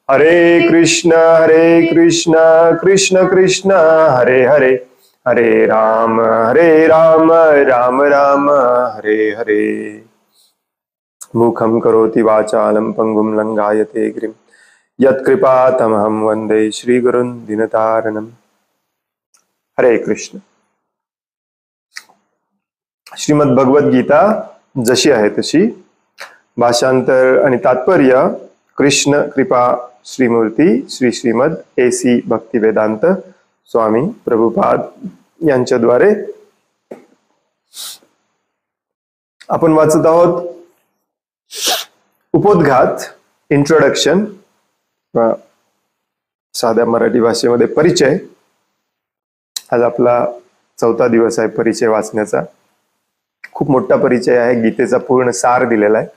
हरे कृष्ण कृष्ण कृष्ण हरे हरे, हरे राम राम राम हरे हरे। मुखं करोति वाचालं पंगुं लंघायते गिरिं, यत्कृपातमहं वन्दे श्रीगुरुं दीनतारिणम्। हरे कृष्ण। श्रीमद भगवद गीता जशी आहे तशी, भाषांतर आणि तात्पर्य कृष्ण कृपा श्रीमूर्ती श्री श्रीमद AC भक्तिवेदांत स्वामी प्रभुपाद यांच्याद्वारे आपण वाचत आहोत उपोद्घात, इंट्रोडक्शन, साध्या मराठी भाषेमध्ये परिचय। आज आपला 4था दिवस आहे परिचय वाचण्याचा। खूप मोठा परिचय आहे, गीतेचा पूर्ण सार दिलेला आहे,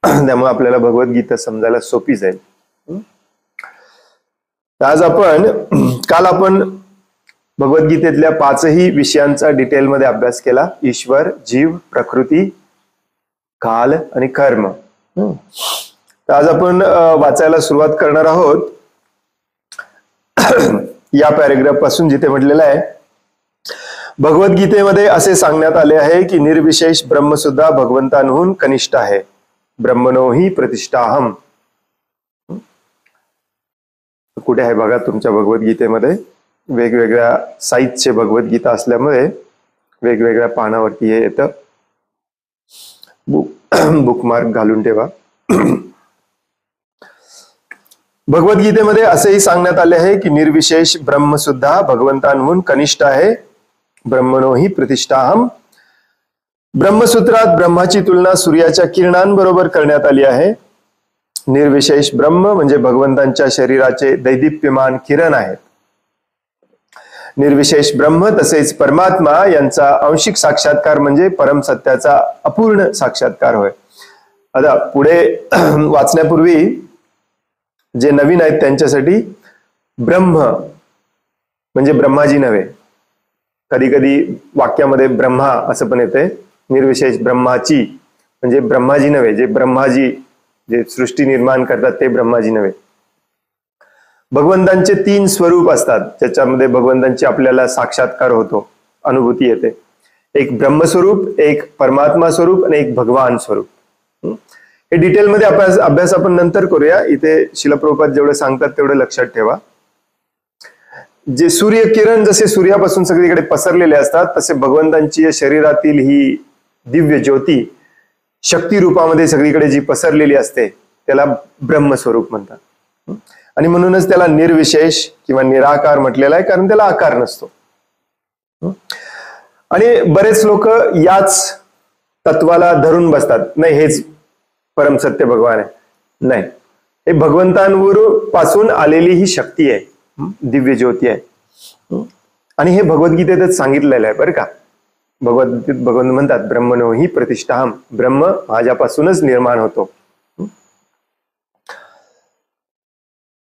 त्यामुळे आपल्याला भगवद्गीता समजायला सोपी जाईल। आज काल आपण भगवद्गीतेतल्या 5ही विषयांचा डिटेलमध्ये अभ्यास केला। ईश्वर, जीव, प्रकृती, काल आणि कर्म। तर आज आपण वाचायला सुरुवात करणार आहोत या पॅरेग्राफ पासून, जिथे म्हटलेलं आहे, भगवद्गीतेमध्ये असे सांगण्यात आले आहे की निर्विशेष ब्रह्म सुद्धा भगवंतांहून कनिष्ठ आहे, ब्रह्मणो हि प्रतिष्ठाहम। कुठे आहे बघा तुमच्या भगवद्गीतेमध्ये, वेगवेगळ्या साईजचे भगवद्गीता असल्यामुळे वेगवेगळ्या पानावरती हे येतं, बुकमार्क घालून ठेवा। भगवद्गीतेमध्ये असेही सांगण्यात आले आहे की निर्विशेष ब्रह्म सुद्धा भगवंतांहून कनिष्ठ आहे, ब्रह्मणो हि प्रतिष्ठाहम। ब्रह्मसूत्रात ब्रह्माची तुलना सूर्याच्या किरणांबरोबर करण्यात आली आहे। निर्विशेष ब्रह्म म्हणजे भगवंतांच्या शरीराचे दैदिप्यमान किरण आहेत। निर्विशेष ब्रह्म तसेच परमात्मा यांचा आंशिक साक्षात्कार म्हणजे परम सत्याचा अपूर्ण साक्षात्कार होय। आता पुढे वाचण्यापूर्वी जे नवीन आहेत त्यांच्यासाठी ब्रह्म म्हणजे ब्रह्माजी नव्हे, कधी कधी वाक्यामध्ये ब्रह्मा असं पण येते, निर्विशेष ब्रह्माची म्हणजे ब्रह्माजी नव्हे, जे ब्रह्माजी जे सृष्टी निर्माण करतात ते ब्रह्माजी नव्हे। भगवंतांचे 3 स्वरूप असतात ज्याच्यामध्ये भगवंतांची आपल्याला साक्षात्कार होतो, अनुभूती येते। एक ब्रह्मस्वरूप, एक परमात्मा स्वरूप आणि एक भगवान स्वरूप। हे डिटेलमध्ये अभ्यास आपण नंतर करूया। इथे श्रील प्रभुपाद जेवढे सांगतात तेवढे लक्षात ठेवा। जे सूर्य किरण जसे सूर्यापासून सगळीकडे पसरलेले असतात, तसे भगवंतांची शरीरातील ही दिव्य ज्योती शक्ती रूपामध्ये सगळीकडे जी पसरलेली असते त्याला ब्रह्मस्वरूप म्हणतात। आणि म्हणूनच त्याला निर्विशेष किंवा निराकार म्हटलेला आहे, कारण त्याला आकार नसतो। आणि बरेच लोक याच तत्वाला धरून बसतात, नाही हेच परम सत्य भगवान आहे। नाही, हे भगवंतांवर पासून आलेली ही शक्ती आहे, दिव्य ज्योती आहे। आणि हे भगवद्गीतेतच सांगितलेलं आहे बरं का। भगवद्गीतेत भगवंत म्हणतात ब्रह्मणो हि प्रतिष्ठाहम, ब्रह्म माझ्यापासूनच निर्माण होतो।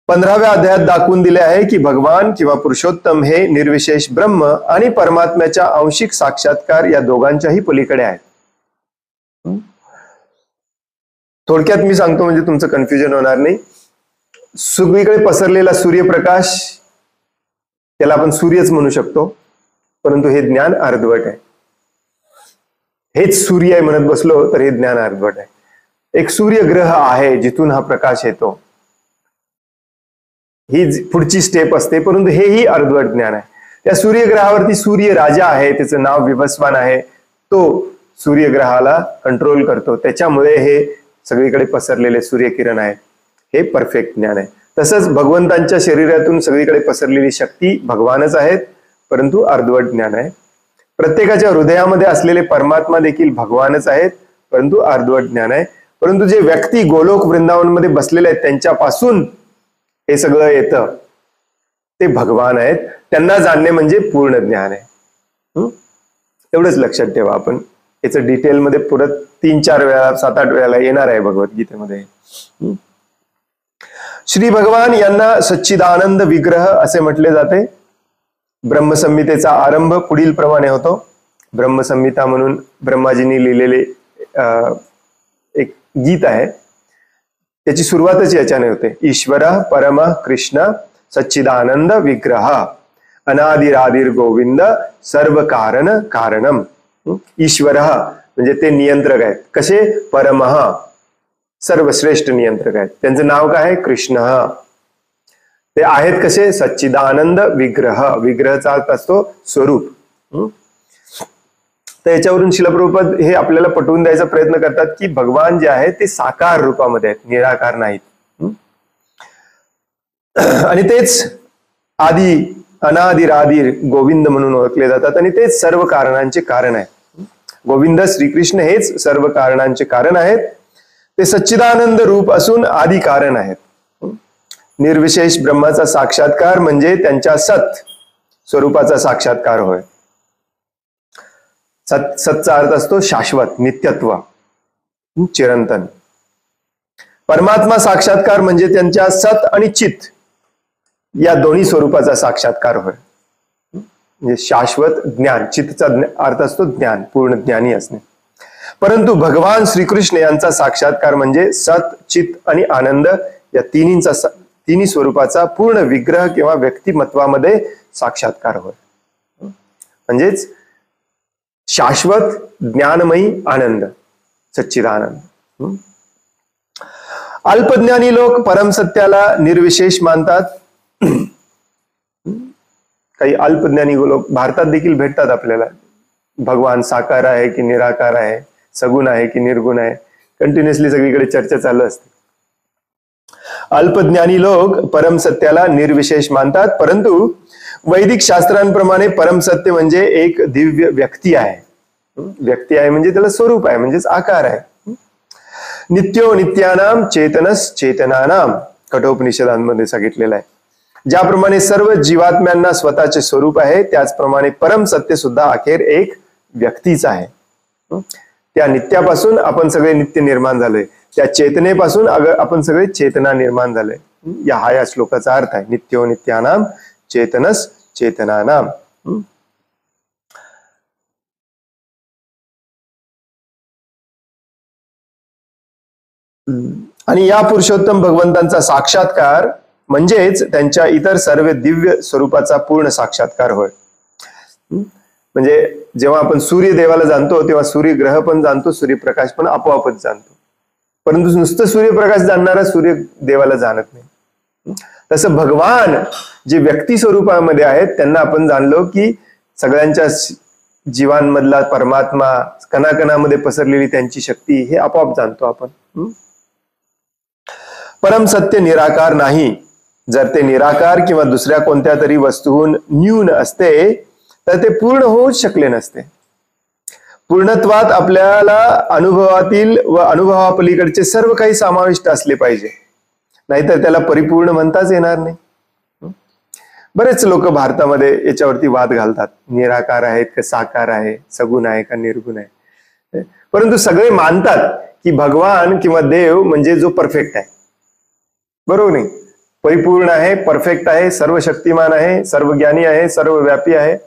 15व्या अध्यायात दाखवून दिले आहे की भगवान किंवा पुरुषोत्तम हे निर्विशेष ब्रह्म आणि परमात्म्याच्या आंशिक साक्षात्कार या दोघांच्याही पलीकडे आहे। थोडक्यात मी सांगतो म्हणजे तुमचं कन्फ्युजन होणार नाही। सगळीकडे पसरलेला सूर्यप्रकाश, त्याला आपण सूर्यच म्हणू शकतो, परंतु हे ज्ञान अर्धवट आहे। हेच सूर्य आहे म्हणत बसलो तर हे ज्ञान अर्धवट आहे। एक सूर्यग्रह आहे जिथून हा प्रकाश येतो, ही पुढची स्टेप असते, परंतु हेही अर्धवट ज्ञान आहे। त्या सूर्यग्रहावरती सूर्य राजा आहे, त्याचं नाव विवस्वान आहे, तो सूर्यग्रहाला कंट्रोल करतो, त्याच्यामुळे हे सगळीकडे पसरलेले सूर्यकिरण आहे, हे परफेक्ट ज्ञान आहे। तसंच भगवंतांच्या शरीरातून सगळीकडे पसरलेली शक्ती भगवानच आहेत, परंतु अर्धवट ज्ञान आहे। प्रत्येकाच्या हृदयामध्ये असलेले परमात्मा देखील भगवानच आहेत, परंतु अर्धवट ज्ञान आहे। परंतु जे व्यक्ती गोलोक वृंदावनमध्ये बसलेले आहेत त्यांच्यापासून हे सगळं येतं, ते भगवान आहेत, त्यांना जाणणे म्हणजे पूर्ण ज्ञान आहे। एवढंच लक्षात ठेवा। आपण याचं डिटेलमध्ये पुढे 3-4 वेळा 7-8 वेळाला येणार आहे भगवद्गीतेमध्ये। श्री भगवान यांना सच्चिदानंद विग्रह असे म्हटले जाते। ब्रह्मसंहितेचा आरंभ पुढील प्रमाणे होतो। ब्रह्मसंहिता म्हणून ब्रह्माजींनी लिहिलेले एक गीत आहे, त्याची सुरुवातच याच्याने होते. ईश्वर परम कृष्ण सच्चिदानंद विग्रह अनादिरादिर गोविंद सर्व कारण कारणम. ईश्वर म्हणजे ते नियंत्रक आहेत. कसे? परमः, सर्वश्रेष्ठ नियंत्रक आहेत. त्यांचं नाव काय आहे? कृष्ण. ते आहेत कसे? सच्चिदानंद विग्रह. विग्रहचा अर्थ असतो स्वरूप. तर याच्यावरून श्रील प्रभुपाद हे आपल्याला पटवून द्यायचा प्रयत्न करतात की भगवान जे आहेत ते साकार रूपामध्ये आहेत, निराकार नाहीत. आणि तेच आदी अनादिरादिर गोविंद म्हणून ओळखले जातात आणि तेच सर्व कारणांचे कारण आहे. गोविंद श्रीकृष्ण हेच सर्व कारणांचे कारण आहेत. ते सच्चिदानंद रूप असून आदी कारण आहेत. निर्विशेष ब्रह्माचा साक्षात्कार म्हणजे त्यांच्या सत स्वरूपाचा साक्षात्कार होय. सतचा अर्थ असतो शाश्वत, नित्यत्व, चिरंतन. परमात्मा साक्षात्कार म्हणजे त्यांच्या सत आणि चित या दोन्ही स्वरूपाचा साक्षात्कार होय. म्हणजे शाश्वत ज्ञान. चितचा अर्थ असतो ज्ञान, पूर्ण ज्ञानी असणे. परंतु भगवान श्रीकृष्ण यांचा साक्षात्कार म्हणजे सत, चित आणि आनंद या तिन्ही स्वरूपाचा पूर्ण विग्रह किंवा व्यक्तिमत्वामध्ये साक्षात्कार होय. म्हणजेच शाश्वत ज्ञानमयी आनंद, सच्चिदानंद. अल्पज्ञानी लोक परमसत्याला निर्विशेष मानतात. काही अल्पज्ञानी लोक भारतात देखील भेटतात आपल्याला. भगवान साकार आहे की निराकार आहे, सगुण आहे की निर्गुण आहे, कंटिन्युअसली सगळीकडे चर्चा चालू असते. अल्पज्ञानी लोक परमसत्याला निर्विशेष मानतात, परंतु वैदिक शास्त्रांप्रमाणे परमसत्य म्हणजे एक दिव्य व्यक्ती आहे. व्यक्ती आहे म्हणजे त्याला स्वरूप आहे, म्हणजेच आकार आहे. नित्यो नित्यानाम चेतनस चेतनानाम कठोपनिषदांमध्ये सांगितलेलं आहे. ज्याप्रमाणे सर्व जीवात्म्यांना स्वतःचे स्वरूप आहे, त्याचप्रमाणे परमसत्य सुद्धा अखेर एक व्यक्तीच आहे. त्या नित्यापासून आपण सगळे नित्य निर्माण झालोय, त्या चेतनेपासून आपण सगळे चेतना निर्माण झालोय. या श्लोकाचा अर्थ आहे. नित्यो नित्यानाम चेतनस चेतनानाम. आणि या पुरुषोत्तम भगवंतांचा साक्षात्कार म्हणजेच त्यांच्या इतर सर्व दिव्य स्वरूपाचा पूर्ण साक्षात्कार होय. म्हणजे जेव्हा आपण सूर्यदेवाला जाणतो तेव्हा सूर्यग्रह पण जाणतो, सूर्यप्रकाश पण आपोआपच जाणतो. परंतु नुसतं सूर्यप्रकाश जाणणारा सूर्यदेवाला जाणत नाही. तसं भगवान जे व्यक्ती स्वरूपामध्ये आहेत त्यांना आपण जाणलो की सगळ्यांच्या जीवांमधला परमात्मा, कणाकणामध्ये पसरलेली त्यांची शक्ती हे आपोआप जाणतो आपण. परमसत्य निराकार नाही. जर ते निराकार किंवा दुसऱ्या कोणत्या तरी वस्तूहून न्यून असते तर ते पूर्ण होऊच शकले नसते. पूर्णत्वात आपल्याला अनुभवातील व अनुभवापलीकडचे सर्व काही समाविष्ट असले पाहिजे, नाहीतर त्याला परिपूर्ण म्हणताच येणार नाही. बरेच लोक भारतामध्ये याच्यावरती वाद घालतात. निराकार आहेत का साकार आहे, सगुण आहे का निर्गुण आहे. परंतु सगळे मानतात की भगवान किंवा देव म्हणजे जो परफेक्ट आहे. बरोबर नाही? परिपूर्ण आहे, परफेक्ट आहे, सर्व शक्तिमान आहे, सर्व ज्ञानी आहे, सर्व व्यापी आहे.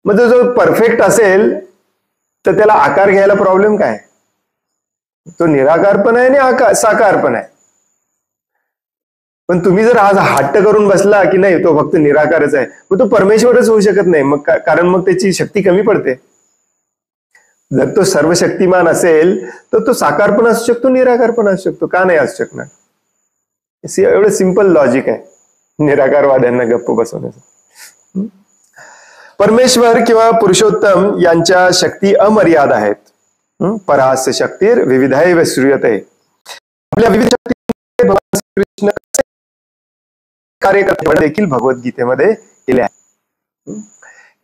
मग जो परफेक्ट असेल तर त्याला आकार घ्यायला प्रॉब्लेम काय? तो निराकार पण आहे आणि साकार पण आहे. पण तुम्ही जर आज हट्ट करून बसला की नाही तो फक्त निराकारच आहे, मग तो परमेश्वरच होऊ शकत नाही. मग कारण मग त्याची शक्ती कमी पडते. जर तो सर्व शक्तिमान असेल तर तो साकार पण असू शकतो, निराकार पण असू शकतो. का नाही असू शकणार? एवढं सिंपल लॉजिक आहे निराकारवाद्यांना गप्प बसवण्याचं. परमेश्वर किंवा पुरुषोत्तम यांच्या शक्ती अमर्याद आहेत. परास्य शक्तीर विविधैव श्रूयते. आपल्या विविध शक्ती भगवान श्रीकृष्ण कार्य करताना देखील भगवद्गीतेमध्ये केले आहे.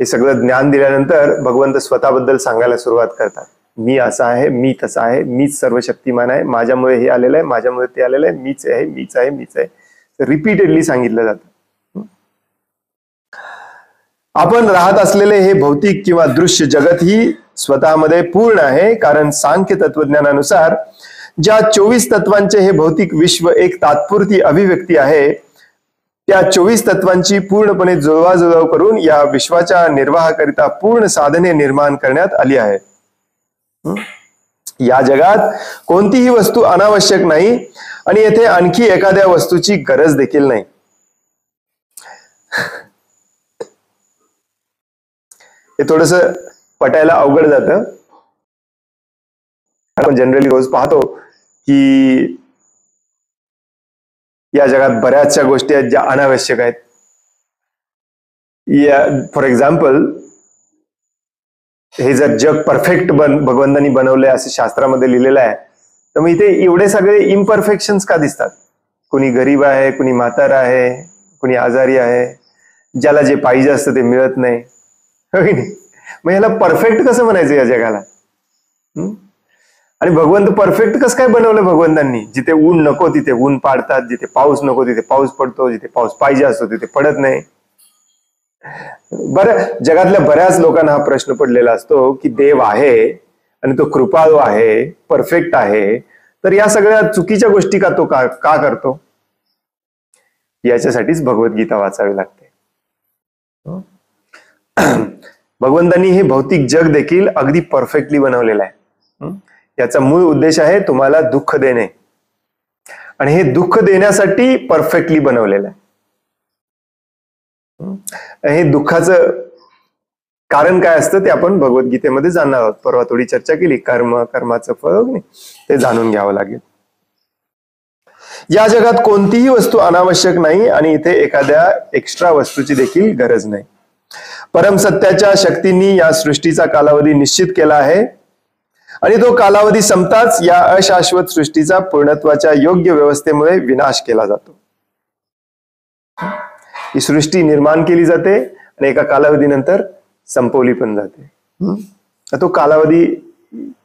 हे सगळं ज्ञान दिल्यानंतर भगवंत स्वतःबद्दल सांगायला सुरुवात करतात. मी असा आहे, मी तसा आहे, मीच सर्व शक्तिमान आहे, माझ्यामुळे हे आलेलं आहे, माझ्यामुळे ते आलेलं आहे, मीच आहे, मीच आहे, मीच आहे. रिपीटेडली सांगितलं जातं. आपण राहत असलेले हे भौतिक किंवा दृश्य जगत ही स्वतःमध्ये पूर्ण आहे. कारण सांख्य तत्वज्ञानानुसार ज्या 24 तत्वांचे हे भौतिक विश्व एक तात्पुरती अभिव्यक्ती आहे, त्या 24 तत्वांची पूर्णपणे जुळवाजुळव करून या विश्वाच्या निर्वाहाकरिता पूर्ण साधने निर्माण करण्यात आली आहे. या जगात कोणतीही वस्तू अनावश्यक नाही. आणि येथे आणखी एखाद्या वस्तूची गरज देखील नाही. हे थोडस पटायला अवघड जातं. आपण जनरली रोज पाहतो की या जगात बऱ्याचशा गोष्टी आहेत ज्या अनावश्यक आहेत. फॉर एक्झाम्पल, हे जर जग परफेक्ट भगवंतांनी बनवलंय असं शास्त्रामध्ये लिहिलेलं आहे, तर मग इथे एवढे सगळे इम्परफेक्शन्स का दिसतात? कुणी गरीब आहे, कुणी म्हातारा आहे, कुणी आजारी आहे, ज्याला जे पाहिजे असतं ते मिळत नाही, हो की नाही? मग ह्याला परफेक्ट कसं म्हणायचं या जगाला? आणि भगवंत परफेक्ट कसं काय बनवलं भगवंतांनी? जिथे ऊन नको तिथे ऊन पाडतात, जिथे पाऊस नको तिथे पाऊस पडतो, जिथे पाऊस पाहिजे असतो तिथे पडत नाही. बरं, जगातल्या बऱ्याच लोकांना हा प्रश्न पडलेला असतो की देव आहे आणि तो कृपाळू आहे, परफेक्ट आहे, तर या सगळ्या चुकीच्या गोष्टी का तो का करतो? याच्यासाठीच भगवद्गीता वाचावी लागते. भगवंतांनी हे भौतिक जग देखील अगदी परफेक्टली बनवलेलं आहे. याचा मूळ उद्देश आहे तुम्हाला दुःख देणे, आणि हे दुःख देण्यासाठी परफेक्टली बनवलेलं आहे. हे दुःखाचं कारण काय असतं ते आपण भगवद्गीतेमध्ये जाणणार आहोत. परवा थोडी चर्चा केली, कर्माचं फळ, ते जाणून घ्यावं लागेल. या जगात कोणतीही वस्तू अनावश्यक नाही आणि इथे एखाद्या एक्स्ट्रा वस्तूची देखील गरज नाही. परमसत्याच्या शक्तींनी या सृष्टीचा कालावधी निश्चित केला आहे आणि तो कालावधी संपताच या अशाश्वत सृष्टीचा पूर्णत्वाच्या योग्य व्यवस्थेमुळे विनाश केला जातो. ही सृष्टी निर्माण केली जाते आणि एका कालावधीनंतर संपवली पण जाते. तो कालावधी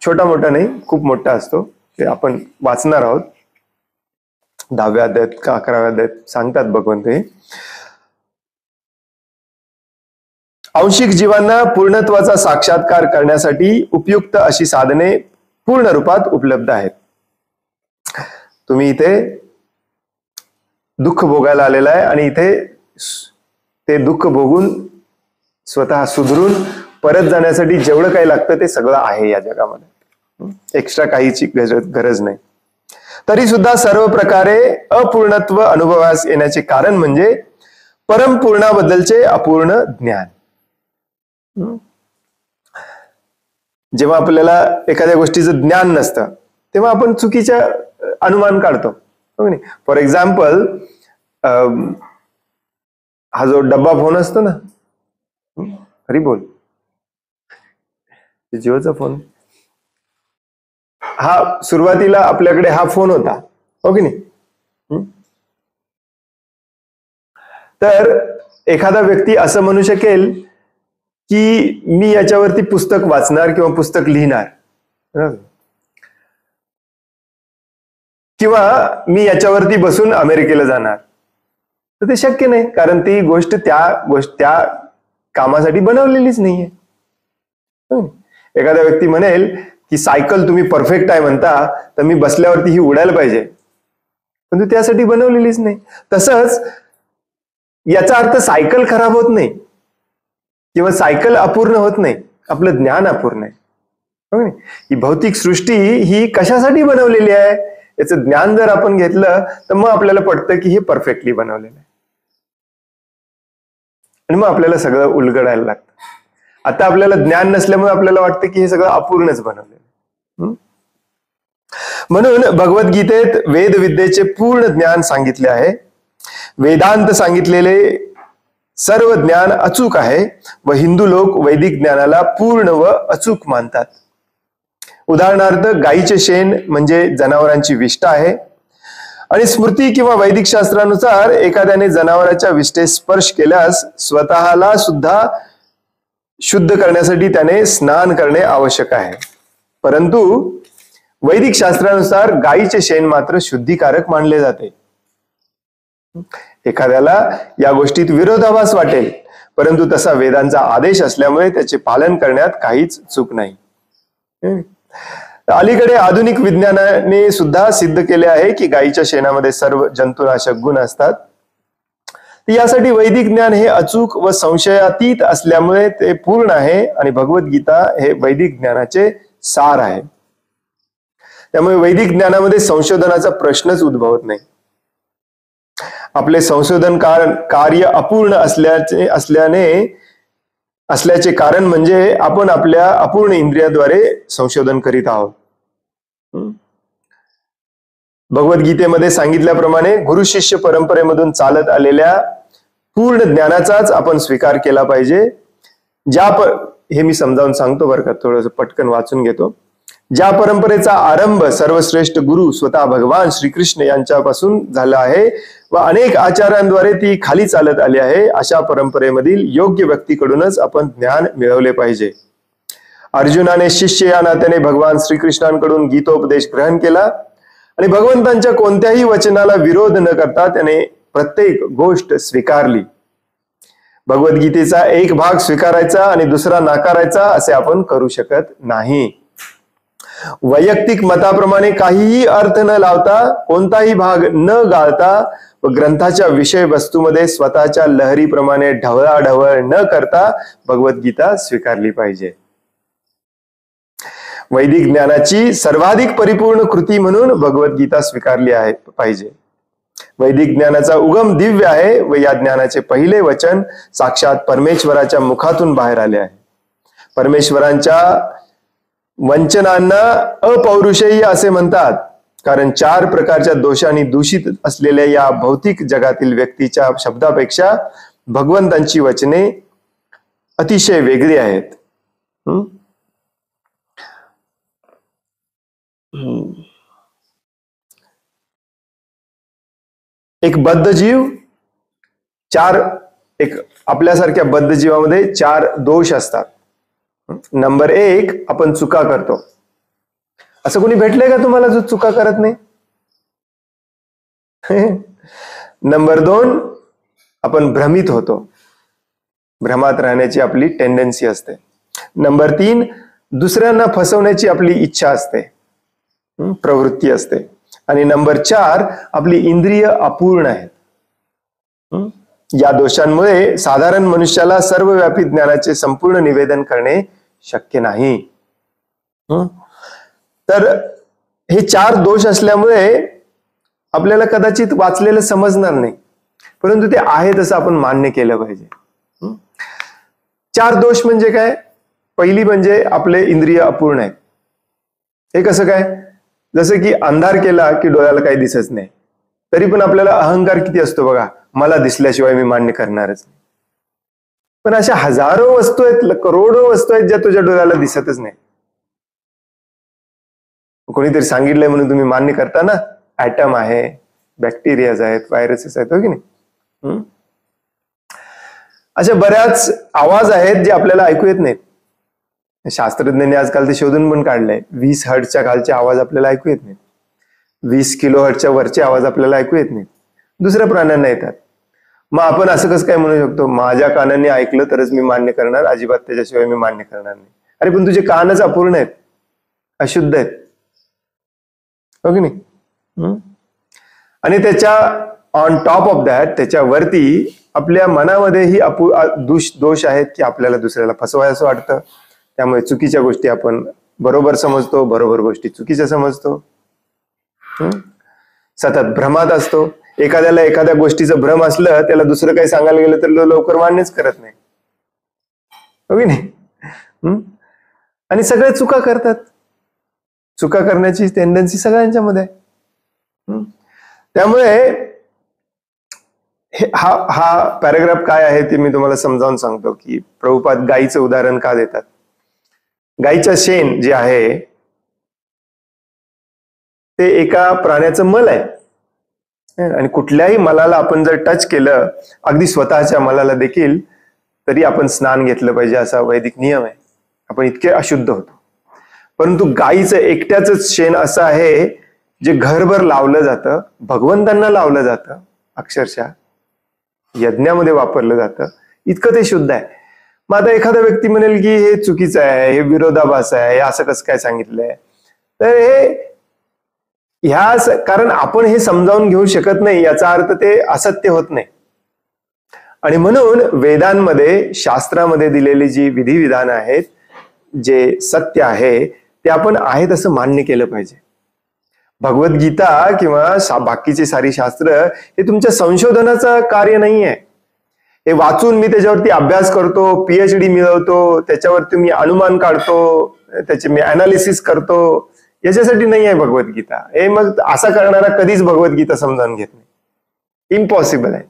छोटा मोठा नाही, खूप मोठा असतो. ते आपण वाचणार आहोत. 10व्या अध्यायात का 11व्या अध्यायात सांगतात भगवंत हे. आंशिक जीवांना पूर्णत्वाचा साक्षात्कार करण्यासाठी उपयुक्त अशी साधने पूर्ण रूपात उपलब्ध आहेत. तुम्ही इथे दुःख भोगायला आलेला आहे आणि इथे ते दुःख भोगून स्वतः सुधरून परत जाण्यासाठी जेवढं काही लागतं ते सगळं आहे या जगामध्ये. एक्स्ट्रा काहीची गरज नाही. तरी सुद्धा सर्व प्रकारे अपूर्णत्व अनुभवास येण्याचे कारण म्हणजे परमपूर्णाबद्दलचे अपूर्ण ज्ञान. जेव्हा आपल्याला एखाद्या गोष्टीचं ज्ञान नसतं तेव्हा आपण चुकीच्या अनुमान काढतो. फॉर एक्झाम्पल, हा जो डब्बा फोन असतो ना, हरी बोल, जिओचा फोन, हा सुरुवातीला आपल्याकडे हा फोन होता, हो की नाही? तर एखादा व्यक्ती असं म्हणू शकेल की मी याच्यावरती पुस्तक वाचणार किंवा पुस्तक लिहिणार, किंवा मी याच्यावरती बसून अमेरिकेला जाणार. तर ते शक्य नाही, कारण ती गोष्ट त्या कामासाठी बनवलेलीच नाहीये. एखादा व्यक्ती म्हणेल की सायकल तुम्ही परफेक्ट आहे म्हणता, तर मी बसल्यावरती ही उडायला पाहिजे, पण त्यासाठी बनवलेलीच नाही. तसंच याचा अर्थ सायकल खराब होत नाही किंवा सायकल अपूर्ण होत नाही, आपलं ज्ञान अपूर्ण आहे. ही भौतिक सृष्टी ही कशासाठी बनवलेली आहे याचं ज्ञान जर आपण घेतलं तर मग आपल्याला पटतं की हे परफेक्टली बनवलेलं आहे, आणि मग आपल्याला सगळं उलगडायला लागतं. आता आपल्याला ज्ञान नसल्यामुळे आपल्याला वाटतं की हे सगळं अपूर्णच बनवलेलं आहे. म्हणून भगवद्गीतेत वेदविद्येचे पूर्ण ज्ञान सांगितले आहे. वेदांत सांगितलेले सर्व ज्ञान अचूक आहे व हिंदू लोक वैदिक ज्ञानाला पूर्ण व अचूक मानतात. उदाहरणार्थ, गायीचे शेण म्हणजे जनावरांची विष्ठा आहे, आणि स्मृती किंवा वैदिक शास्त्रानुसार एखाद्याने जनावराच्या विष्ठेस स्पर्श केल्यास स्वतःला सुद्धा शुद्ध करण्यासाठी त्याने स्नान करणे आवश्यक आहे. परंतु वैदिक शास्त्रानुसार गायीचे शेण मात्र शुद्धीकारक मानले जाते. एखाद्याला या गोष्टीत विरोधाभास वाटेल, परंतु तसा वेदांचा आदेश असल्यामुळे त्याचे पालन करण्यात काहीच चूक नाही. अलीकडे आधुनिक विज्ञानाने सुद्धा सिद्ध केले आहे की गायीच्या शेणामध्ये सर्व जंतुनाशक गुण असतात. यासाठी वैदिक ज्ञान हे अचूक व संशयातीत असल्यामुळे ते पूर्ण आहे, आणि भगवद्गीता हे वैदिक ज्ञानाचे सार आहे. त्यामुळे वैदिक ज्ञानामध्ये संशोधनाचा प्रश्नच उद्भवत नाही. आपले संशोधन कार्य अपूर्ण असल्याचे कारण म्हणजे आपण आपल्या अपूर्ण इंद्रियाद्वारे संशोधन करीत आहोत. भगवद्गीतेमध्ये सांगितल्याप्रमाणे गुरु शिष्य परंपरेमधून चालत आलेल्या पूर्ण ज्ञानाचाच आपण स्वीकार केला पाहिजे. हे मी समजावून सांगतो बरं का, थोडंसं पटकन वाचून घेतो. ज्या परंपरेचा आरंभ सर्वश्रेष्ठ गुरु स्वतः भगवान श्रीकृष्ण यांच्यापासून झाला आहे व अनेक आचार्यांद्वारे ती खाली चालत आली आहे, अशा परंपरेमधील योग्य व्यक्तीकडूनच आपण ज्ञान मिळवले पाहिजे. अर्जुनाने शिष्य या नात्याने भगवान श्रीकृष्णांकडून गीतोपदेश ग्रहण केला आणि भगवंतांच्या कोणत्याही वचनाला विरोध न करता त्याने प्रत्येक गोष्ट स्वीकारली. भगवद्गीतेचा एक भाग स्वीकारायचा आणि दुसरा नाकारायचा असे आपण करू शकत नाही. वैयक्तिक मताप्रमाणे काहीही अर्थ न लावता, कोणताही भाग न गाळता व ग्रंथाच्या विषय वस्तूमध्ये स्वतःच्या लहरीप्रमाणे ढवळाढवळ न करता भगवद्गीता स्वीकारली पाहिजे. वैदिक ज्ञानाची सर्वाधिक परिपूर्ण कृती म्हणून भगवद्गीता स्वीकारली पाहिजे. वैदिक ज्ञानाचा उगम दिव्य आहे व या ज्ञानाचे पहिले वचन साक्षात परमेश्वराच्या मुखातून बाहेर आले आहे. परमेश्वरांच्या वंचनांना अपौरुषेय असे म्हणतात, कारण 4 प्रकारच्या दोषांनी दूषित असलेल्या या भौतिक जगातील व्यक्तीच्या शब्दापेक्षा भगवंतांची वचने अतिशय वेगळी आहेत. एक बद्ध जीव आपल्यासारख्या बद्ध जीवामध्ये 4 दोष असतात. नंबर 1, आपण चुका करतो. असं कोणी भेटलंय का तुम्हाला जो चुका करत नाही? नंबर 2, आपण भ्रमित होतो. भ्रमात राहण्याची आपली टेंडन्सी असते. नंबर 3, दुसऱ्यांना फसवण्याची आपली इच्छा असते, प्रवृत्ती असते. आणि नंबर 4, आपली इंद्रिय अपूर्ण आहेत. या दोषांमुळे साधारण मनुष्याला सर्वव्यापी ज्ञानाचे संपूर्ण निवेदन करणे शक्य नाही. तर हे 4 दोष असल्यामुळे आपल्याला कदाचित वाचलेलं समजणार नाही, परंतु ते आहेत असं आपण मान्य केलं पाहिजे. 4 दोष म्हणजे काय? पहिली म्हणजे आपले इंद्रिय अपूर्ण आहेत. हे कसं काय? जसं की अंधार केला की डोळ्याला काही दिसत नाही, तरी पण आपल्याला अहंकार किती असतो बघा, मला दिसल्याशिवाय मी मान्य करणारच नाही. पण अशा हजारो वस्तू आहेत, करोडो वस्तू आहेत ज्या तुझ्या डोळ्याला दिसतच नाही. कोणीतरी सांगितलंय म्हणून तुम्ही मान्य करता ना. ऍटम आहे, बॅक्टेरियाज आहेत, व्हायरसेस आहेत, हो की नाही? अशा बऱ्याच आवाज आहेत जे आपल्याला ऐकू येत नाहीत. शास्त्रज्ञांनी आजकाल ते शोधून पण काढलंय. 20 हर्ट्जच्या खालचे आवाज आपल्याला ऐकू येत नाहीत. 20 किलो हर्ट्जच्या वरचे आवाज आपल्याला ऐकू येत नाहीत, दुसऱ्या प्राण्यांना येतात. मग आपण असं कसं काय म्हणू शकतो, माझ्या कानांनी ऐकलं तरच मी मान्य करणार, अजिबात त्याच्याशिवाय मी मान्य करणार नाही? अरे पण तुझे कानच अपूर्ण आहेत, अशुद्ध आहेत, हो की नाही? आणि त्याच्या ऑन टॉप ऑफ दॅट, त्याच्यावरती आपल्या मनामध्येही दोष आहेत की आपल्याला दुसऱ्याला फसवायचं वाटतं. त्यामुळे चुकीच्या गोष्टी आपण बरोबर समजतो, बरोबर गोष्टी चुकीच्या समजतो. सतत भ्रमात असतो. एखाद्याला एखाद्या गोष्टीचं भ्रम असलं, त्याला दुसरं काही सांगायला गेलं तर लवकर मान्यच करत नाही, हो की नाही? आणि सगळे चुका करतात. चुका करण्याची टेंडन्सी सगळ्यांच्या मध्ये आहे. त्यामुळे हा पॅराग्राफ काय आहे ते मी तुम्हाला समजावून सांगतो की प्रभुपाद गायीचं उदाहरण का देतात. गायीचं शेण जे आहे ते एका प्राण्याचं मल आहे आणि कुठल्याही मलाला आपण जर टच केलं, अगदी स्वतःच्या मलाला देखील, तरी आपण स्नान घेतलं पाहिजे असा वैदिक नियम आहे. आपण इतके अशुद्ध होतो. परंतु गायीचं एकट्याच शेण असं आहे जे घरभर लावलं जातं, भगवंतांना लावलं जातं, अक्षरशः यज्ञामध्ये वापरलं जातं, इतकं ते शुद्ध आहे. मग आता एखादा व्यक्ती म्हणेल की हे चुकीचं आहे, हे विरोधाभास आहे, हे असं कसं काय सांगितलंय? तर कारण आपण हे समजावून घेऊ शकत नाही, याचा अर्थ ते असत्य होत नाही. आणि म्हणून वेदांमध्ये, शास्त्रामध्ये दिलेली जी विधिविधान आहेत, जे सत्य आहे ते आपण आहेत असं मान्य केलं पाहिजे. भगवद्गीता किंवा बाकीची सारी शास्त्र हे तुमच्या संशोधनाचं कार्य नाही आहे. हे वाचून मी त्याच्यावरती अभ्यास करतो, PhD मिळवतो, त्याच्यावरती मी अनुमान काढतो, त्याचे मी अनालिसिस करतो, याच्यासाठी नाही आहे भगवद्गीता. हे मग असा करणारा कधीच भगवद्गीता समजावून घेत नाही. इम्पॉसिबल आहे.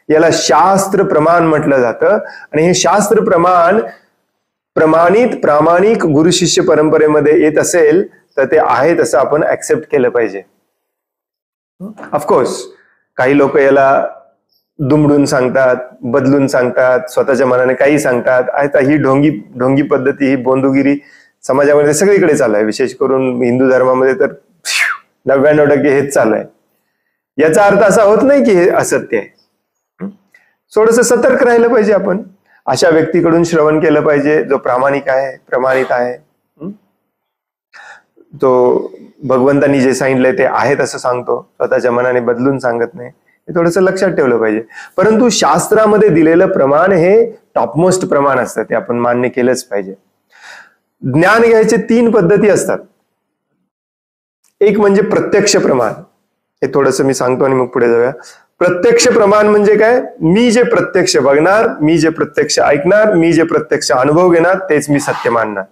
याला शास्त्र प्रमाण म्हटलं जातं. आणि हे शास्त्र प्रमाण प्रामाणिक गुरु शिष्य परंपरेमध्ये येत असेल तर ते आहे तसं आपण ऍक्सेप्ट केलं पाहिजे. ऑफकोर्स काही लोक याला दुमडून सांगतात, बदलून सांगतात, स्वतःच्या मनाने काही सांगतात. आता ही ढोंगी पद्धती, ही बोंदुगिरी समाजामध्ये सगळीकडे चालू आहे. विशेष करून हिंदू धर्मामध्ये तर 99% हेच चालू आहे. याचा अर्थ असा होत नाही की हे असत्य आहे. थोडंसं सतर्क राहिलं पाहिजे आपण. अशा व्यक्तीकडून श्रवण केलं पाहिजे जो प्रामाणिक आहे, प्रमाणित आहे, तो भगवंतांनी जे सांगितलंय ते आहे तसं सांगतो, स्वतःच्या मनाने बदलून सांगत नाही. हे थोडंसं लक्षात ठेवलं पाहिजे. परंतु शास्त्रामध्ये दिलेलं प्रमाण हे टॉपमोस्ट प्रमाण असतं, ते आपण मान्य केलंच पाहिजे. ज्ञान घ्यायचे 3 पद्धती असतात. एक म्हणजे प्रत्यक्ष प्रमाण. हे थोडंसं मी सांगतो आणि मग पुढे जाऊया. प्रत्यक्ष प्रमाण म्हणजे काय? मी जे प्रत्यक्ष बघणार, मी जे प्रत्यक्ष ऐकणार, मी जे प्रत्यक्ष अनुभव घेणार, तेच मी सत्य मानणार,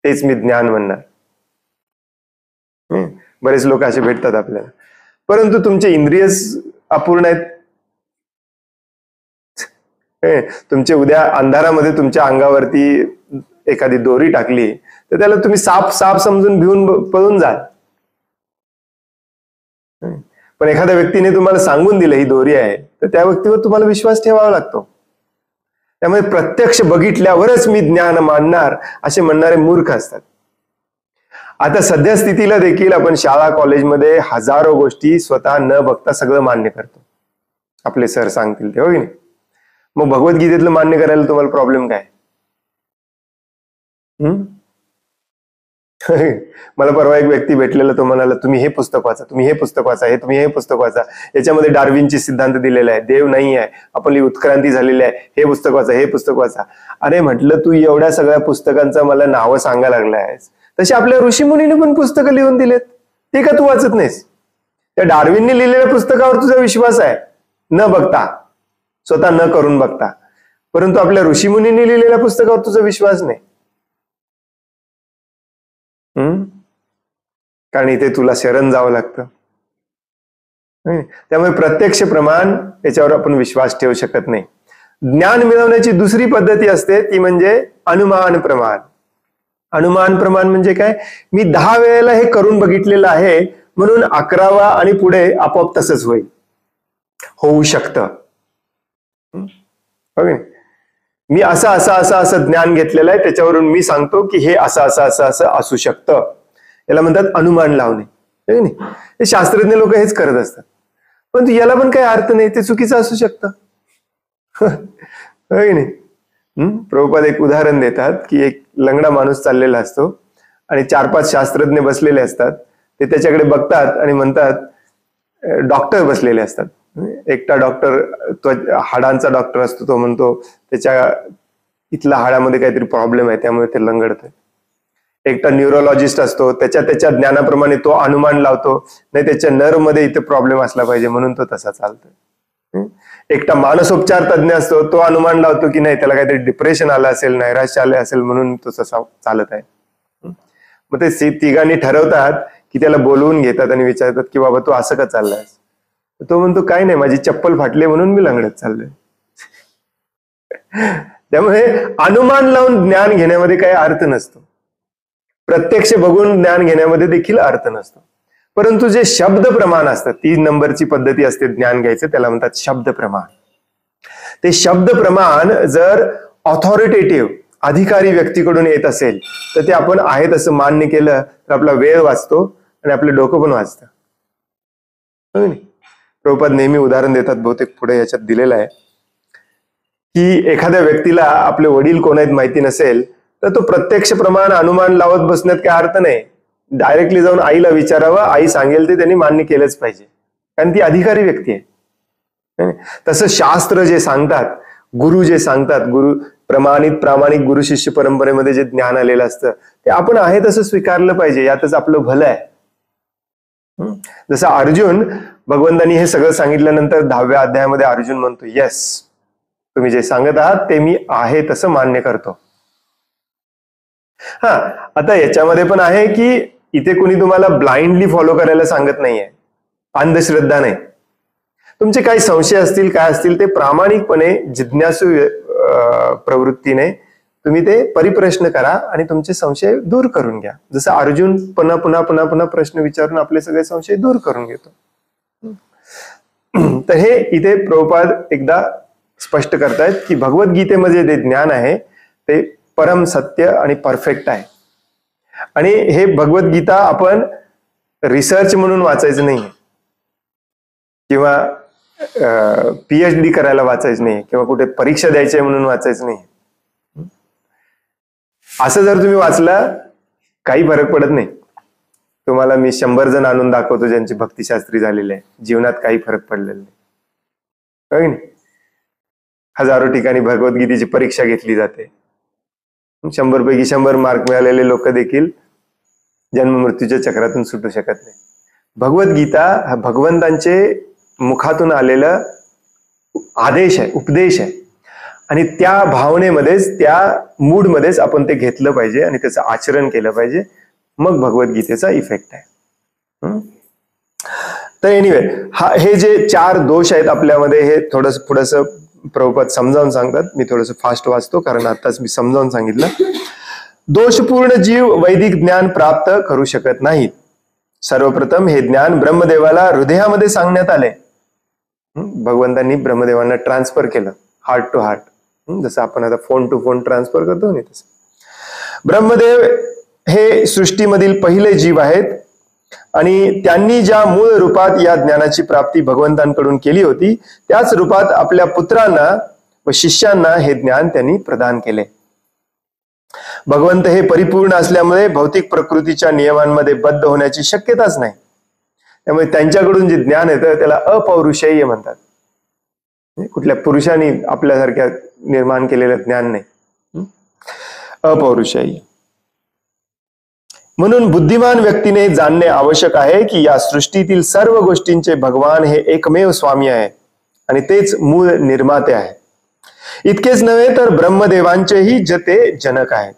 तेच मी ज्ञान म्हणणार. बरेच लोक असे भेटतात आपल्याला. परंतु तुमचे इंद्रियच अपूर्ण आहेत. तुमचे उद्या अंधारामध्ये तुमच्या अंगावरती एखादी दोरी टाकली तर त्याला तुम्ही साप समजून भिवून पळून जाल. पण एखाद्या व्यक्तीने तुम्हाला सांगून दिलं ही दोरी आहे तर त्या व्यक्तीवर तुम्हाला विश्वास ठेवावा लागतो. त्यामुळे प्रत्यक्ष बघितल्यावरच मी ज्ञान मानणार असे म्हणणारे मूर्ख असतात. आता सध्या स्थितीला देखील आपण शाळा कॉलेजमध्ये हजारो गोष्टी स्वतः न बघता सगळं मान्य करतो. आपले सर सांगतील ते, हो की नाही? मग भगवद्गीतेतलं मान्य करायला तुम्हाला प्रॉब्लेम काय? मला परवा एक व्यक्ती भेटलेला, तो म्हणाला तुम्ही हे पुस्तक वाचा, तुम्ही हे पुस्तक वाचा, तुम्ही हे पुस्तक वाचा, याच्यामध्ये डार्विनची सिद्धांत दिलेला आहे, देव नाही आहे, आपली उत्क्रांती झालेली आहे, हे पुस्तक वाचा, हे पुस्तक वाचा. अरे म्हटलं तू एवढ्या सगळ्या पुस्तकांचा मला नावं सांगायला लागला आहेस, तसे आपल्या ऋषीमुनीने पण पुस्तकं लिहून दिलेत, ते का तू वाचत नाहीस? त्या डार्विनने लिहिलेल्या पुस्तकावर तुझा विश्वास आहे न बघता, स्वतः न करून बघता. परंतु आपल्या ऋषीमुनीने लिहिलेल्या पुस्तकावर तुझा विश्वास नाही. कारण इथे तुला शरण जावं लागतं. त्यामुळे प्रत्यक्ष प्रमाण याच्यावर आपण विश्वास ठेवू शकत नाही. ज्ञान मिळवण्याची दुसरी पद्धती असते, ती म्हणजे अनुमान प्रमाण. अनुमान प्रमाण म्हणजे काय? मी 10 वेळेला हे करून बघितलेलं आहे म्हणून 11वा आणि पुढे आपोआप तसंच होईल, होऊ शकतं. मी असं ज्ञान घेतलेलं आहे, त्याच्यावरून मी सांगतो की हे असं असू शकतं. याला म्हणतात अनुमान लावणे. हे शास्त्रज्ञ लोक हेच करत असतात. पण याला पण काही अर्थ नाही, ते चुकीचं असू शकतं. नाही. प्रभुपाद एक उदाहरण देतात की एक लंगडा माणूस चाललेला असतो आणि 4-5 शास्त्रज्ञ बसलेले असतात. ते त्याच्याकडे बघतात आणि म्हणतात, डॉक्टर बसलेले असतात. एकटा डॉक्टर, तो हाडांचा डॉक्टर असतो, तो म्हणतो त्याच्या इथल्या हाडामध्ये काहीतरी प्रॉब्लेम आहे त्यामुळे ते लंगडतंय. एकटा न्यूरोलॉजिस्ट असतो, त्याच्या ज्ञानाप्रमाणे तो अनुमान लावतो, नाही त्याच्या नर्व मध्ये इथे प्रॉब्लेम असला पाहिजे म्हणून तो तसा चालतोय. एकटा मानसोपचार तज्ञ असतो, तो अनुमान लावतो की नाही त्याला काहीतरी डिप्रेशन आलं असेल, नैराश्य आले असेल म्हणून तो तसा चालत आहे. मग ते तिघांनी ठरवतात की त्याला बोलवून घेतात आणि विचारतात की बाबा तू असं का चाललायस? तो म्हणतो काय नाही, माझी चप्पल फाटली म्हणून मी लंगडत चाललोय. त्यामुळे अनुमान लावून ज्ञान घेण्यामध्ये काही अर्थ नसतो. प्रत्यक्ष बघून ज्ञान घेण्यामध्ये देखील अर्थ नसतो. परंतु जे शब्द प्रमाण असतात, 3 नंबरची पद्धती असते ज्ञान घ्यायचं, त्याला म्हणतात शब्द प्रमाण. ते शब्द प्रमाण जर ऑथॉरिटेटिव्ह अधिकारी व्यक्तीकडून येत असेल तर ते आपण आहे तसं मान्य केलं तर आपला वेळ वाचतो आणि आपलं डोकं पण वाचतं. प्रभुपाद नेहमी उदाहरण देतात, बहुतेक पुढे याच्यात दिलेलं आहे की एखाद्या व्यक्तीला आपले वडील कोण आहेत माहिती नसेल तर तो प्रत्यक्ष प्रमाण अनुमान लावत बसण्यात काय अर्थ नाही. डायरेक्टली जाऊन आईला विचारावं, आई सांगेल ते त्यांनी मान्य केलंच पाहिजे, कारण ती अधिकारी व्यक्ती आहे. तसं शास्त्र जे सांगतात, गुरु जे सांगतात, गुरु प्रमाणित प्रामाणिक गुरु शिष्य परंपरेमध्ये जे ज्ञान आलेलं असतं ते आपण आहे तसं स्वीकारलं पाहिजे, यातच आपलं भलं आहे. जसं अर्जुन, भगवंतांनी हे सगळं सांगितल्यानंतर 10व्या अध्यायामध्ये अर्जुन म्हणतो, येस, तुम्ही जे सांगत आहात ते मी आहे तसं मान्य करतो. हा, आता याच्यामध्ये पण आहे की इथे कोणी तुम्हाला ब्लाइंडली फॉलो करायला सांगत नाहीये, अंधश्रद्धा नाही. तुमचे काही संशय असतील, काय असतील, ते प्रामाणिकपणे जिज्ञासू प्रवृत्तीने तुम्ही ते परिप्रश्न करा आणि तुमचे संशय दूर करून घ्या. जसं अर्जुन पुन्हा पुन्हा पुन्हा पुन्हा प्रश्न विचारून आपले सगळे संशय दूर करून घेतो. तर हे इथे प्रभुपाद एकदा स्पष्ट करतायत की भगवद्गीतेमध्ये जे ज्ञान आहे ते परम सत्य आणि परफेक्ट आहे. आणि हे भगवद्गीता आपण रिसर्च म्हणून वाचायचं नाही, किंवा PhD करायला वाचायचं नाही, किंवा कुठे परीक्षा द्यायची म्हणून वाचायचं नाही. असं जर तुम्ही वाचलं काही फरक पडत नाही. तुम्हाला मी 100 जण आणून दाखवतो ज्यांची भक्तिशास्त्री झालेले आहे, जीवनात काही फरक पडलेला नाही. हजारो ठिकाणी भगवद्गीतेची परीक्षा घेतली जाते, 100 पैकी 100 मार्क मिळालेले लोक देखील जन्म मृत्यूच्या चक्रातून सुटू शकत नाही. भगवद्गीता हा भगवंतांचे मुखातून आलेला आदेश आहे, उपदेश आहे, आणि त्या भावनेमध्येच, त्या मूडमध्येच आपण ते घेतलं पाहिजे आणि त्याचं आचरण केलं पाहिजे, मग भगवद्गीतेचा इफेक्ट आहे. तर एनिवे, हे जे 4 दोष आहेत आपल्यामध्ये, हे थोडंसं प्रभुपाद समजावून सांगतात. मी थोडंसं फास्ट वाचतो कारण आताच मी समजावून सांगितलं. दोषपूर्ण जीव वैदिक ज्ञान प्राप्त करू शकत नाहीत. सर्वप्रथम हे ज्ञान ब्रह्मदेवाला हृदयामध्ये सांगण्यात आले. भगवंतांनी ब्रह्मदेवांना ट्रान्सफर केलं, हार्ट टू हार्ट, जसं आपण आता फोन टू फोन ट्रान्सफर करतो ना तसं. ब्रह्मदेव हे सृष्टीमधील पहिले जीव आहेत आणि त्यांनी ज्या मूळ रूपात या ज्ञानाची प्राप्ती भगवंतांकडून केली होती त्याच रूपात आपल्या पुत्रांना व शिष्यांना हे ज्ञान त्यांनी प्रदान केले. भगवंत हे परिपूर्ण असल्यामुळे भौतिक प्रकृतीच्या नियमांमध्ये बद्ध होण्याची शक्यताच नाही. त्यामुळे त्यांच्याकडून जे ज्ञान येतं त्याला अपौरुषेय म्हणतात. कुठल्या पुरुषांनी आपल्यासारख्या निर्माण केलेलं ज्ञान नाही, अपौरुषेय. म्हणून बुद्धिमान व्यक्तीने जाणणे आवश्यक आहे की या सृष्टीतील सर्व गोष्टींचे भगवान हे एकमेव स्वामी आहे आणि तेच मूळ निर्माते आहे. इतकेच नव्हे तर ब्रह्मदेवांचेही ते जनक आहेत.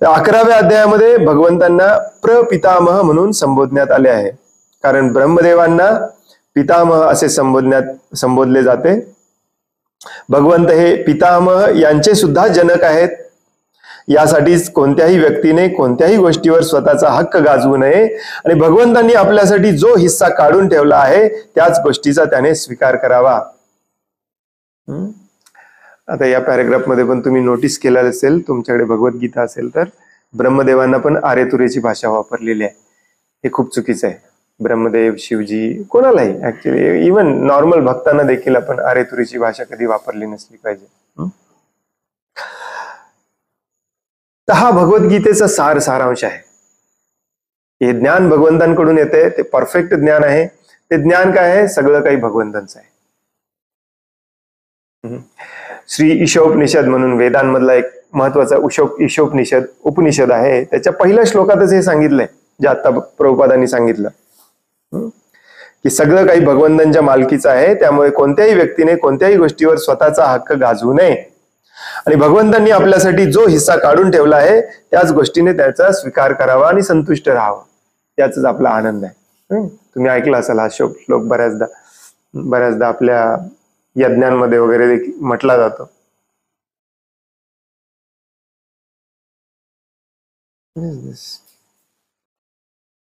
11व्या अध्यायामध्ये भगवंतांना प्रपितामह म्हणून संबोधण्यात आले आहे, कारण ब्रह्मदेवांना पितामह असे संबोधले जाते. भगवंत हे पितामह यांचे सुद्धा जनक आहेत. यासाठीच कोणत्याही व्यक्तीने कोणत्याही गोष्टीवर स्वतःचा हक्क गाजवू नये आणि भगवंतांनी आपल्यासाठी जो हिस्सा काढून ठेवला आहे त्याच गोष्टीचा त्याने स्वीकार करावा. आता या पॅरेग्राफ मध्ये पण तुम्ही नोटीस केलं असेल, तुमच्याकडे भगवद्गीता असेल तर ब्रह्मदेवांना पण आरेतुरेची भाषा वापरलेली आहे. हे खूप चुकीचं आहे. ब्रह्मदेव, शिवजी, कोणालाही ऍक्च्युली इव्हन नॉर्मल भक्तांना देखील आपण आरेतुरीची भाषा कधी वापरली नसली पाहिजे. तर हा भगवद्गीतेचा सारांश आहे. हे ज्ञान भगवंतांकडून येते, ते परफेक्ट ज्ञान आहे. ते ज्ञान काय आहे? सगळं काही भगवंतांचं आहे. श्री ईशोपनिषद म्हणून वेदांमधला एक महत्वाचा ईशोपनिषद उपनिषद आहे. त्याच्या पहिल्या श्लोकातच हे सांगितलंय जे आता प्रभुपादांनी सांगितलं की सगळं काही भगवंतांच्या मालकीचं आहे. त्यामुळे कोणत्याही व्यक्तीने कोणत्याही गोष्टीवर स्वतःचा हक्क गाजवू नये आणि भगवंतांनी आपल्यासाठी जो हिस्सा काढून ठेवला आहे त्याच गोष्टीने त्याचा स्वीकार करावा आणि संतुष्ट राहावा. त्याचाच आपला आनंद आहे. तुम्ही ऐकला असाल हा श्लोक बऱ्याचदा आपल्या यज्ञांमध्ये वगैरे देखील म्हटला जातो.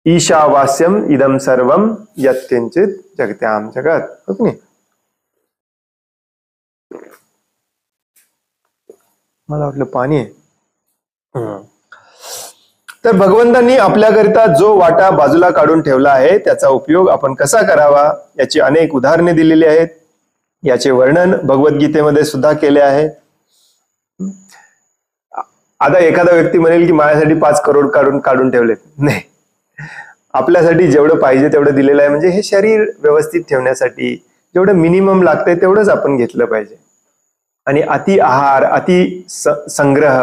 ईशावास्यम इदम सर्वम यत्किंचित जगत्याम जगत. हो की नाही? मला वाटलं पाणी आहे. तर भगवंतांनी आपल्याकरिता जो वाटा बाजूला काढून ठेवला आहे त्याचा उपयोग आपण कसा करावा याची अनेक उदाहरणे दिलेली आहेत. याचे वर्णन भगवद्गीतेमध्ये सुद्धा केले आहे. आता एखादा व्यक्ती म्हणेल की माझ्यासाठी 5 करोड काढून ठेवलेत. नाही, आपल्यासाठी जेवढं पाहिजे तेवढं दिलेलं आहे. म्हणजे हे शरीर व्यवस्थित ठेवण्यासाठी जेवढं मिनिमम लागतंय तेवढंच आपण घेतलं पाहिजे. आणि अति आहार, अति संग्रह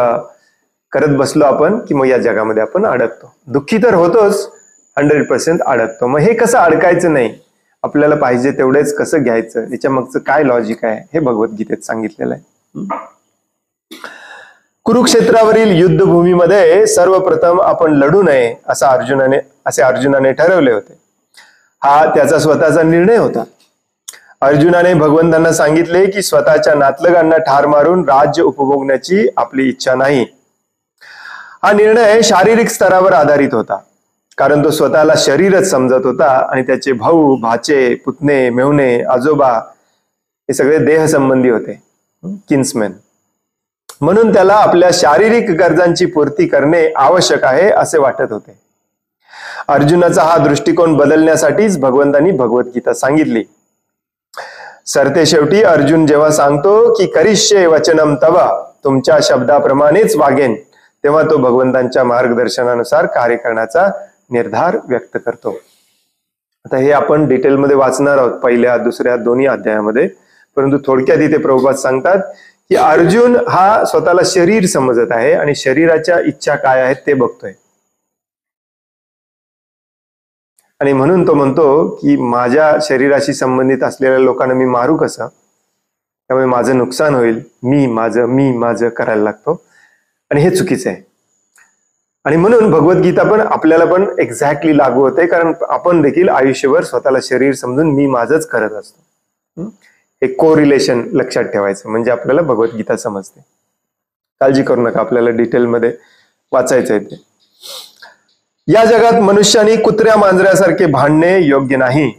करत बसलो आपण की मग या जगामध्ये आपण अडकतो. दुःखी तर होतोच, 100% अडकतो. मग हे कसं अडकायचं नाही, आपल्याला पाहिजे तेवढेच कसं घ्यायचं, याच्या मागचं काय लॉजिक आहे हे भगवद्गीतेत सांगितलेलं आहे. कुरुक्षेत्रावरील युद्धभूमीमध्ये सर्वप्रथम आपण लढू नये असे अर्जुनाने ठरवले होते. हा त्याचा स्वतःचा निर्णय होता. अर्जुनाने भगवंतांना सांगितले की स्वतःच्या नातलगांना ठार मारून राज्य उपभोगण्याची आपली इच्छा नाही. हा निर्णय शारीरिक स्तरावर आधारित होता, कारण तो स्वतःला शरीरच समजत होता आणि त्याचे भाऊ, भाचे, पुतणे, मेहुणे, आजोबा हे सगळे देह संबंधी होते, किन्समॅन. म्हणून त्याला आपल्या शारीरिक गरजांची पूर्ती करणे आवश्यक आहे असे वाटत होते. अर्जुनाचा हा दृष्टिकोन बदलण्यासाठीच भगवंतांनी भगवद्गीता सांगितली. सरते शेवटी अर्जुन जेव्हा सांगतो की करिष्ये वचनम तव, तुमच्या शब्दाप्रमाणेच वागेन, तेव्हा तो भगवंतांच्या मार्गदर्शनानुसार कार्य करण्याचा निर्धार व्यक्त करतो. आता हे आपण डिटेलमध्ये वाचणार आहोत पहिल्या, दुसऱ्या दोन्ही अध्यायामध्ये, परंतु थोडक्यात इथे प्रभुपाद सांगतात की अर्जुन हा स्वतःला शरीर समजत आहे आणि शरीराच्या इच्छा काय आहेत ते बघतोय. आणि म्हणून तो म्हणतो की माझ्या शरीराशी संबंधित असलेल्या लोकांना मी मारू कसं, त्यामुळे माझं नुकसान होईल, मी माझं करायला लागतो आणि हे चुकीचं आहे. आणि म्हणून भगवद्गीता पण आपल्याला पण एक्झॅक्टली लागू होते, कारण आपण देखील आयुष्यभर स्वतःला शरीर समजून मी माझंच करत असतो. हे कोरिलेशन लक्षात ठेवायचं, म्हणजे आपल्याला भगवद्गीता समजते. काळजी करू नका, आपल्याला डिटेलमध्ये वाचायचं आहे ते. या जगात मनुष्याने कुत्र्या मांजऱ्यासारखे भांडणे योग्य नाही.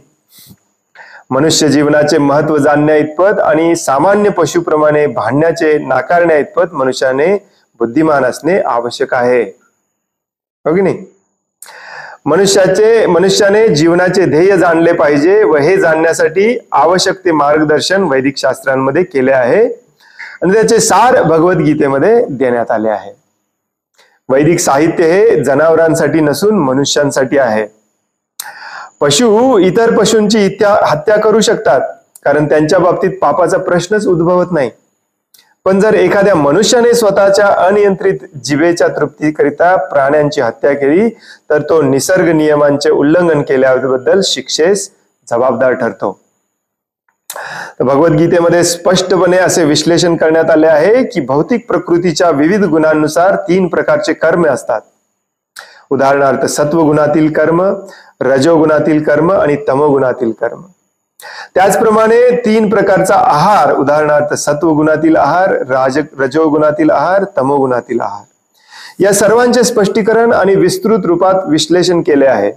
मनुष्य जीवनाचे महत्व जाणण्या इतपत आणि सामान्य पशुप्रमाणे भांडण्याचे नाकारण्या इतपत मनुष्याने बुद्धिमान असणे आवश्यक आहे, हो की नाही? मनुष्याने जीवनाचे ध्येय जाणले पाहिजे व हे जाणण्यासाठी आवश्यक ते मार्गदर्शन वैदिक शास्त्रांमध्ये केले आहे आणि त्याचे सार भगवद्गीतेमध्ये देण्यात आले आहे. वैदिक साहित्य हे जनावरांसाठी नसून मनुष्यांसाठी आहे. पशु इतर पशूंची हत्या करू शकतात, कारण त्यांच्या बाबतीत पापाचा प्रश्नच उद्भवत नाही. पण जर एखाद्या मनुष्याने स्वतःच्या अनियंत्रित जिभेच्या तृप्तीकरिता प्राण्यांची हत्या केली तर तो निसर्ग नियमांचे उल्लंघन केल्याबद्दल शिक्षेस जबाबदार ठरतो. भगवद्गीतेमध्ये स्पष्टपणे असे विश्लेषण करण्यात आले आहे की भौतिक प्रकृतीच्या विविध गुणांनुसार 3 प्रकारचे कर्म असतात. उदाहरणार्थ सत्वगुणातील कर्म, रजोगुणातील कर्म आणि तमोगुणातील कर्म. त्याचप्रमाणे 3 प्रकारचा आहार, उदाहरणार्थ सत्वगुणातील आहार, रजोगुणातील आहार, तमोगुणातील आहार, या सर्वांचे स्पष्टीकरण आणि विस्तृत रूपात विश्लेषण केले आहे.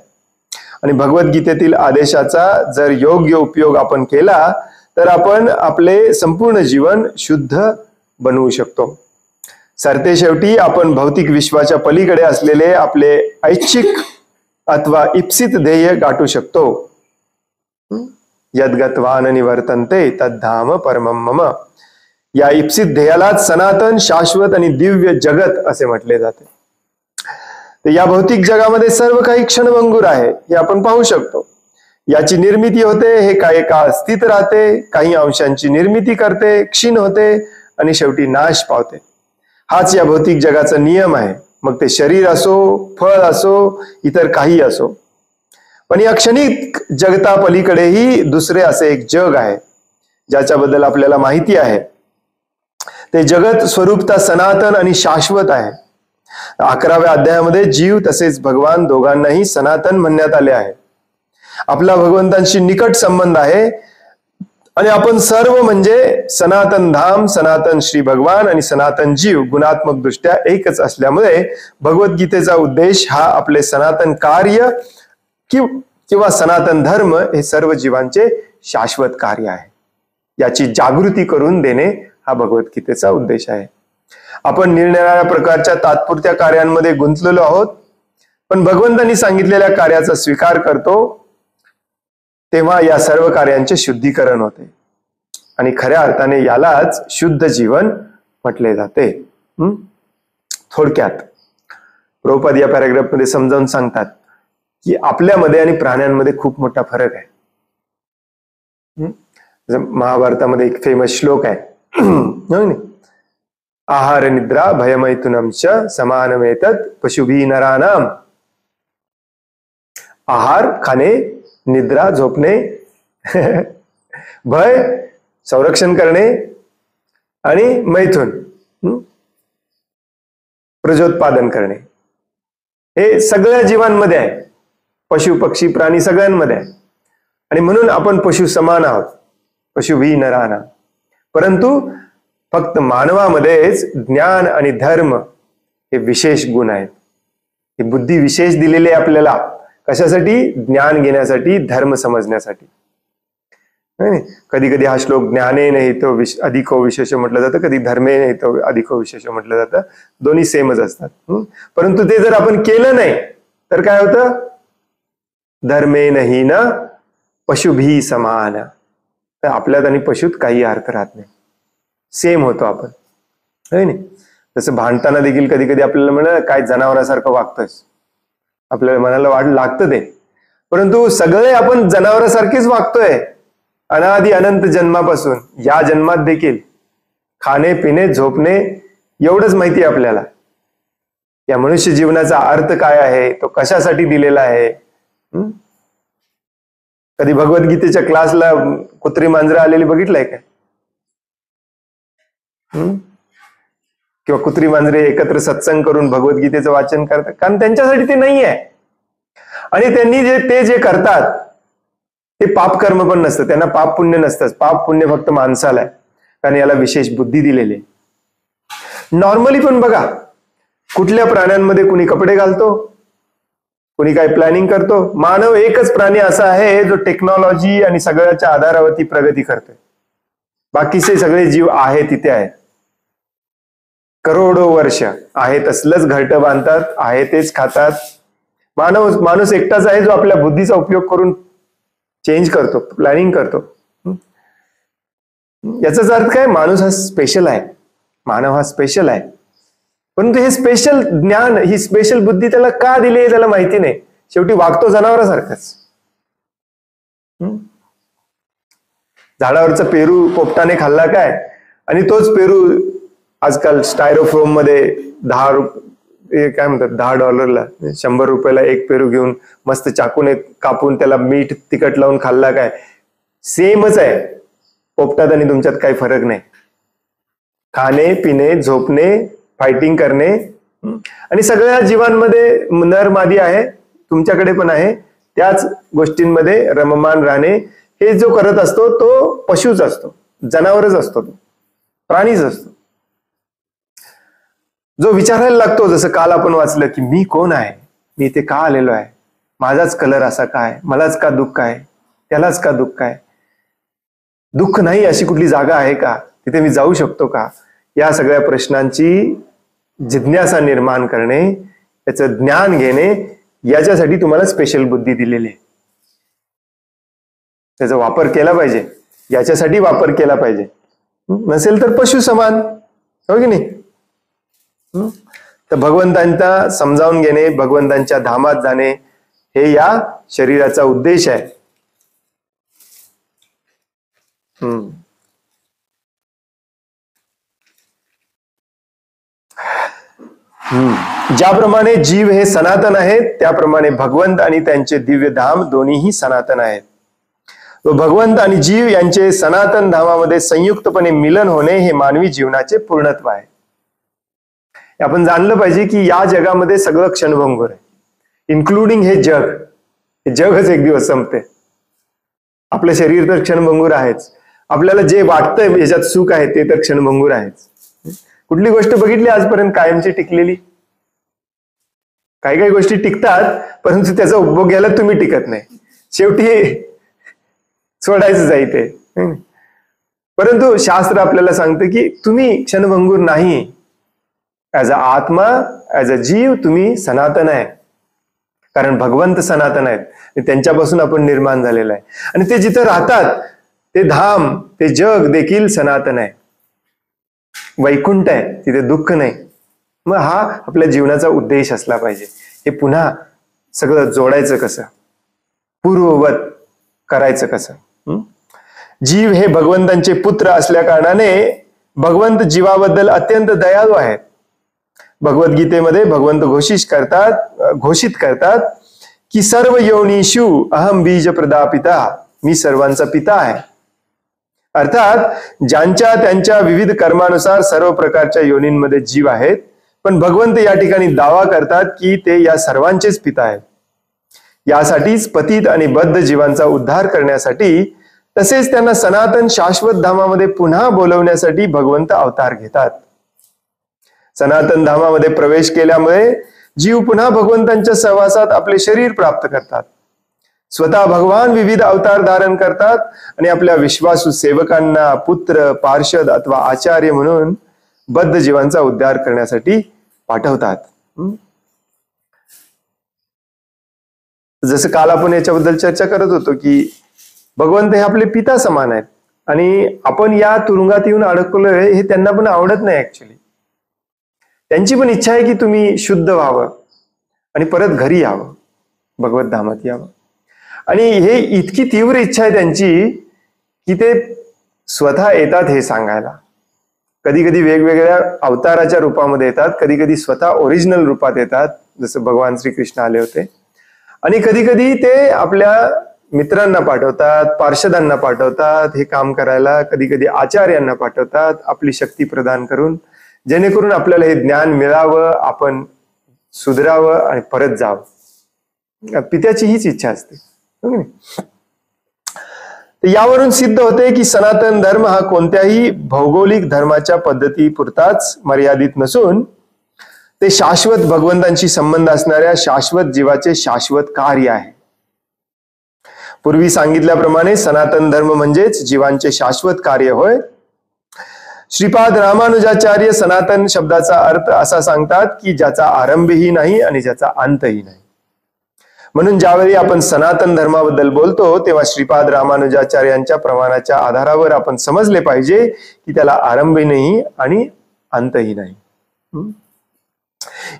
आणि भगवद्गीतेतील आदेशाचा जर योग्य उपयोग आपण केला तर आपण आपले संपूर्ण जीवन शुद्ध बनवू शकतो. सरते शेवटी आपण भौतिक विश्वाच्या पलीकडे असलेले आपले ऐच्छिक अथवा इप्सित ध्येय गाठू शकतो. यद्गत्वा न निवर्तन्ते तद्धाम परमं मम. या इप्सित ध्येयालाच सनातन, शाश्वत आणि दिव्य जगत असे म्हटले जाते. तर या भौतिक जगामध्ये सर्व काही क्षणभंगूर आहे हे आपण पाहू शकतो. याची निर्मिती होते, हे काही काळ स्थित राहते, काही अंशांची निर्मिती करते, क्षीण होते आणि शेवटी नाश पावते. हाच या भौतिक जगाचा नियम आहे. मग ते शरीर असो, फळ असो, इतर काही असो. पण या क्षणिक जगता पलीकडेही दुसरे असे एक जग आहे ज्याच्याबद्दल आपल्याला माहिती आहे. ते जगत स्वरूपता सनातन आणि शाश्वत आहे. 11व्या अध्यायामध्ये जीव तसेच भगवान दोघांनाही सनातन म्हणण्यात आले आहे. आपला भगवंतांशी निकट संबंध आहे आणि आपण सर्व म्हणजे सनातन धाम, सनातन श्री भगवान आणि सनातन जीव गुणात्मक दृष्ट्या एकच असल्यामुळे भगवद्गीतेचा उद्देश हा आपले सनातन कार्य किंवा सनातन धर्म हे सर्व जीवांचे शाश्वत कार्य आहे याची जागृती करून देणे हा भगवद्गीतेचा उद्देश आहे. आपण निरनिराळ्या प्रकारच्या तात्पुरत्या कार्यांमध्ये गुंतलेलो आहोत, पण भगवंतांनी सांगितलेल्या कार्याचा स्वीकार करतो तेव्हा या सर्व कार्यांचे शुद्धीकरण होते आणि खऱ्या अर्थाने यालाच शुद्ध जीवन म्हटले जाते. थोडक्यात प्रभुपाद या पॅराग्राफ मध्ये समजावून सांगतात की आपल्यामध्ये आणि प्राण्यांमध्ये खूप मोठा फरक आहे. महाभारतामध्ये एक फेमस श्लोक आहे आहार निद्रा भयमैथुनम च समानमेतत् पशुभी नरानाम. आहार खाणे, निद्रा झोपणे, भय संरक्षण करणे आणि मैथुन प्रजोत्पादन करणे, हे सगळ्या जीवांमध्ये आहे. पशु पक्षी प्राणी सगळ्यांमध्ये आहे. आणि म्हणून आपण पशु समान आहोत, पशुभी नरानाम. परंतु फक्त मानवामध्येच ज्ञान आणि धर्म हे विशेष गुण आहेत. ही बुद्धी विशेष दिलेली आहे आपल्याला. कशासाठी? ज्ञान घेण्यासाठी, धर्म समजण्यासाठी. कधी कधी हा श्लोक ज्ञाने नाही तो अधिको विशेष म्हटलं जातं, कधी धर्मे नाही तो अधिको विशेष म्हटलं जातं. दोन्ही सेमच असतात. परंतु ते जर आपण केलं नाही तर काय होतं? धर्मे नाही ना पशुभी समान. तर आपल्यात आणि पशुत काही अर्थ राहत नाही, सेम होतो आपण, है नाही. जसं भांडताना देखील कधी कधी आपल्याला म्हणा काय जनावरासारखं वागतोयस, आपल्याला मनाला लागतं ते. परंतु सगळे आपण जनावरासारखेच वागतोय अनादि अनंत जन्मापासून. या जन्मात देखील खाणे पिणे झोपणे एवढंच माहिती आहे आपल्याला. या मनुष्य जीवनाचा अर्थ काय आहे, तो कशासाठी दिलेला आहे. कधी भगवद्गीतेच्या क्लासला कुत्री मांजरं आलेली बघितलंय काय? किंवा कुत्री मांजरे एकत्र सत्संग करून भगवद्गीतेचं वाचन करतात, कारण त्यांच्यासाठी ते नाही आहे. आणि त्यांनी ते जे करतात ते पाप कर्म पण नसतं, त्यांना पाप पुण्य नसतं. पाप पुण्य फक्त माणसाला आहे, कारण याला विशेष बुद्धी दिलेली आहे. नॉर्मली पण बघा, कुठल्या प्राण्यांमध्ये कुणी कपडे घालतो, कुणी काय प्लॅनिंग करतो. मानव एकच प्राणी असा आहे जो टेक्नॉलॉजी आणि सगळ्याच्या आधारावरती प्रगती करतोय. बाकीचे सगळे जीव आहे तिथे आहेत. करोडो वर्ष आहे तसलंच घरटं बांधतात, आहे तेच खातात. माणूस एकटाच आहे जो आपल्या बुद्धीचा उपयोग करून चेंज करतो, प्लॅनिंग करतो. याचाच अर्थ काय? माणूस हा स्पेशल आहे, मानव हा स्पेशल आहे. परंतु हे स्पेशल ज्ञान, ही स्पेशल बुद्धी त्याला का दिली आहे त्याला माहिती नाही. शेवटी वागतो जनावरासारखंच. झाडावरचा पेरू पोपटाने खाल्ला काय, आणि तोच पेरू आजकाल स्टायरोफोम मध्ये काय म्हणतात $10 $100 एक पेरू घेऊन मस्त चाकूने कापून त्याला मीठ तिखट लावून खाल्ला काय, सेमच आहे. पोपटात आणि तुमच्यात काही फरक नाही. खाणे पिणे झोपणे, फायटिंग करणे, आणि सगळ्या जीवांमध्ये नर मादी आहे, तुमच्याकडे पण आहे. त्याच गोष्टींमध्ये रममान राहणे, हे जो करत असतो तो पशुच असतो, जनावरच असतो, तो प्राणीच असतो. जो विचारायला लागतो, जसं काल आपण वाचलं की मी कोण आहे, मी इथे का आलेलो आहे, माझाच कलर असा काय, मलाच का दुःख आहे, त्यालाच का दुःख आहे, दुःख नाही अशी कुठली जागा आहे का, तिथे मी जाऊ शकतो का, या सगळ्या प्रश्नांची जिज्ञासा निर्माण करणे, त्याचं ज्ञान घेणे, याच्यासाठी तुम्हाला स्पेशल बुद्धी दिलेली आहे. त्याचा वापर केला पाहिजे, याच्यासाठी वापर केला पाहिजे. नसेल तर पशु समान, हो की नाही. तर भगवंतांचा समजावून घेणे, भगवंतांच्या धामात जाणे, हे या शरीराचा उद्देश आहे. ज्याप्रमाणे जीव हे सनातन आहेत, त्याप्रमाणे भगवंत आणि त्यांचे दिव्य धाम दोन्हीही सनातन आहेत. व भगवंत आणि जीव यांचे सनातन धामामध्ये संयुक्तपणे मिलन होणे हे मानवी जीवनाचे पूर्णत्व आहे. आपण जाणलं पाहिजे की या जगामध्ये सगळं क्षणभंगुर आहे, इन्क्लुडिंग हे जग. हे जगच एक दिवस संपते. आपलं शरीर तर क्षणभंगुर आहेच, आपल्याला जे वाटतंय याच्यात सुख आहे ते तर क्षणभंगुर आहेच. कुठली गोष्ट बघितली आजपर्यंत कायमची टिकलेली? काही काही गोष्टी टिकतात, परंतु त्याचा उपभोग घ्यायला तुम्ही टिकत नाही, शेवटी सोडायचं जाईल ते. परंतु शास्त्र आपल्याला सांगतं की तुम्ही क्षणभंगुर नाही. ऍज अ आत्मा, ऍज अ जीव तुम्ही सनातन आहे, कारण भगवंत सनातन आहेत, त्यांच्यापासून आपण निर्माण झालेला आहे. आणि ते जिथं राहतात ते धाम, ते जग देखील सनातन आहे, वैकुंठ आहे, तिथे दुःख नाही. मग हा आपल्या जीवनाचा उद्देश असला पाहिजे. हे पुन्हा सगळं जोडायचं कसं, पूर्ववत करायचं कसं. जीव हे भगवंतांचे पुत्र असल्या कारणाने भगवंत जीवाबद्दल अत्यंत दयाळू आहेत. भगवद्गीतेमध्ये भगवंत घोषित करतात की सर्व योनिषु अहम बीज प्रदापिता, मी सर्वांचा पिता आहे. अर्थात ज्यांच्या त्यांच्या विविध कर्मानुसार सर्व प्रकारच्या योनींमध्ये जीव आहेत, पण भगवंत या ठिकाणी दावा करतात की ते या सर्वांचेच पिता आहेत. यासाठीच पतित आणि बद्ध जीवांचा उद्धार करण्यासाठी, तसेच त्यांना सनातन शाश्वत धामामध्ये पुन्हा बोलवण्यासाठी भगवंत अवतार घेतात. सनातन धामामध्ये प्रवेश केल्यामुळे जीव पुन्हा भगवंतांच्या सहवासात आपले शरीर प्राप्त करतात. स्वतः भगवान विविध अवतार धारण करतात आणि आपल्या विश्वासू सेवकांना पुत्र, पार्षद अथवा आचार्य म्हणून बद्ध जीवांचा उद्धार करण्यासाठी पाठवतात. जसं काल आपण याच्याबद्दल चर्चा करत होतो की भगवंत हे आपले पिता समान आहेत आणि आपण या तुरुंगात येऊन अडकलोय हे त्यांना पण आवडत नाही. ऍक्च्युली त्यांची पण इच्छा आहे की तुम्ही शुद्ध व्हावं आणि परत घरी यावं, भगवत धामात यावं. आणि हे इतकी तीव्र इच्छा आहे त्यांची की ते स्वतः येतात हे सांगायला. कधी कधी वेगवेगळ्या अवताराच्या रूपामध्ये येतात, कधी कधी स्वतः ओरिजिनल रूपात येतात, जसं भगवान श्रीकृष्ण आले होते. आणि कधी कधी ते आपल्या मित्रांना पाठवतात, पार्षदांना पाठवतात हे काम करायला, कधी कधी आचार्यांना पाठवतात आपली शक्ती प्रदान करून, जेणेकरून आपल्याला हे ज्ञान मिळावं, आपण सुधरावं आणि परत जावं. पित्याची हीच इच्छा असते. यावरून सिद्ध होते की सनातन धर्म हा कोणत्याही भौगोलिक धर्माच्या पद्धती पुरताच मर्यादित नसून ते शाश्वत भगवंतांशी संबंध असणाऱ्या शाश्वत जीवाचे शाश्वत कार्य आहे. पूर्वी सांगितल्याप्रमाणे सनातन धर्म म्हणजेच जीवांचे शाश्वत कार्य होय. श्रीपाद रामानुजाचार्य सनातन शब्दाचा अर्थ असा सांगतात की ज्याचा आरंभही नाही आणि ज्याचा अंतही नाही. म्हणून ज्यावेळी आपण सनातन धर्माबद्दल बोलतो तेव्हा श्रीपाद रामानुजाचार्यांच्या प्रमाणाच्या आधारावर आपण समजले पाहिजे की त्याला आरंभही नाही आणि अंतही नाही.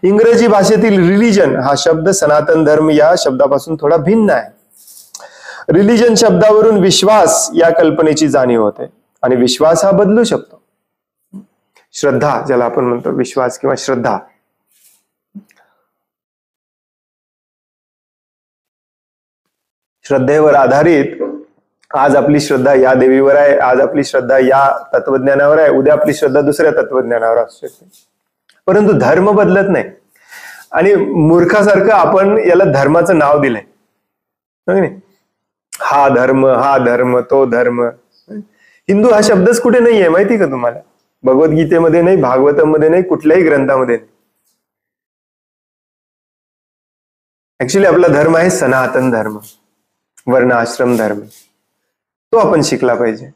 इंग्रजी भाषेतील रिलिजन हा शब्द सनातन धर्म या शब्दापासून थोडा भिन्न आहे. रिलिजन शब्दावरून विश्वास या कल्पनेची जाणीव होते आणि विश्वास हा बदलू शकतो. श्रद्धा ज्याला आपण म्हणतो, विश्वास किंवा श्रद्धा, श्रद्धेवर आधारित आज आपली श्रद्धा या देवीवर आहे, आज आपली श्रद्धा या तत्वज्ञानावर आहे, उद्या आपली श्रद्धा दुसऱ्या तत्वज्ञानावर असू शकते. परंतु धर्म बदलत नाही. आणि मूर्खासारखं आपण याला धर्माचं नाव दिलंय. हा धर्म तो धर्म. हिंदू हा शब्दच कुठे नाहीये माहिती का तुम्हाला? भगवद्गीतेमध्ये नाही, भागवतामध्ये नाही, कुठल्याही ग्रंथामध्ये नाही. ऍक्च्युली आपला धर्म आहे सनातन धर्म, वर्ण आश्रम धर्म. तो आपण शिकला पाहिजे.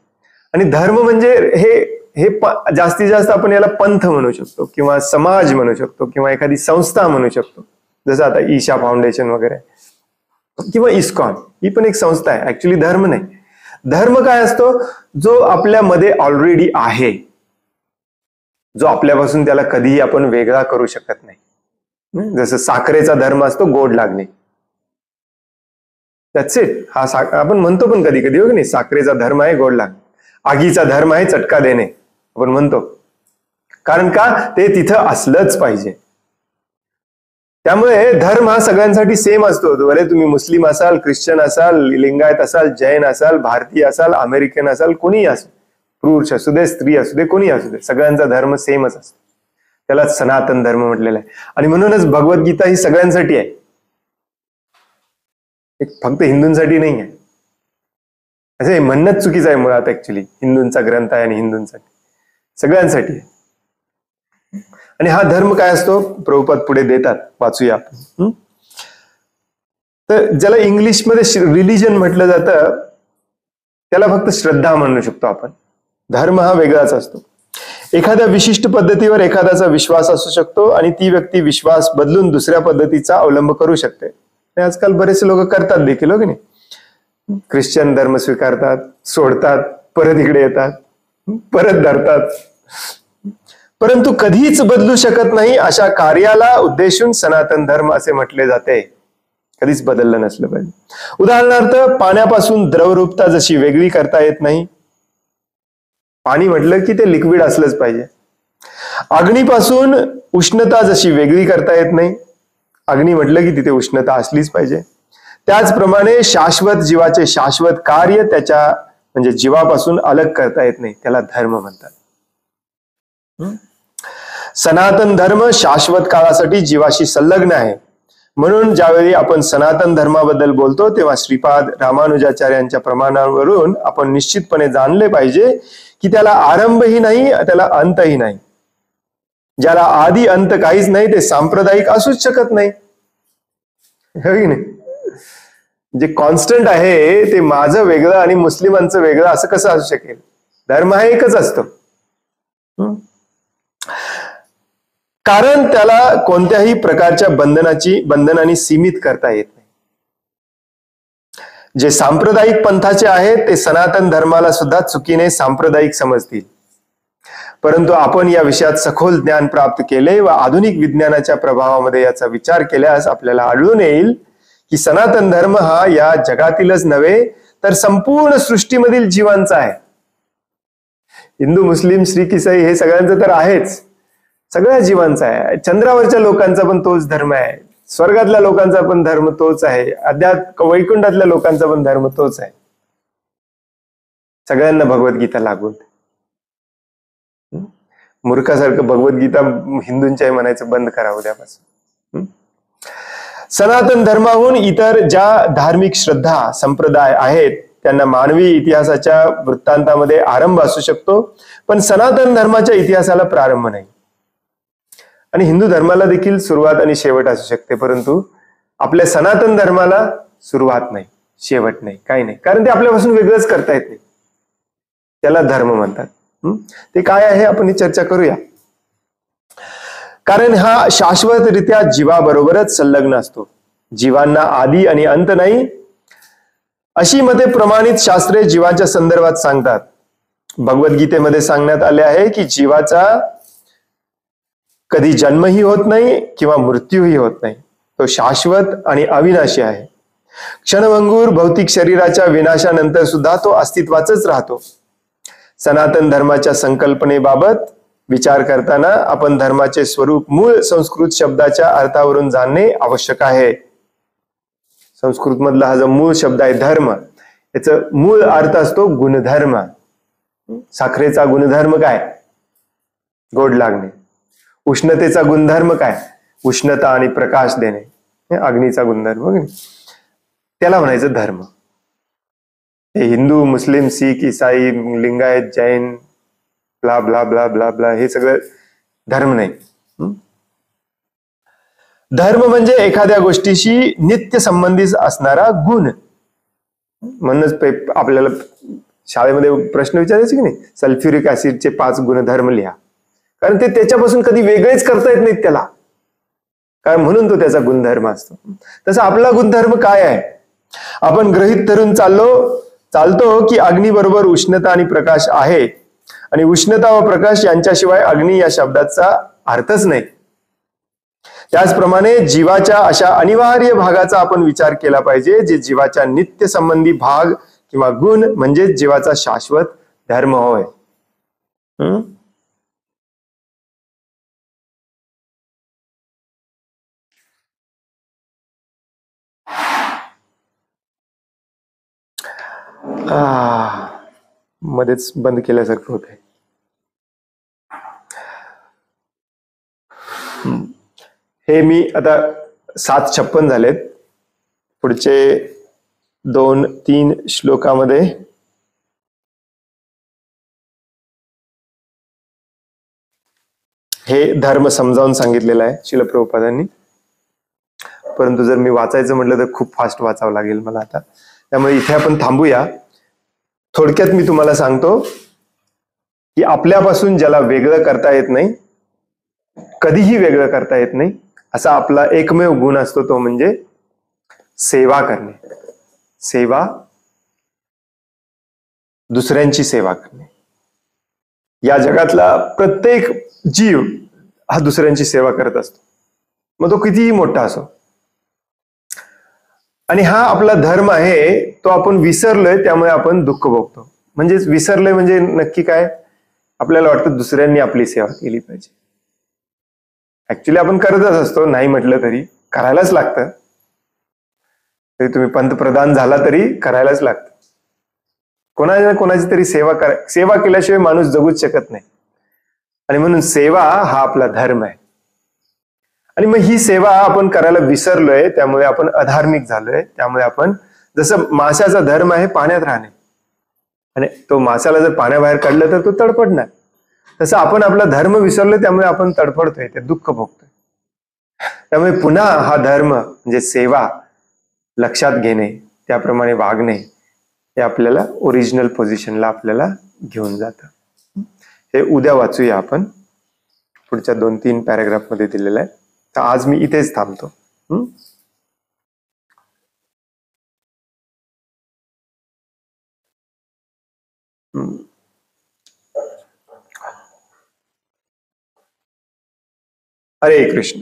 आणि धर्म म्हणजे हे जास्तीत जास्त आपण याला पंथ म्हणू शकतो किंवा समाज म्हणू शकतो किंवा एखादी संस्था म्हणू शकतो. जसं आता ईशा फाउंडेशन वगैरे किंवा इस्कॉन, ही पण एक संस्था आहे. ऍक्च्युली धर्म नाही. धर्म काय असतो? जो आपल्यामध्ये ऑलरेडी आहे, जो आपल्यापासून त्याला कधीही आपण वेगळा करू शकत नाही. जसं साखरेचा धर्म असतो गोड लागणे. That's it. हा आपण म्हणतो पण कधी कधी, हो की नाही, साखरेचा धर्म आहे गोड लागणे. आगीचा धर्म आहे चटका देणे आपण म्हणतो. कारण का? ते तिथं असलंच पाहिजे. त्यामुळे धर्म हा सगळ्यांसाठी सेम असतो. भले तुम्ही मुस्लिम असाल, ख्रिश्चन असाल, लिंगायत असाल, जैन असाल, भारतीय असाल, अमेरिकन असाल, कोणीही असो, पुरुष असू दे, स्त्री असू दे, कोणी असू दे, सगळ्यांचा धर्म सेमच असतो. त्याला सनातन धर्म म्हटलेला आहे. आणि म्हणूनच भगवद्गीता ही सगळ्यांसाठी आहे, फक्त हिंदूंसाठी नाही आहे. असं हे म्हणणंच चुकीचं आहे मुळात. ऍक्च्युली हिंदूंचा ग्रंथ आहे आणि हिंदूंसाठी, सगळ्यांसाठी आहे. आणि हा धर्म काय असतो प्रभुपाद पुढे देतात, वाचूया आपण. तर ज्याला इंग्लिशमध्ये रिलिजन म्हटलं जातं त्याला फक्त श्रद्धा म्हणू शकतो आपण. धर्म हा वेगळाच असतो. एखाद्या विशिष्ट पद्धतीवर एखाद्याचा विश्वास असू शकतो आणि ती व्यक्ती विश्वास बदलून दुसऱ्या पद्धतीचा अवलंब करू शकते. आजकाल बरेचसे लोक करतात देखील, हो की नाही. ख्रिश्चन धर्म स्वीकारतात, सोडतात, परत इकडे येतात, परत धरतात. परंतु कधीच बदलू शकत नाही अशा कार्याला उद्देशून सनातन धर्म असे म्हटले जाते. कधीच बदललं नसलं पाहिजे. उदाहरणार्थ पाण्यापासून द्रवरूपता जशी वेगळी करता येत नाही, पाणी म्हटलं की ते लिक्विड असलंच पाहिजे. अग्नीपासून उष्णता जशी वेगळी करता येत नाही, अग्नी म्हटलं की तिथे उष्णता असलीच पाहिजे, त्याचप्रमाणे शाश्वत जीवाचे शाश्वत कार्य त्याच्या म्हणजे जीवापासून अलग करता येत नाही, त्याला धर्म म्हणतात. सनातन धर्म शाश्वत काळासाठी जीवाशी संलग्न आहे. म्हणून ज्यावेळी आपण सनातन धर्माबद्दल बोलतो तेव्हा श्रीपाद रामानुजाचार्यांच्या प्रमाणावरून आपण निश्चितपणे जाणले पाहिजे की त्याला आरंभही नाही, त्याला अंतही नाही. ज्याला आधी अंत काहीच नाही ते सांप्रदायिक असूच शकत नाही. जे कॉन्स्टंट आहे ते माझं वेगळं आणि मुस्लिमांचं वेगळं असं कसं असू शकेल? धर्म हा एकच असतो. कारण त्याला कोणत्याही प्रकारच्या बंधनांनी सीमित करता येत नाही. जे सांप्रदायिक पंथाचे आहेत ते सनातन धर्माला सुद्धा चुकीने सांप्रदायिक समजतील. परंतु आपण या विषयात सखोल ज्ञान प्राप्त केले व आधुनिक विज्ञानाच्या प्रभावामध्ये याचा विचार केल्यास आपल्याला आढळून येईल की सनातन धर्म हा या जगातीलच नव्हे तर संपूर्ण सृष्टीमधील जीवांचा आहे. हिंदू, मुस्लिम, शीख, ईसाई हे सगळ्यांचं तर आहेच, सगळ्या जीवांचा आहे. चंद्रावरच्या लोकांचा पण तोच धर्म आहे, स्वर्गातल्या लोकांचा पण धर्म तोच आहे, वैकुंठातल्या लोकांचा पण धर्म तोच आहे. सगळ्यांना भगवद्गीता लागू होते. मूर्खासारखं भगवद्गीता हिंदूंच्या म्हणायचं बंद करावं उद्यापासून. सनातन धर्माहून इतर ज्या धार्मिक श्रद्धा संप्रदाय आहेत त्यांना मानवी इतिहासाच्या वृत्तांतामध्ये आरंभ असू शकतो, पण सनातन धर्माच्या इतिहासाला प्रारंभ नाही. आणि हिंदू धर्माला देखील सुरुवात आणि शेवट असू शकते, परंतु आपल्या सनातन धर्माला सुरुवात नाही, शेवट नाही, काही नाही. कारण ते आपल्यापासून वेगळंच करता येत नाही, त्याला धर्म म्हणतात. ते काय आहे आपण ही चर्चा करूया. कारण हा शाश्वतरित्या जीवाबरोबरच संलग्न असतो. जीवांना आदी आणि अंत नाही अशी मते प्रमाणित शास्त्रे जीवाच्या संदर्भात सांगतात. भगवद्गीतेमध्ये सांगण्यात आले आहे की जीवाचा कधी जन्मही होत नाही किंवा मृत्यूही होत नाही, तो शाश्वत आणि अविनाशी आहे. क्षणभंगूर भौतिक शरीराच्या विनाशानंतर सुद्धा तो अस्तित्वातच राहतो. सनातन धर्माच्या संकल्पनेबाबत विचार करताना आपण धर्माचे स्वरूप मूळ संस्कृत शब्दाच्या अर्थावरून जाणणे आवश्यक आहे. संस्कृत मधला हा जो मूळ शब्द आहे धर्म, याचा मूळ अर्थ असतो गुणधर्म. साखरेचा गुणधर्म काय? गोड लागणे. उष्णतेचा गुणधर्म काय? उष्णता आणि प्रकाश देणे. अग्नीचा गुणधर्म, त्याला म्हणायचं धर्म. हे हिंदू, मुस्लिम, शीख, ईसाई, Lingayat, Jain, blah blah blah blah blah हे सगळं धर्म नाही. धर्म म्हणजे एखाद्या गोष्टीशी नित्य संबंधित असणारा गुण. म्हणूनच आपल्याला शाळेमध्ये प्रश्न विचारायचे की नाही, सल्फ्युरिक ऍसिडचे 5 गुणधर्म लिहा. कारण ते त्याच्यापासून कधी वेगळेच करता येत नाहीत त्याला, कारण म्हणून तो त्याचा गुणधर्म असतो. तसा आपला गुणधर्म काय आहे? आपण गृहीत धरून चालतो की अग्नी बरोबर उष्णता आणि प्रकाश आहे, आणि उष्णता व प्रकाश यांच्याशिवाय अग्नी या शब्दाचा अर्थच नाही. त्याचप्रमाणे जीवाच्या अशा अनिवार्य भागाचा आपण विचार केला पाहिजे, जे जीवाच्या नित्य संबंधी भाग किंवा गुण म्हणजे जीवाचा शाश्वत धर्म होय. मध्येच बंद केल्यासारखं होत आहे. हे मी आता 756 झालेत. पुढचे 2-3 श्लोकामध्ये हे धर्म समजावून सांगितलेलं आहे श्रील प्रभुपादांनी. परंतु जर मी वाचायचं म्हटलं तर खूप फास्ट वाचावं लागेल मला आता, त्यामुळे इथे आपण थांबूया. थोडक्यात मी तुम्हाला सांगतो की आपल्यापासून ज्याला वेगळं करता येत नाही, कधीही वेगळं करता येत नाही, असा आपला एकमेव गुण असतो, तो म्हणजे सेवा करणे. सेवा, दुसऱ्यांची सेवा करणे. या जगातला प्रत्येक जीव हा दुसऱ्यांची सेवा करत असतो, मग तो कितीही मोठा असो. आणि हा आपला धर्म आहे, तो आपण विसरलोय, त्यामुळे आपण दुःख भोगतो. म्हणजेच विसरलोय म्हणजे नक्की काय? आपल्याला वाटतं दुसऱ्यांनी आपली सेवा केली पाहिजे. ऍक्च्युली आपण करतच असतो, नाही म्हटलं तरी करायलाच लागतं. तरी तुम्ही पंतप्रधान झाला तरी करायलाच लागतं. कोणाची तरी सेवा केल्याशिवाय माणूस जगूच शकत नाही. आणि म्हणून सेवा हा आपला धर्म आहे. आणि मग ही सेवा आपण करायला विसरलोय, त्यामुळे आपण अधार्मिक झालोय. त्यामुळे आपण, जसं माशाचा धर्म आहे पाण्यात राहणे, आणि तो माशाला जर पाण्याबाहेर काढलं तर तो तडफडणार, तसं आपण आपला धर्म विसरलोय, त्यामुळे आपण तडफडतोय, ते दुःख भोगतोय. त्यामुळे पुन्हा हा धर्म म्हणजे सेवा लक्षात घेणे, त्याप्रमाणे वागणे, हे आपल्याला ओरिजिनल पोझिशनला आपल्याला घेऊन जातं. हे उद्या वाचूया आपण, पुढच्या 2-3 पॅराग्राफ मध्ये दिलेलं आहे. तर आज मी इथेच थांबतो. हरे कृष्ण.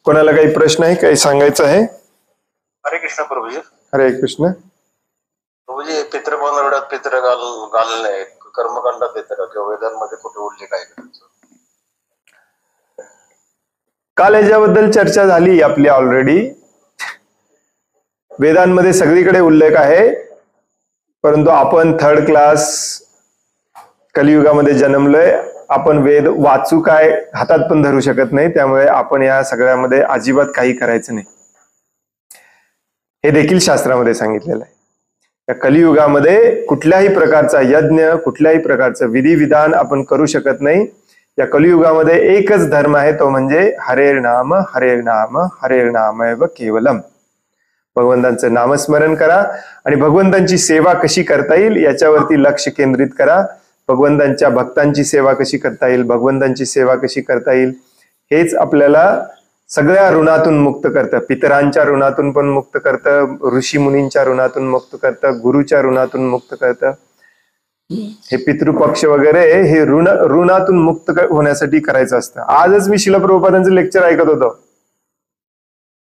कोणाला काही प्रश्न आहे, काही सांगायचं आहे? हरे कृष्ण प्रभूजी. हरे कृष्ण. प्रभूजी, पितृपौर्णिमेत पितृ घालणे कर्मकांडात येतं का किंवा वेदांमध्ये कुठे उल्लेख आहे का? काल याच्याबद्दल चर्चा झाली आपली ऑलरेडी. वेदांमध्ये सगळीकडे उल्लेख आहे, परंतु आपण 3rd क्लास कलियुगामध्ये जन्मलोय. आपण वेद वाचू काय, हातात पण धरू शकत नाही. त्यामुळे आपण या सगळ्यामध्ये अजिबात काही करायचं नाही, हे देखील शास्त्रामध्ये सांगितलेलं आहे. या कलियुगामध्ये कुठल्याही प्रकारचा यज्ञ, कुठल्याही प्रकारचं विधिविधान आपण करू शकत नाही. या कलियुगामध्ये एकच धर्म आहे, तो म्हणजे हरेर नाम हरेर नाम हरेर नाम एव केवलम. भगवंतांचं नामस्मरण करा आणि भगवंतांची सेवा कशी करता येईल याच्यावरती लक्ष केंद्रित करा. भगवंतांच्या भक्तांची सेवा कशी करता येईल, भगवंतांची सेवा कशी करता येईल, हेच आपल्याला सगळ्या ऋणातून मुक्त करतं. पितरांच्या ऋणातून पण मुक्त करतं, ऋषी मुनींच्या ऋणातून मुक्त करतं, गुरुच्या ऋणातून मुक्त करतं. हे पितृपक्ष वगैरे हे ऋणातून मुक्त होण्यासाठी करायचं असतं. आजच मी श्रील प्रभुपादांचं लेक्चर ऐकत होतो.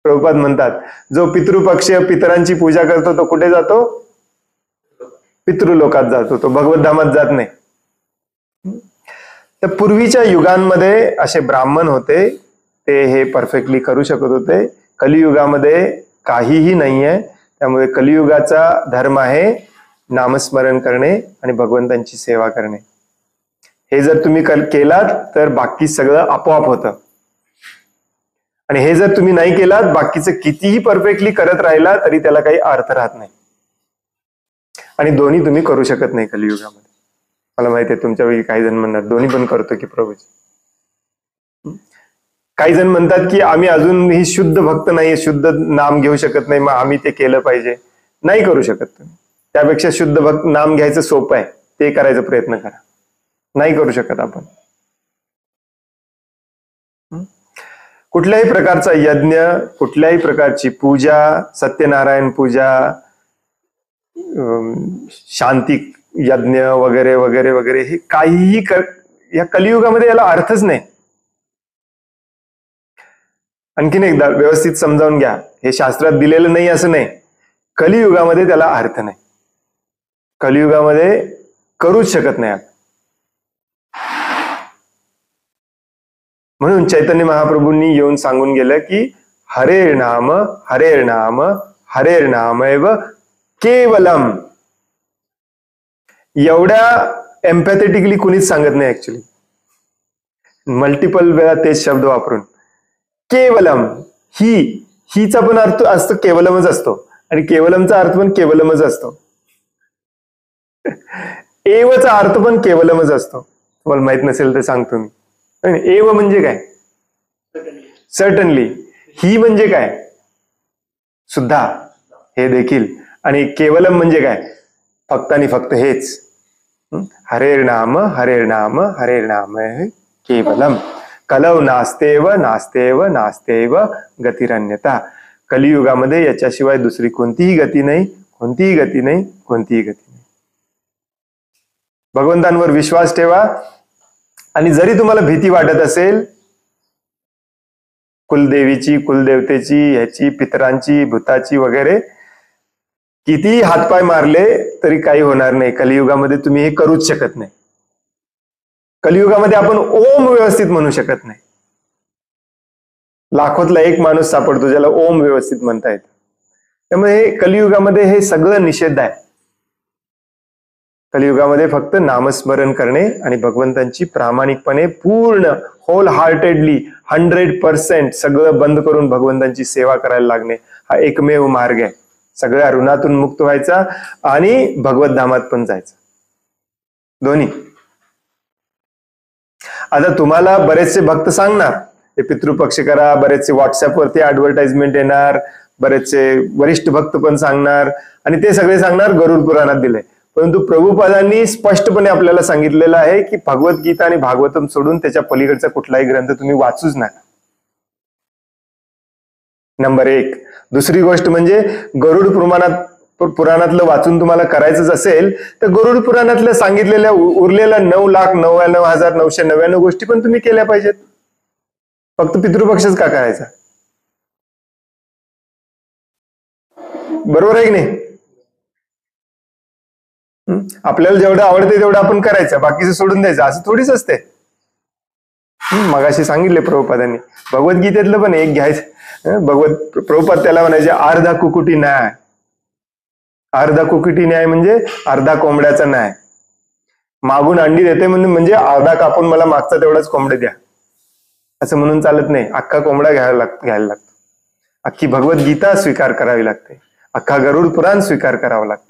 प्रभुपाद म्हणतात, जो पितृपक्ष पितरांची पूजा करतो तो कुठे जातो? पितृलोकात जातो, तो भगवत धामात जात नाही. तर पूर्वीच्या युगांमध्ये असे ब्राह्मण होते, ते हे परफेक्टली करू शकत होते. कलियुगामध्ये काहीही नाहीये. त्यामुळे कलियुगाचा धर्म आहे नामस्मरण करणे आणि भगवंतांची सेवा करणे. हे जर तुम्ही केलात तर बाकी सगळं आपोआप होतं. आणि हे जर तुम्ही नाही केलात, बाकीचं कितीही परफेक्टली करत राहिला तरी त्याला काही अर्थ राहत नाही. आणि दोन्ही तुम्ही करू शकत नाही कलियुगामध्ये. मला माहिती आहे तुमच्यापैकी काही जण म्हणणार दोन्ही पण करतो की प्रभूजी. काही जण म्हणतात की आम्ही अजूनही शुद्ध भक्त नाही, शुद्ध नाम घेऊ शकत नाही, मग आम्ही ते केलं पाहिजे. नाही करू शकत तुम्ही. त्यापेक्षा शुद्ध भक्त नाम घ्यायचं सोपं आहे, ते करायचा प्रयत्न करा. नाही करू शकत आपण. कुठल्याही प्रकारचा यज्ञ, कुठल्याही प्रकारची पूजा, सत्यनारायण पूजा, शांती यज्ञ वगैरे वगैरे वगैरे, हे काहीही या कलियुगामध्ये याला अर्थच नाही. आणखीन एकदा व्यवस्थित समजावून घ्या, हे शास्त्रात दिलेलं नाही असं नाही, कलियुगामध्ये त्याला अर्थ नाही. कलियुगामध्ये करूच शकत नाही. म्हणून चैतन्य महाप्रभूंनी येऊन सांगून गेलं की हरेर नाम हरेर नाम हरेर नाम एव केवलम. एवढ्या एम्पॅथेटिकली कुणीच सांगत नाही ऍक्च्युली, मल्टिपल वेळा तेच शब्द वापरून. केवलम, हीचा पण अर्थ असतो केवलमच असतो, आणि केवलमचा अर्थ पण केवलमच असतो. एवचा अर्थ पण केवलमच असतो. तुम्हाला माहित नसेल तर सांगतो मी. एव म्हणजे काय? सर्टनली. ही म्हणजे काय? सुद्धा, हे देखील. आणि केवलम म्हणजे काय? फक्त आणि फक्त हेच. हरेर नाम हरेर नाम हरेर नाम केवलम. कलव नास्तेव नास्तेव नास्तेव गतिरन्यता. कलियुगामध्ये याच्याशिवाय दुसरी कोणतीही गती नाही, कोणतीही गती नाही, कोणतीही गती नाही. भगवंतांवर विश्वास ठेवा. आणि जरी तुम्हाला भीती वाटत असेल कुलदेवीची, कुलदेवतेची, ह्याची, पितरांची, भूताची वगैरे, कितीही हातपाय मारले तरी काही होणार नाही. कलियुगामध्ये तुम्ही हे करूच शकत नाही. कलियुगामध्ये आपण ओम व्यवस्थित म्हणू शकत नाही. लाखोतला एक माणूस सापडतो ज्याला ओम व्यवस्थित म्हणता येतं. त्यामुळे कलियुगामध्ये हे सगळं निषेध आहे. कलियुगामध्ये फक्त नामस्मरण करणे आणि भगवंतांची प्रामाणिकपणे पूर्ण होल हार्टेडली 100% सगळं बंद करून भगवंतांची सेवा करायला लागणे हा एकमेव मार्ग आहे. सगळ्या ऋणातून मुक्त व्हायचा आणि भगवत धामात पण जायचं, दोन्ही. आता तुम्हाला बरेचसे भक्त सांगणार हे पितृपक्ष करा, बरेचसे व्हॉट्सअपवरती ऍडव्हर्टाइजमेंट येणार, बरेचसे वरिष्ठ भक्त पण सांगणार आणि ते सगळे सांगणार गरुड पुराणात दिले. परंतु प्रभुपादांनी स्पष्टपणे आपल्याला सांगितलेलं आहे की भगवद्गीता आणि भागवतम सोडून त्याच्या पलीकडचा कुठलाही ग्रंथ तुम्ही वाचूच नका. नंबर 1. दुसरी गोष्ट म्हणजे गरुड पुराणातलं वाचून तुम्हाला करायचंच असेल तर गरुड पुराणातल्या सांगितलेल्या उरलेल्या 9,99,999 गोष्टी पण तुम्ही केल्या पाहिजेत. फक्त पितृपक्षच का करायचा? बरोबर आहे की नाही? आपल्याला जेवढं आवडते तेवढं आपण करायचं, बाकीचं सोडून द्यायचं, असं थोडीच असते. मगाशी सांगितले प्रभुपादांनी भगवद्गीतेतलं पण एक घ्यायचं. प्रभुपाद त्याला म्हणायचे अर्धा कुकुटी न्याय. अर्धा कुकुटी न्याय म्हणजे अर्धा कोंबड्याचा न्याय. मागून अंडी देते म्हणजे अर्धा कापून मला मागचा तेवढाच कोंबडे द्या, असं म्हणून चालत नाही. अख्खा कोंबडा घ्यायला लागतो. अख्खी भगवद्गीता स्वीकार करावी लागते. अख्खा गरुड पुराण स्वीकार करावं लागतं.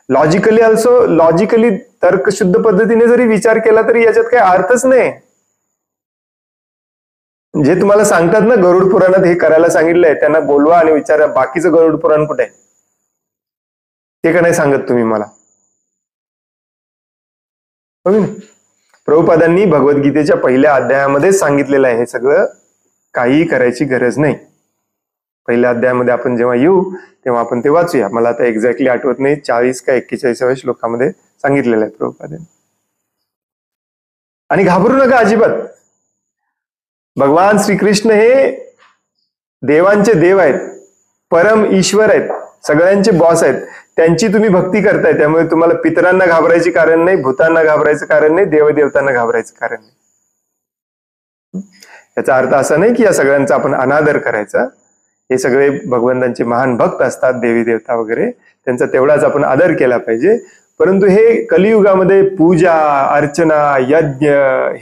लॉजिकली तर्कशुद्ध पद्धतीने जरी विचार केला तरी याच्यात काही अर्थच नाही. जे तुम्हाला सांगतात ना गरुड पुराणात हे करायला सांगितलंय, त्यांना बोलवा आणि विचारा बाकीचं गरुड पुराण कुठे आहे, ते का नाही सांगत तुम्ही मला. प्रभुपादांनी भगवद्गीतेच्या पहिल्या अध्यायामध्ये सांगितलेलं आहे हे सगळं काही करायची गरज नाही. पहिल्या अध्यायामध्ये आपण जेव्हा येऊ तेव्हा आपण ते वाचूया. मला आता एक्झॅक्टली आठवत नाही, 40 का 41व्या श्लोकामध्ये सांगितलेलं आहे प्रभुपादांनी. आणि घाबरू नका अजिबात. भगवान श्रीकृष्ण हे देवांचे देव आहेत, परम ईश्वर आहेत, सगळ्यांचे बॉस आहेत. त्यांची तुम्ही भक्ती करताय, त्यामुळे तुम्हाला पितरांना घाबरायचे कारण नाही, भूतांना घाबरायचं कारण नाही, देवदेवतांना घाबरायचं कारण नाही. याचा अर्थ असा नाही की या सगळ्यांचा आपण अनादर करायचा. हे सगळे भगवंतांचे महान भक्त असतात, देवी देवता वगैरे, त्यांचा तेवढाच आपण आदर केला पाहिजे. परंतु हे कलियुगामध्ये पूजा अर्चना यज्ञ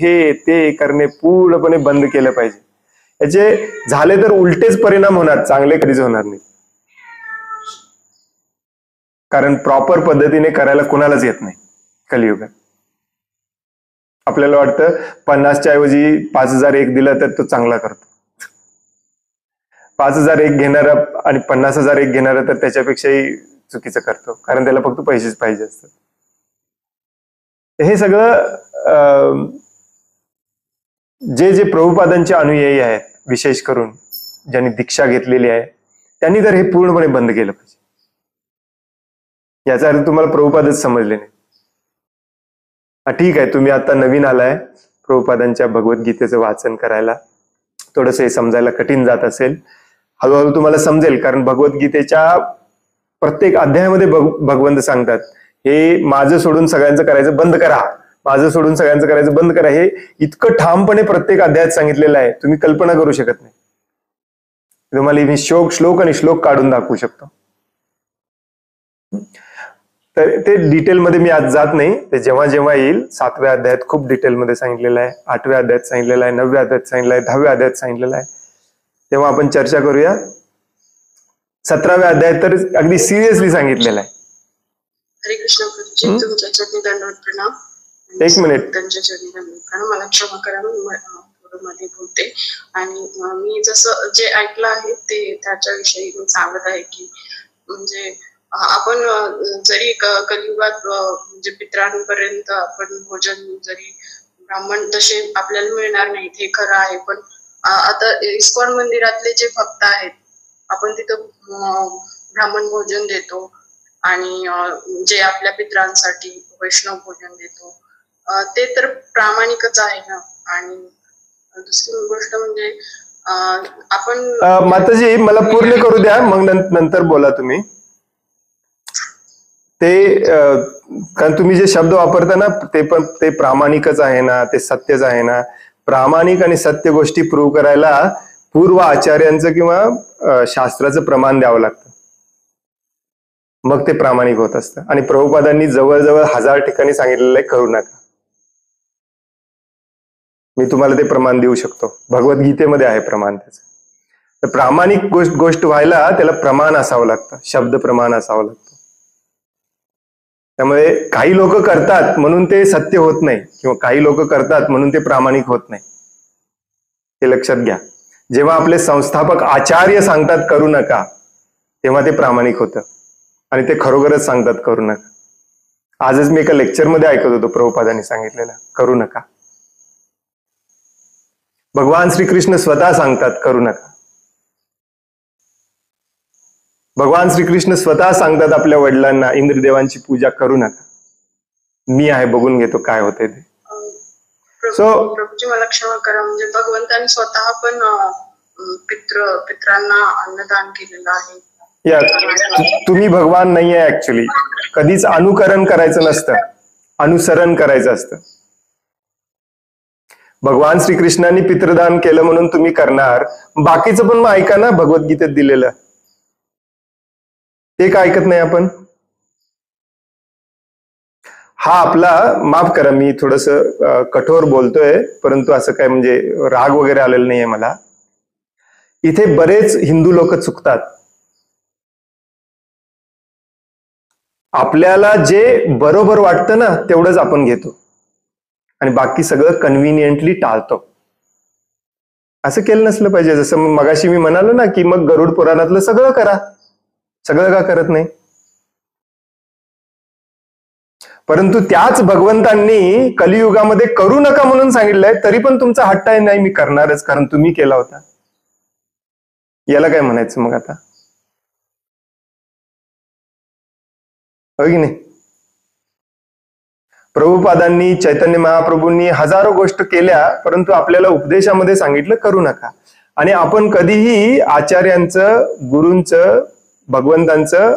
हे ते करणे पूर्णपणे बंद केलं पाहिजे. याचे झाले तर उलटेच परिणाम होणार, चांगले कधीच होणार नाही. कारण प्रॉपर पद्धतीने करायला कोणालाच येत नाही कलियुगात. आपल्याला वाटतं 50च्या ऐवजी 5,001 दिला तर तो चांगला करतो. 5,001 घेणारा आणि 50,001 घेणारा तर त्याच्यापेक्षाही चुकीचं करतो, कारण त्याला फक्त पैसेच पाहिजे असतात. हे सगळं जे प्रभुपादांचे अनुयायी आहेत, विशेष करून ज्यांनी दीक्षा घेतलेली आहे, त्यांनी तर हे पूर्णपणे बंद केलं पाहिजे. याचा अर्थ तुम्हाला प्रभुपादच समजले नाही. ठीक आहे, तुम्ही आता नवीन आलाय, प्रभुपादांच्या भगवद्गीतेचं वाचन करायला थोडंसं हे समजायला कठीण जात असेल. हळूहळू तुम्हाला समजेल, कारण भगवद्गीतेच्या प्रत्येक अध्यायामध्ये भगवंत सांगतात हे माझं सोडून सगळ्यांचं करायचं बंद करा, माझं सोडून सगळ्यांचं करायचं बंद करा. हे इतकं ठामपणे प्रत्येक अध्यायात सांगितलेलं आहे, तुम्ही कल्पना करू शकत नाही. तुम्हाला मी श्लोक आणि श्लोक काढून दाखवू शकतो. तर ते डिटेलमध्ये मी आज जात नाही, ते जेव्हा जेव्हा येईल. 7व्या अध्यायात खूप डिटेलमध्ये सांगितलेलं आहे, 8व्या अध्यायात सांगितलेलं आहे, 9व्या अध्यायात सांगितलं आहे, 10व्या अध्यायात सांगितलेलं आहे. तेव्हा आपण चर्चा करूया. 17व्या अध्यायात तर अगदी सिरियसली सांगितलेलं आहे. हरे कृष्ण प्रभूजी, तुमच्या चरणी दंडवत प्रणाम. एक मिनिट, त्यांच्या चरणी दंडवत प्रणाम. मला क्षमा करा, मध्ये बोलते. आणि मी जसं जे ऐकलं आहे ते त्याच्याविषयी मी सांगत आहे की म्हणजे आपण जरी कलियुगात म्हणजे पितरांपर्यंत आपण भोजन जरी ब्राह्मण तसे आपल्याला मिळणार नाहीत, हे खरं आहे. पण आता इस्कॉन मंदिरातले जे भक्त आहेत, आपण तिथं ब्राह्मण भोजन देतो आणि जे आपल्या पितरांसाठी वैष्णव भोजन देतो ते तर प्रामाणिकच आहे ना. आणि दुसरी गोष्ट म्हणजे आपण माताजी मला पूर्ण करू द्या, मग नंतर बोला तुम्ही. कारण तुम्ही जे शब्द वापरता ना ते पण ते प्रामाणिकच आहे ना, ते सत्यच आहे ना. प्रामाणिक आणि सत्य गोष्टी प्रूव्ह करायला पूर्व आचार्यांचं किंवा शास्त्राचं प्रमाण द्यावं लागतं, मग ते प्रामाणिक होत असतं. आणि प्रभुपादांनी जवळजवळ 1000 ठिकाणी सांगितलेलं आहे करू नका. मी तुम्हाला ते प्रमाण देऊ शकतो, भगवद्गीतेमध्ये आहे प्रमाण त्याचं. तर प्रामाणिक गोष्ट व्हायला त्याला प्रमाण असावं लागतं, शब्द प्रमाण असावं लागतं. त्यामुळे काही लोक करतात म्हणून ते सत्य होत नाही, किंवा काही लोक करतात म्हणून ते प्रामाणिक होत नाही, हे लक्षात घ्या. जेव्हा आपले संस्थापक आचार्य सांगतात करू नका, तेव्हा ते प्रामाणिक होतं आणि ते खरोखरच सांगतात करू नका. आजच मी एका लेक्चरमध्ये ऐकत होतो प्रभुपादांनी सांगितलेलं करू नका. भगवान श्रीकृष्ण स्वतः सांगतात करू नका. भगवान श्रीकृष्ण स्वतः सांगतात आपल्या वडिलांना इंद्रदेवांची पूजा करू नका, मी आहे बघून घेतो काय होतंय ते. प्रभूजी मला क्षमा करा, म्हणजे भगवंतांनी स्वतः पण पित्रांना अन्नदान केलेलं आहे. तुम्ही भगवान नाही आहे ऍक्च्युली. कधीच अनुकरण करायचं नसतं, अनुसरण करायचं असतं. भगवान श्रीकृष्णांनी पितृदान केलं म्हणून तुम्ही करणार, बाकीचं पण मग ऐका ना भगवद्गीतेत दिलेलं, ते का ऐकत नाही आपण? हा आपला, माफ करा मी थोडस कठोर बोलतोय, परंतु असं काय म्हणजे राग वगैरे आलेला नाहीये मला. इथे बरेच हिंदू लोक चुकतात. आपल्याला जे बरोबर वाटतं ना तेवढंच आपण घेतो आणि बाकी सगळं कन्व्हिनियंटली टाळतो. असं केलं नसलं पाहिजे. जसं मगाशी मी म्हणालो ना की मग गरुड पुराणातलं सगळं करा, सगळं का करत नाही? परंतु त्याच भगवंतांनी कलियुगामध्ये करू नका म्हणून सांगितलंय, तरी पण तुमचा हट्ट आहे नाही मी करणारच कारण तुम्ही केला होता. याला काय म्हणायचं मग आता? हो की नाही? प्रभुपादांनी, चैतन्य महाप्रभूंनी हजारो गोष्ट केल्या, परंतु आपल्याला उपदेशामध्ये सांगितलं करू नका. आणि आपण कधीही आचार्यांचं, गुरूंचं, भगवंतांचं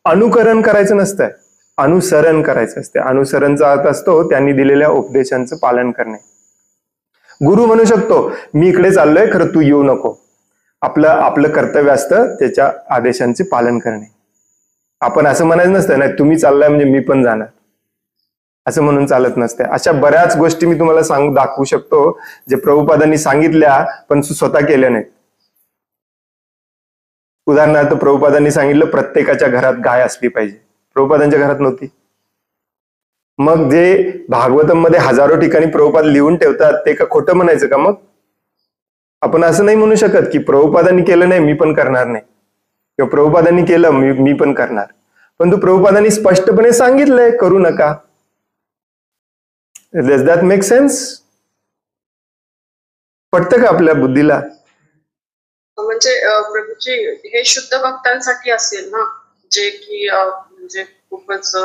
अनुकरण करायचं नसतंय, अनुसरण करायचं असते. अनुसरणचा अर्थ असतो त्यांनी दिलेल्या उपदेशांचं पालन करणे. गुरु म्हणू शकतो मी इकडे चाललोय खरं तू येऊ नको, आपलं कर्तव्य असतं त्याच्या आदेशांचे पालन करणे. आपण असं म्हणायचं नसतं नाही तुम्ही चाललाय म्हणजे मी पण जाणार, असं म्हणून चालत नसते. अशा बऱ्याच गोष्टी मी तुम्हाला दाखवू शकतो जे प्रभुपादांनी सांगितल्या पण स्वतः केल्या नाहीत. उदाहरणार्थ प्रभुपादांनी सांगितलं प्रत्येकाच्या घरात गाय असली पाहिजे, प्रभुपादांच्या घरात नव्हती. मग जे भागवतम मध्ये हजारो ठिकाणी प्रभुपाद लिहून ठेवतात ते का खोटं म्हणायचं का? मग आपण असं नाही म्हणू शकत की प्रभुपादांनी केलं नाही मी पण करणार नाही, किंवा प्रभुपादांनी केलं मी पण करणार. परंतु प्रभुपादांनी स्पष्टपणे सांगितलंय करू नका. Does that make sense? पटतं का आपल्या बुद्धीला? म्हणजे प्रभूजी हे शुद्ध भक्तांसाठी असेल ना, जे की म्हणजे खूपच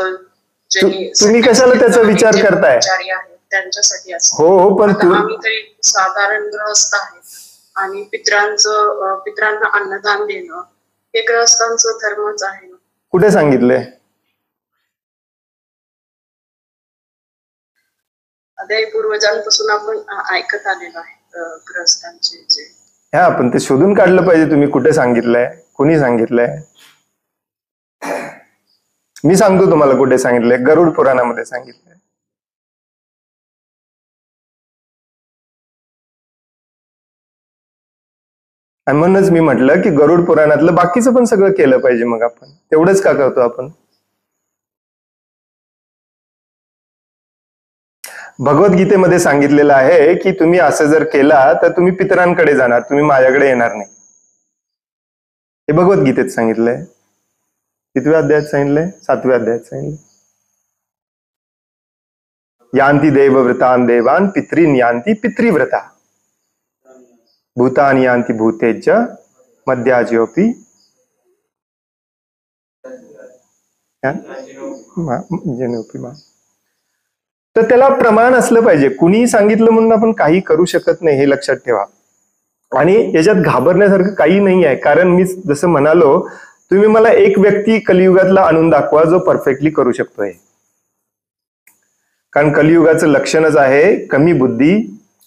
तुम्ही कशाला त्याचा विचार करताय? त्यांच्यासाठी असेल. हो पण आम्ही तरी साधारण ग्रहस्थ आहे आणि पित्रांना अन्नदान देणं हे ग्रहस्थांचं धर्मच आहे. कुठे सांगितलंय? अद्याप पूर्वजांपासून आपण ऐकत आलेलो आहे ग्रहस्थांचे जे. हा पण ते शोधून काढलं पाहिजे तुम्ही कुठे सांगितलंय, कोणी सांगितलंय. मी सांगतो तुम्हाला कुठे सांगितलंय, गरुड पुराणामध्ये सांगितलंय. आणि म्हणूनच मी म्हटलं की गरुड पुराणातलं बाकीचं पण सगळं केलं पाहिजे. मग आपण तेवढंच का करतो आपण? भगवद्गीतेमध्ये सांगितलेलं आहे की तुम्ही असं जर केला तर तुम्ही पितरांकडे जाणार, तुम्ही माझ्याकडे येणार नाही. हे भगवद्गीतेत सांगितलंय. कितव्या अध्यायात सांगितलंय? 7व्या अध्यायात सांगितलंय. यान्ति देवव्रतान् देवान् पितॄन् यान्ति पितृव्रता भूतानि यान्ति भूतेज्य मध्याज्योपि तर त्याला प्रमाण असलं पाहिजे. कुणीही सांगितलं म्हणून आपण काही करू शकत नाही, हे लक्षात ठेवा. आणि याच्यात घाबरण्यासारखं काही नाही आहे. कारण मी जसं म्हणालो तुम्ही मला एक व्यक्ती कलियुगातला आणून दाखवा जो परफेक्टली करू शकतोय. कारण कलियुगाचं लक्षणच आहे कमी बुद्धी,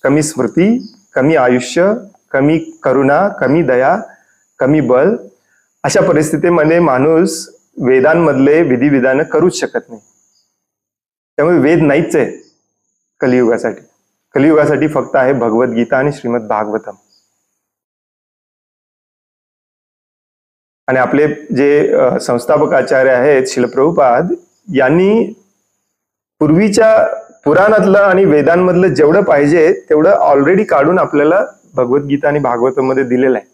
कमी स्मृती, कमी आयुष्य, कमी करुणा, कमी दया, कमी बल. अशा परिस्थितीमध्ये माणूस वेदांमधले विधिविधान करूच शकत नाही. त्यामुळे वेद नाहीच आहे कलियुगासाठी. कलियुगासाठी फक्त आहे भगवद्गीता आणि श्रीमद भागवतम. आणि आपले जे संस्थापक आचार्य आहेत श्रील प्रभुपाद यांनी पूर्वीच्या पुराणातलं आणि वेदांमधलं जेवढं पाहिजे तेवढं ऑलरेडी काढून आपल्याला भगवद्गीता आणि भागवतम मध्ये दिलेलं आहे.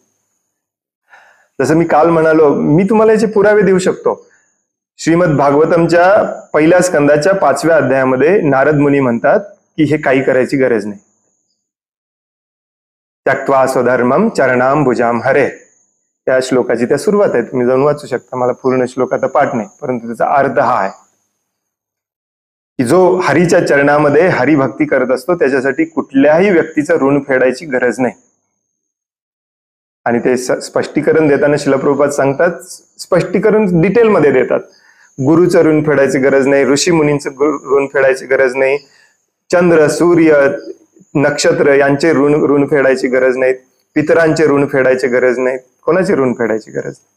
जसं मी काल म्हणालो, मी तुम्हाला याचे पुरावे देऊ शकतो. श्रीमद भागवतमच्या पहिल्या स्कंदाच्या 5व्या अध्यायामध्ये नारद मुनी म्हणतात की हे काही करायची गरज नाही. त्यक्त्वा स्वधर्मम चरणाम भुजाम हरे, त्या श्लोकाची त्या सुरुवात आहे. तुम्ही जाऊन वाचू शकता. मला पूर्ण श्लोक आता पाठ नाही, परंतु त्याचा अर्थ हा आहे की जो हरीच्या चरणामध्ये हरिभक्ती करत असतो त्याच्यासाठी कुठल्याही व्यक्तीचं ऋण फेडायची गरज नाही. आणि ते स्पष्टीकरण देताना श्रील प्रभुपाद सांगतात, स्पष्टीकरण डिटेलमध्ये देतात. गुरुचं ऋण फेडायची गरज नाही, ऋषी मुनींचं ऋण फेडायची गरज नाही, चंद्र सूर्य नक्षत्र यांचे ऋण फेडायची गरज नाही, पितरांचे ऋण फेडायची गरज नाही, कोणाचे ऋण फेडायची गरज नाही.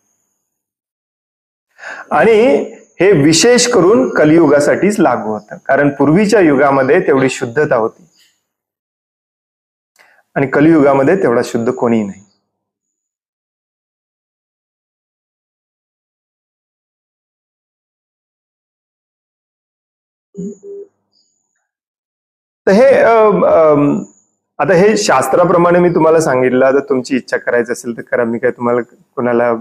आणि हे विशेष करून कलियुगासाठीच लागू होतं. कारण पूर्वीच्या युगामध्ये तेवढी शुद्धता होती आणि कलियुगामध्ये तेवढा शुद्ध कोणीही नाही. तर हे आता हे शास्त्राप्रमाणे मी तुम्हाला सांगितलं. आता तुमची इच्छा करायची असेल तर करा, मी काय तुम्हाला कोणाला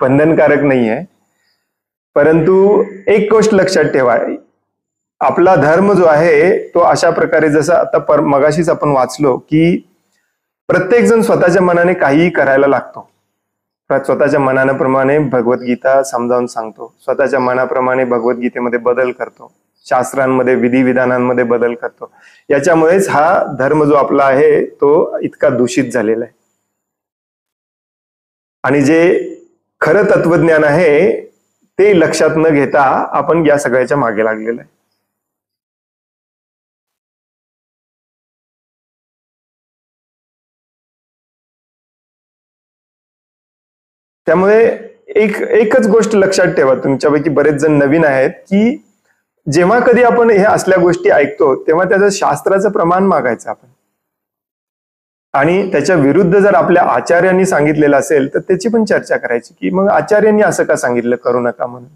बंधनकारक नाही आहे. परंतु एक गोष्ट लक्षात ठेवा, आपला धर्म जो आहे तो अशा प्रकारे, जसं आता मगाशीच आपण वाचलो की प्रत्येक जण स्वतःच्या मनाने काहीही करायला लागतो. स्वतःच्या मनाप्रमाणे भगवद्गीता समजावून सांगतो, स्वतःच्या मनाप्रमाणे भगवद्गीतेमध्ये बदल करतो, शास्त्रांमध्ये विधिविधानांमध्ये बदल करतो. याच्यामुळेच हा धर्म जो आपला आहे तो इतका दूषित झालेला आहे. आणि जे खरं तत्वज्ञान आहे ते लक्षात न घेता आपण या सगळ्याच्या मागे लागलेलं आहे. त्यामुळे एकच गोष्ट लक्षात ठेवा, तुमच्यापैकी बरेच जण नवीन आहेत, की जेव्हा कधी आपण हे असल्या गोष्टी ऐकतो तेव्हा त्याचं शास्त्राचं प्रमाण मागायचं आपण. आणि त्याच्या विरुद्ध जर आपल्या आचार्यांनी सांगितलेलं असेल तर त्याची पण चर्चा करायची की मग आचार्यांनी असं का सांगितलं, करू नका म्हणून.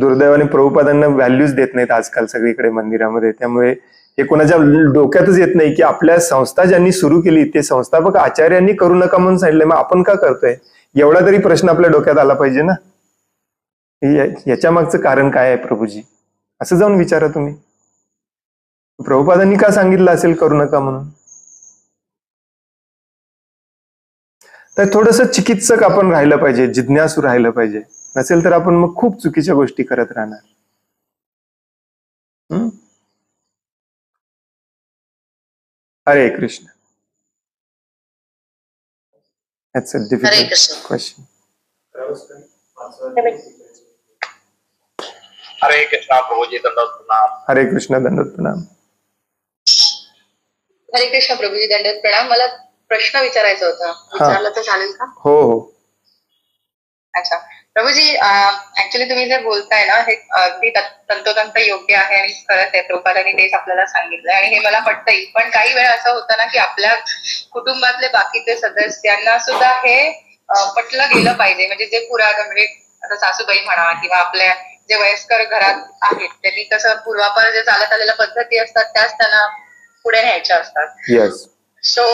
दुर्दैवाने प्रभुपादांना व्हॅल्यूज देत नाहीत आजकाल सगळीकडे मंदिरामध्ये. त्यामुळे हे कोणाच्या डोक्यातच येत नाही की आपल्या संस्था ज्यांनी सुरू केली ते संस्थापक आचार्यांनी करू नका म्हणून सांगितलंय, मग आपण का करतोय, एवढा तरी प्रश्न आपल्या डोक्यात आला पाहिजे ना. याच्या मागचं कारण काय आहे प्रभूजी, असं जाऊन विचारा तुम्ही. प्रभुपादांनी का सांगितलं असेल करू नका म्हणून. तर थोडस चिकित्सक आपण राहिलं पाहिजे, जिज्ञासू राहिलं पाहिजे. नसेल तर आपण मग खूप चुकीच्या गोष्टी करत राहणार. हरे Krishna. That's a difficult question. हरे कृष्णा प्रभूजी, दंडवत प्रणाम. हरे कृष्ण, दंडवत प्रणाम. हरे कृष्ण प्रभूजी, दंडवत प्रणाम. मला प्रश्न विचारायचा होता. विचारलं तर चालेल का? हो हो. अच्छा प्रभूजी, ऍक्च्युली तुम्ही जे बोलताय ना हे अगदी तंतोतंत योग्य आहे आणि खरंच आहे. प्रभुपादांनी तेच आपल्याला सांगितलंय आणि हे मला पटतंय. पण काही वेळा असं होतं ना की आपल्या कुटुंबातले बाकीचे सदस्यांना सुद्धा हे पटलं गेलं पाहिजे. म्हणजे जे म्हणजे आता सासूबाई म्हणा किंवा आपल्या जे वयस्कर घरात आहेत त्यांनी कसं पूर्वापार जे चालत आलेल्या पद्धती असतात त्याच त्यांना पुढे न्यायच्या असतात. सो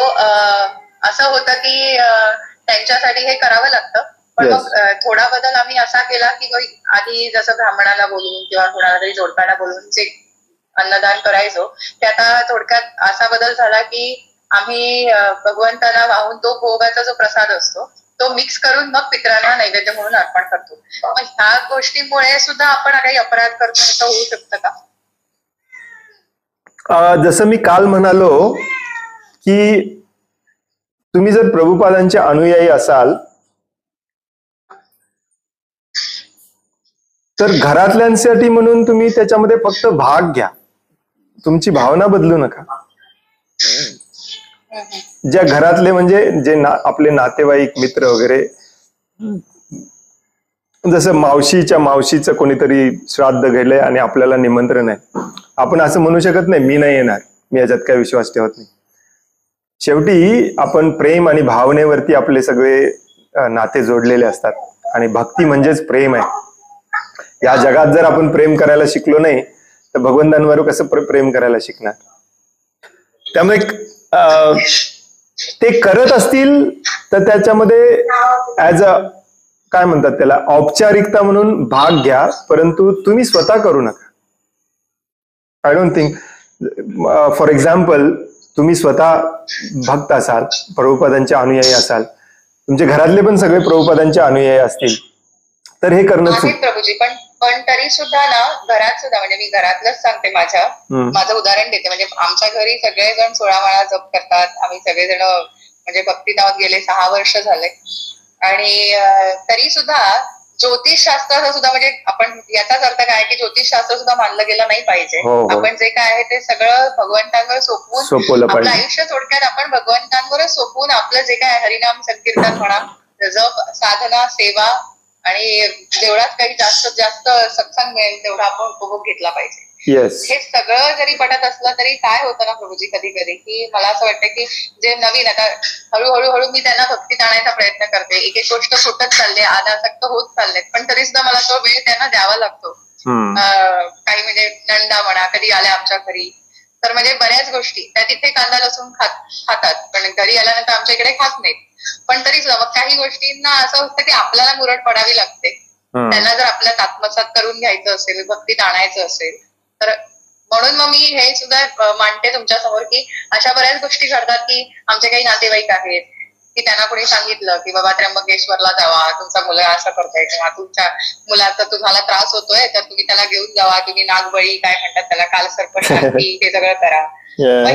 असं होतं की त्यांच्यासाठी हे करावं लागतं. पण मग थोडा बदल आम्ही असा केला की आधी जसं ब्राह्मणाला बोलून किंवा कोणाला तरी जोडप्याला बोलून जे अन्नदान करायचो ते आता थोडक्यात असा बदल झाला की आम्ही भगवंताला वाहून तो भोगाचा जो प्रसाद असतो तो मिक्स करून मग पितरांना नैवेद्य म्हणून अर्पण करतो. मग ह्या गोष्टीमुळे सुद्धा आपण काही अपराध करतो असं होऊ शकतं का? जसं मी काल म्हणालो की तुम्ही जर प्रभुपादांचे अनुयायी असाल तर घरातल्यांसाठी म्हणून तुम्ही त्याच्यामध्ये फक्त भाग घ्या, तुमची भावना बदलू नका. ज्या घरातले म्हणजे जे आपले नातेवाईक मित्र वगैरे, जसं मावशीचं कोणीतरी श्राद्ध घडलंय आणि आपल्याला निमंत्रण आहे, आपण असं म्हणू शकत नाही मी नाही येणार, मी याच्यात काही विश्वास ठेवत नाही. शेवटी आपण प्रेम आणि भावनेवरती आपले सगळे नाते जोडलेले असतात आणि भक्ती म्हणजेच प्रेम आहे. या जगात जर आपण प्रेम करायला शिकलो नाही तर भगवंतांवर कसं प्रेम करायला शिकणार. त्यामुळे ते करत असतील तर त्याच्यामध्ये ऍज अ काय म्हणतात त्याला औपचारिकता म्हणून भाग घ्या, परंतु तुम्ही स्वतः करू नका. I don't think, for example तुम्ही स्वतः भक्त असाल, प्रभुपादांचे अनुयायी असाल, तुमचे घरातले पण सगळे प्रभुपादांचे अनुयायी असतील तर हे करणं प्रभूजी. पण तरी सुद्धा ना घरात सुद्धा, म्हणजे मी घरातलंच सांगते, माझं उदाहरण देते. म्हणजे आमच्या घरी सगळेजण 16 माळा जप करतात. आम्ही सगळेजण म्हणजे भक्तिदावात गेले 6 वर्ष झाले. आणि तरी सुद्धा ज्योतिषशास्त्राचा सुद्धा, म्हणजे आपण याचाच अर्थ काय की ज्योतिषशास्त्र सुद्धा मानलं गेलं नाही पाहिजे. आपण जे काय आहे ते सगळं भगवंतांवर सोपवून आपलं आयुष्य थोडक्यात आपण भगवंतांवरच सोपवून आपलं जे काय हरिनाम संकीर्तन म्हणा, जप, साधना, सेवा आणि जेवढाच काही जास्तीत जास्त सत्संग मिळेल तेवढा आपण उपभोग घेतला पाहिजे. हे सगळं जरी पटत असलं तरी काय होतं ना प्रभूजी, कधी कधी की मला असं वाटतं की जे नवीन, आता हळूहळू मी त्यांना भक्तीत आणायचा प्रयत्न करते. एक एक गोष्ट सुटत चालले, अनासक्त होत चाललेत, पण तरी सुद्धा मला तो वेळ त्यांना द्यावा लागतो. काही म्हणजे नंदा म्हणा कधी आल्या आमच्या घरी तर म्हणजे बऱ्याच गोष्टी त्या तिथे कांदा लसूण खातात, पण घरी आल्यानंतर आमच्या इकडे खात नाहीत. पण तरी सुद्धा मग काही गोष्टींना असं होतं की आपल्याला मुरड पडावी लागते. त्यांना जर आपल्यात आत्मसात करून घ्यायचं असेल, भक्तीत आणायचं असेल तर म्हणून मग मी हे सुद्धा मांडते तुमच्या समोर की अशा बऱ्याच गोष्टी घडतात की आमचे काही नातेवाईक आहेत की त्यांना कोणी सांगितलं की बाबा त्र्यंबकेश्वरला जावा, तुमचा मुलगा असं करतोय किंवा तुमच्या मुलाचा तुम्हाला त्रास होतोय तर तुम्ही त्याला घेऊन जावा, तुम्ही नागबळी काय म्हणतात त्याला, कालसर्पशांती, हे सगळं करा.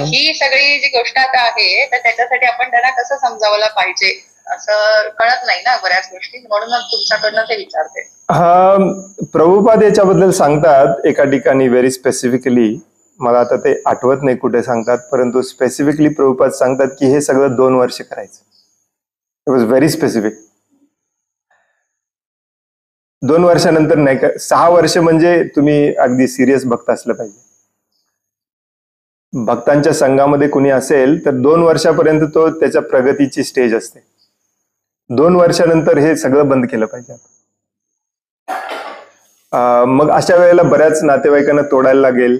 ही सगळी जी गोष्ट आता आहे तर त्याच्यासाठी आपण त्यांना कसं समजावलं पाहिजे असं कळत नाही ना बऱ्याच गोष्टी, म्हणून तुमच्याकडनं ते विचारते. प्रभुपाद याच्याबद्दल सांगतात एका ठिकाणी व्हेरी स्पेसिफिकली, मला आता ते आठवत नाही कुठे सांगतात, परंतु स्पेसिफिकली प्रभुपाद सांगतात की हे सगळं 2 वर्ष करायचं. It was very specific. 2 वर्षानंतर नाही का, 6 वर्ष म्हणजे तुम्ही अगदी सिरियस भक्त असलं पाहिजे. भक्तांच्या संघामध्ये कुणी असेल तर 2 वर्षापर्यंत तो त्याच्या प्रगतीची स्टेज असते. 2 वर्षानंतर हे सगळं बंद केलं पाहिजे. मग अशा वेळेला बऱ्याच नातेवाईकांना तोडायला लागेल,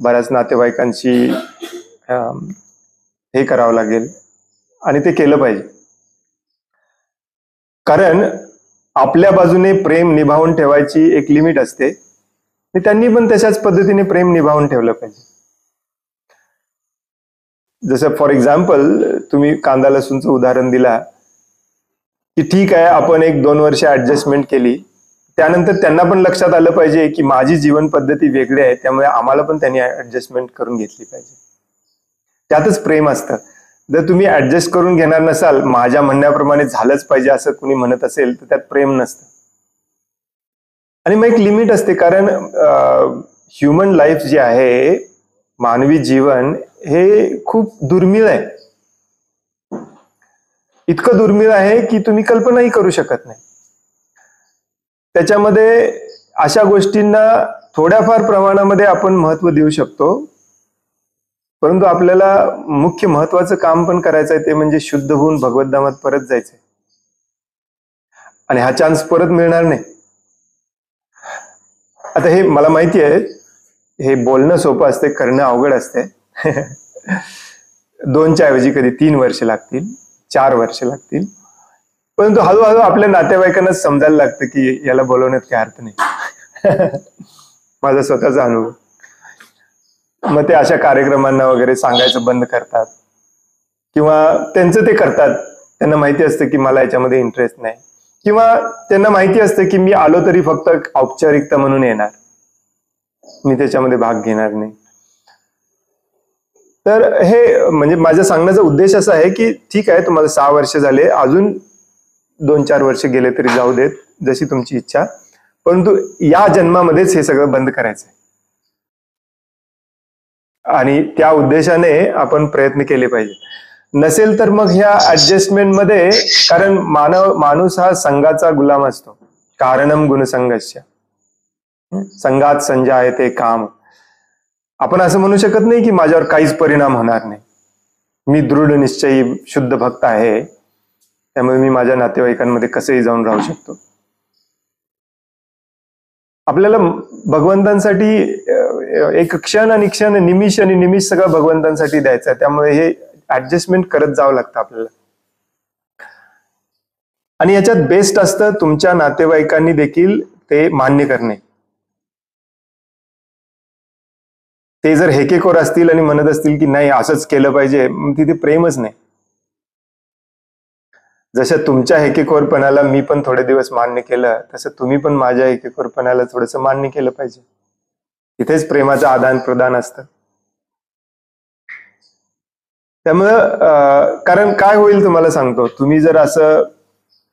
बऱ्याच नातेवाईकांशी हे करावं लागेल आणि ते केलं पाहिजे. कारण आपल्या बाजूने प्रेम निभावून ठेवायची एक लिमिट असते आणि त्यांनी पण तशाच पद्धतीने प्रेम निभावून ठेवलं पाहिजे. जसं फॉर एक्झाम्पल तुम्ही कांदा लसूणचं उदाहरण दिला की ठीक आहे, आपण 1-2 वर्ष ऍडजस्टमेंट केली, त्यानंतर त्यांना पण लक्षात आलं पाहिजे की माझी जीवन पद्धती वेगळी आहे, त्यामुळे आम्हाला पण त्यांनी ऍडजस्टमेंट करून घेतली पाहिजे. त्यातच प्रेम असतं. जर तुम्ही ऍडजस्ट करून घेणार नसाल, माझ्या म्हणण्याप्रमाणे झालंच पाहिजे असं कुणी म्हणत असेल तर त्यात प्रेम नसतं. आणि मग एक लिमिट असते, कारण ह्युमन लाईफ जे आहे, मानवी जीवन हे खूप दुर्मिळ आहे. इतकं दुर्मिळ आहे की तुम्ही कल्पनाही करू शकत नाही. त्याच्यामध्ये अशा गोष्टींना थोड्याफार प्रमाणामध्ये आपण महत्व देऊ शकतो, परंतु आपल्याला मुख्य महत्वाचं काम पण करायचं आहे, ते म्हणजे शुद्ध होऊन भगवद्धामात परत जायचंय. आणि हा चान्स परत मिळणार नाही. आता हे मला माहिती आहे, हे बोलणं सोपं असते, करणं अवघड असते. 2च्या ऐवजी कधी 3 वर्ष लागतील, 4 वर्ष लागतील, परंतु हळूहळू आपल्या नातेवाईकांना समजायला लागतं की याला बोलवण्यात काही अर्थ नाही. माझा स्वतःचा अनुभव. मग ते अशा कार्यक्रमांना वगैरे सांगायचं बंद करतात किंवा त्यांचं ते करतात. त्यांना माहिती असतं की मला याच्यामध्ये इंटरेस्ट नाही, किंवा त्यांना माहिती असतं की मी आलो तरी फक्त औपचारिकता म्हणून येणार, मी त्याच्यामध्ये भाग घेणार नाही. तर हे म्हणजे माझ्या सांगण्याचा उद्देश असा आहे की ठीक आहे, तुम्हाला 6 वर्ष झाले, अजून 2-4 वर्ष गेले तरी जाऊ देत, जशी तुमची इच्छा, परंतु या जन्मामध्येच हे सगळं बंद करायचंय. आणि त्या उद्देशाने आपण प्रयत्न केले पाहिजे. नसेल तर मग ह्या ऍडजस्टमेंटमध्ये, कारण माणूस हा संघाचा गुलाम असतो. कारणम गुणसंघस्य संघात संजायते काम. आपण असं म्हणू शकत नाही की माझ्यावर काहीच परिणाम होणार नाही, मी दृढ निश्चयी शुद्ध भक्त आहे, त्यामुळे मी माझ्या नातेवाईकांमध्ये कसंही जाऊन राहू शकतो. आपल्याला भगवंतांसाठी एक क्षण आणि क्षण, निमिष आणि निमिष सगळं भगवंतांसाठी द्यायचं आहे. त्यामुळे हे ऍडजस्टमेंट करत जावं लागतं आपल्याला. आणि याच्यात बेस्ट असतं तुमच्या नातेवाईकांनी देखील ते मान्य करणे. ते जर हेकेखोर असतील आणि म्हणत असतील की नाही असंच केलं पाहिजे, मग तिथे प्रेमच नाही. जसं तुमच्या हेकेखोरपणाला मी पण थोडे दिवस मान्य केलं, तसं तुम्ही पण माझ्या हेकेखोरपणाला थोडंसं मान्य केलं पाहिजे. इथेच प्रेमाचं आदान प्रदान असतं. त्यामुळं कारण काय होईल तुम्हाला सांगतो, तुम्ही जर असं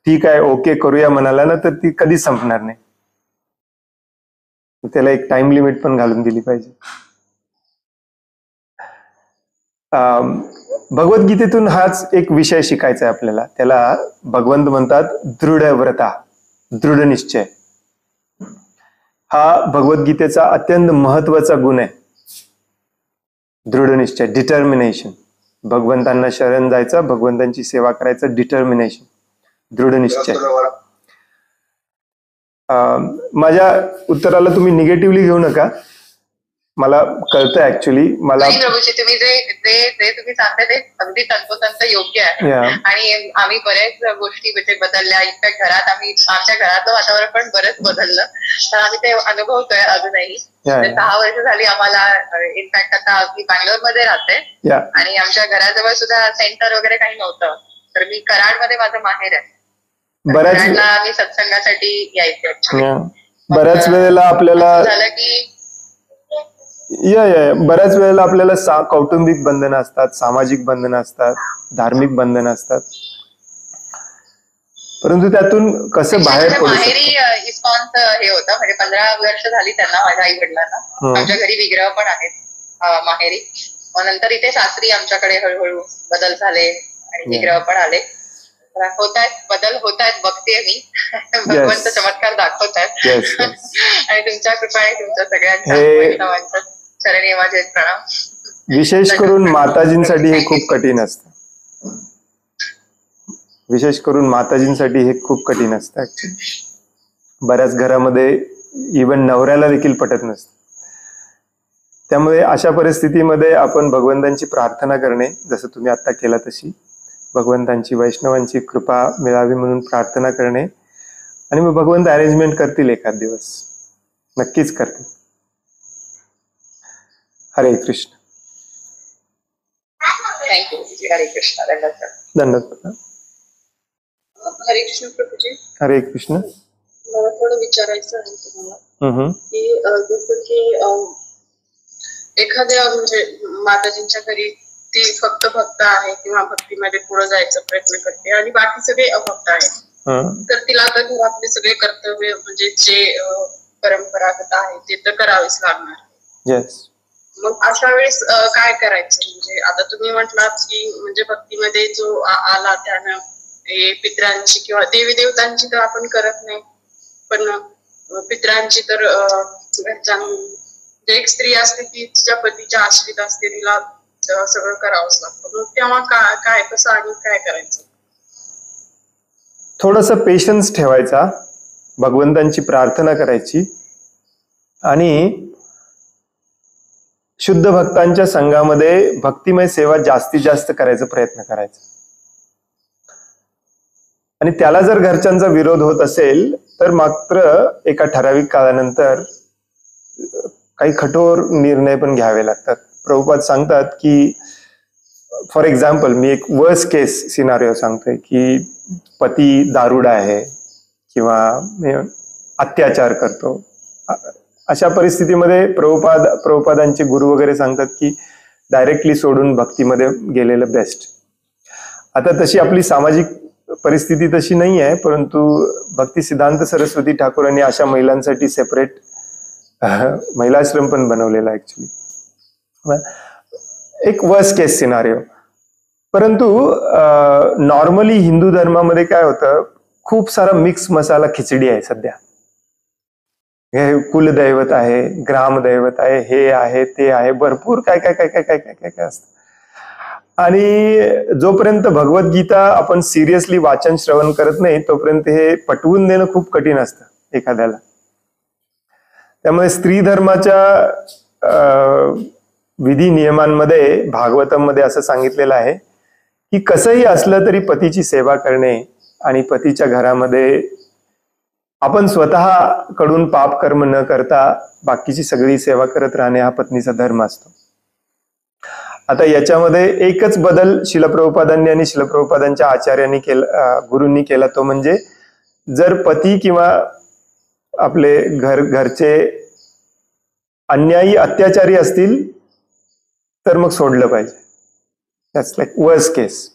ठीक आहे ओके करूया म्हणाला ना, तर ती कधीच संपणार नाही. त्याला एक टाइम लिमिट पण घालून दिली पाहिजे. भगवद्गीतेतून हाच एक विषय शिकायचा आहे आपल्याला. त्याला भगवंत म्हणतात दृढ व्रता, दृढ निश्चय. हा भगवद्गीतेचा अत्यंत महत्वाचा गुण आहे, दृढ निश्चय, डिटर्मिनेशन. भगवंतांना शरण जायचं, भगवंतांची सेवा करायचं, डिटर्मिनेशन, दृढ निश्चय. माझ्या उत्तराला तुम्ही निगेटिव्हली घेऊ नका, मला कळतं ऍक्च्युली. मला प्रभूजी तुम्ही जे तुम्ही सांगताय ते अगदी तंतोतंत योग्य आहे. आणि आम्ही बऱ्याच गोष्टी म्हणजे बदलल्या. इनफॅक्ट घरात आमच्या घराचं वातावरण पण बरंच बदललं, तर आम्ही ते अनुभवतोय अजूनही. 6 वर्ष झाली आम्हाला. इनफॅक्ट आता आम्ही बँगलोरमध्ये राहते आणि आमच्या घराजवळ सुद्धा सेंटर वगैरे काही नव्हतं. तर मी कराडमध्ये माझं माहेर आहे. कराडला मी सत्संगासाठी यायचे. बऱ्याच वेळेला आपल्याला झालं की बऱ्याच वेळेला आपल्याला कौटुंबिक बंधनं असतात, सामाजिक बंधनं असतात, धार्मिक बंधनं असतात, परंतु त्यातून कसं बाहेर पडू शकतो. माहेरी इस्कॉनचं हे होतं, म्हणजे 15 वर्ष झाली त्यांना, माझ्या आई वडिलांना. आमच्या घरी विग्रह पण आहेत माहेरी. मग नंतर इथे सासरी आमच्याकडे हळूहळू बदल झाले आणि विग्रह पण आले. बदल होत आहेत, बघतेय मी. भगवंत चमत्कार दाखवतात. आणि तुमच्या कृपा आणि तुमच्या सगळ्यांच्या चरणी माझे प्रणाम. विशेष करून माताजींसाठी हे खूप कठीण असतं. विशेष करून माताजींसाठी हे खूप कठीण असतं ऍक्च्युली. बऱ्याच घरामध्ये इव्हन नवऱ्याला देखील पटत नसतं. त्यामुळे अशा परिस्थितीमध्ये आपण भगवंतांची प्रार्थना करणे, जसं तुम्ही आता केला तशी भगवंतांची, वैष्णवांची कृपा मिळावी म्हणून प्रार्थना करणे. आणि मग भगवंत अरेंजमेंट करतील एखाद दिवस, नक्कीच करतील. हरे कृष्ण. हरे कृष्ण. धन्यवाद. हरे कृष्ण प्रभूजी. हरे कृष्ण. मला थोडं विचारायचं आहे तुम्हाला की जसं की एखाद्या म्हणजे माताजींच्या घरी ती फक्त भक्त आहे किंवा भक्तीमध्ये पुढे जायचा प्रयत्न करते आणि बाकी सगळे अभक्त आहेत, तर तिला आता घरातले सगळे कर्तव्य म्हणजे जे परंपरागत आहे ते तर करावेच लागणार. मग अशा वेळेस काय करायचं? म्हणजे आता तुम्ही म्हटलात की म्हणजे भक्तीमध्ये जो आला त्यानं पितरांची किंवा देवी देवतांची तर आपण करत नाही, पण पितरांची तर घरच्या एक स्त्री असते ती तिच्या पतीच्या आश्रित असते, तिला सगळं करावंच लागतं. मग तेव्हा काय कसं आणि काय करायचं? थोडस पेशन्स ठेवायचा, भगवंतांची प्रार्थना करायची आणि शुद्ध भक्तांच्या संघामध्ये भक्तिमय सेवा जास्तीत जास्त करायचा प्रयत्न करायचा. आणि त्याला जर घरच्यांचा विरोध होत असेल तर मात्र एका ठराविक काळानंतर काही कठोर निर्णय पण घ्यावे लागतात. प्रभुपाद सांगतात की फॉर एक्झाम्पल, मी एक वर्स्ट केस सिनारिओ सांगतोय की पती दारुडा आहे किंवा अत्याचार करतो. अशा परिस्थितीमध्ये प्रभुपादांचे गुरु वगैरे सांगतात की डायरेक्टली सोडून भक्तीमध्ये गेलेलं बेस्ट. आता तशी आपली सामाजिक परिस्थिती तशी नाही आहे, परंतु भक्ती सिद्धांत सरस्वती ठाकूरांनी अशा महिलांसाठी सेपरेट महिलाश्रम पण बनवलेला ऍक्च्युली. एक वर्स्ट केस सिनारिओ. परंतु नॉर्मली हिंदू धर्मामध्ये काय होतं, खूप सारा मिक्स मसाला खिचडी आहे सध्या. हे कुलदैवत आहे, ग्रामदैवत आहे, हे आहे, ते आहे, भरपूर काय काय काय काय काय काय काय काय असतं. आणि जोपर्यंत भगवद्गीता आपण सिरियसली वाचन श्रवण करत नाही तोपर्यंत हे पटवून देणं खूप कठीण असतं एखाद्याला. त्यामुळे स्त्री धर्माच्या विधी नियमांमध्ये भागवतमध्ये असं सांगितलेलं आहे की कसंही असलं तरी पतीची सेवा करणे आणि पतीच्या घरामध्ये आपण स्वतः कडून पाप कर्म न करता बाकीची सगळी सेवा करत राहणे हा पत्नीचा धर्म असतो. आता याच्यामध्ये एकच बदल शिलप्रभुपादांनी आणि शिलप्रभुपादांच्या आचार्यांनी केला, गुरूंनी केला, तो म्हणजे जर पती किंवा आपले घरचे अन्यायी अत्याचारी असतील तर मग सोडलं पाहिजे. दॅट्स लाईक वर्स्ट केस.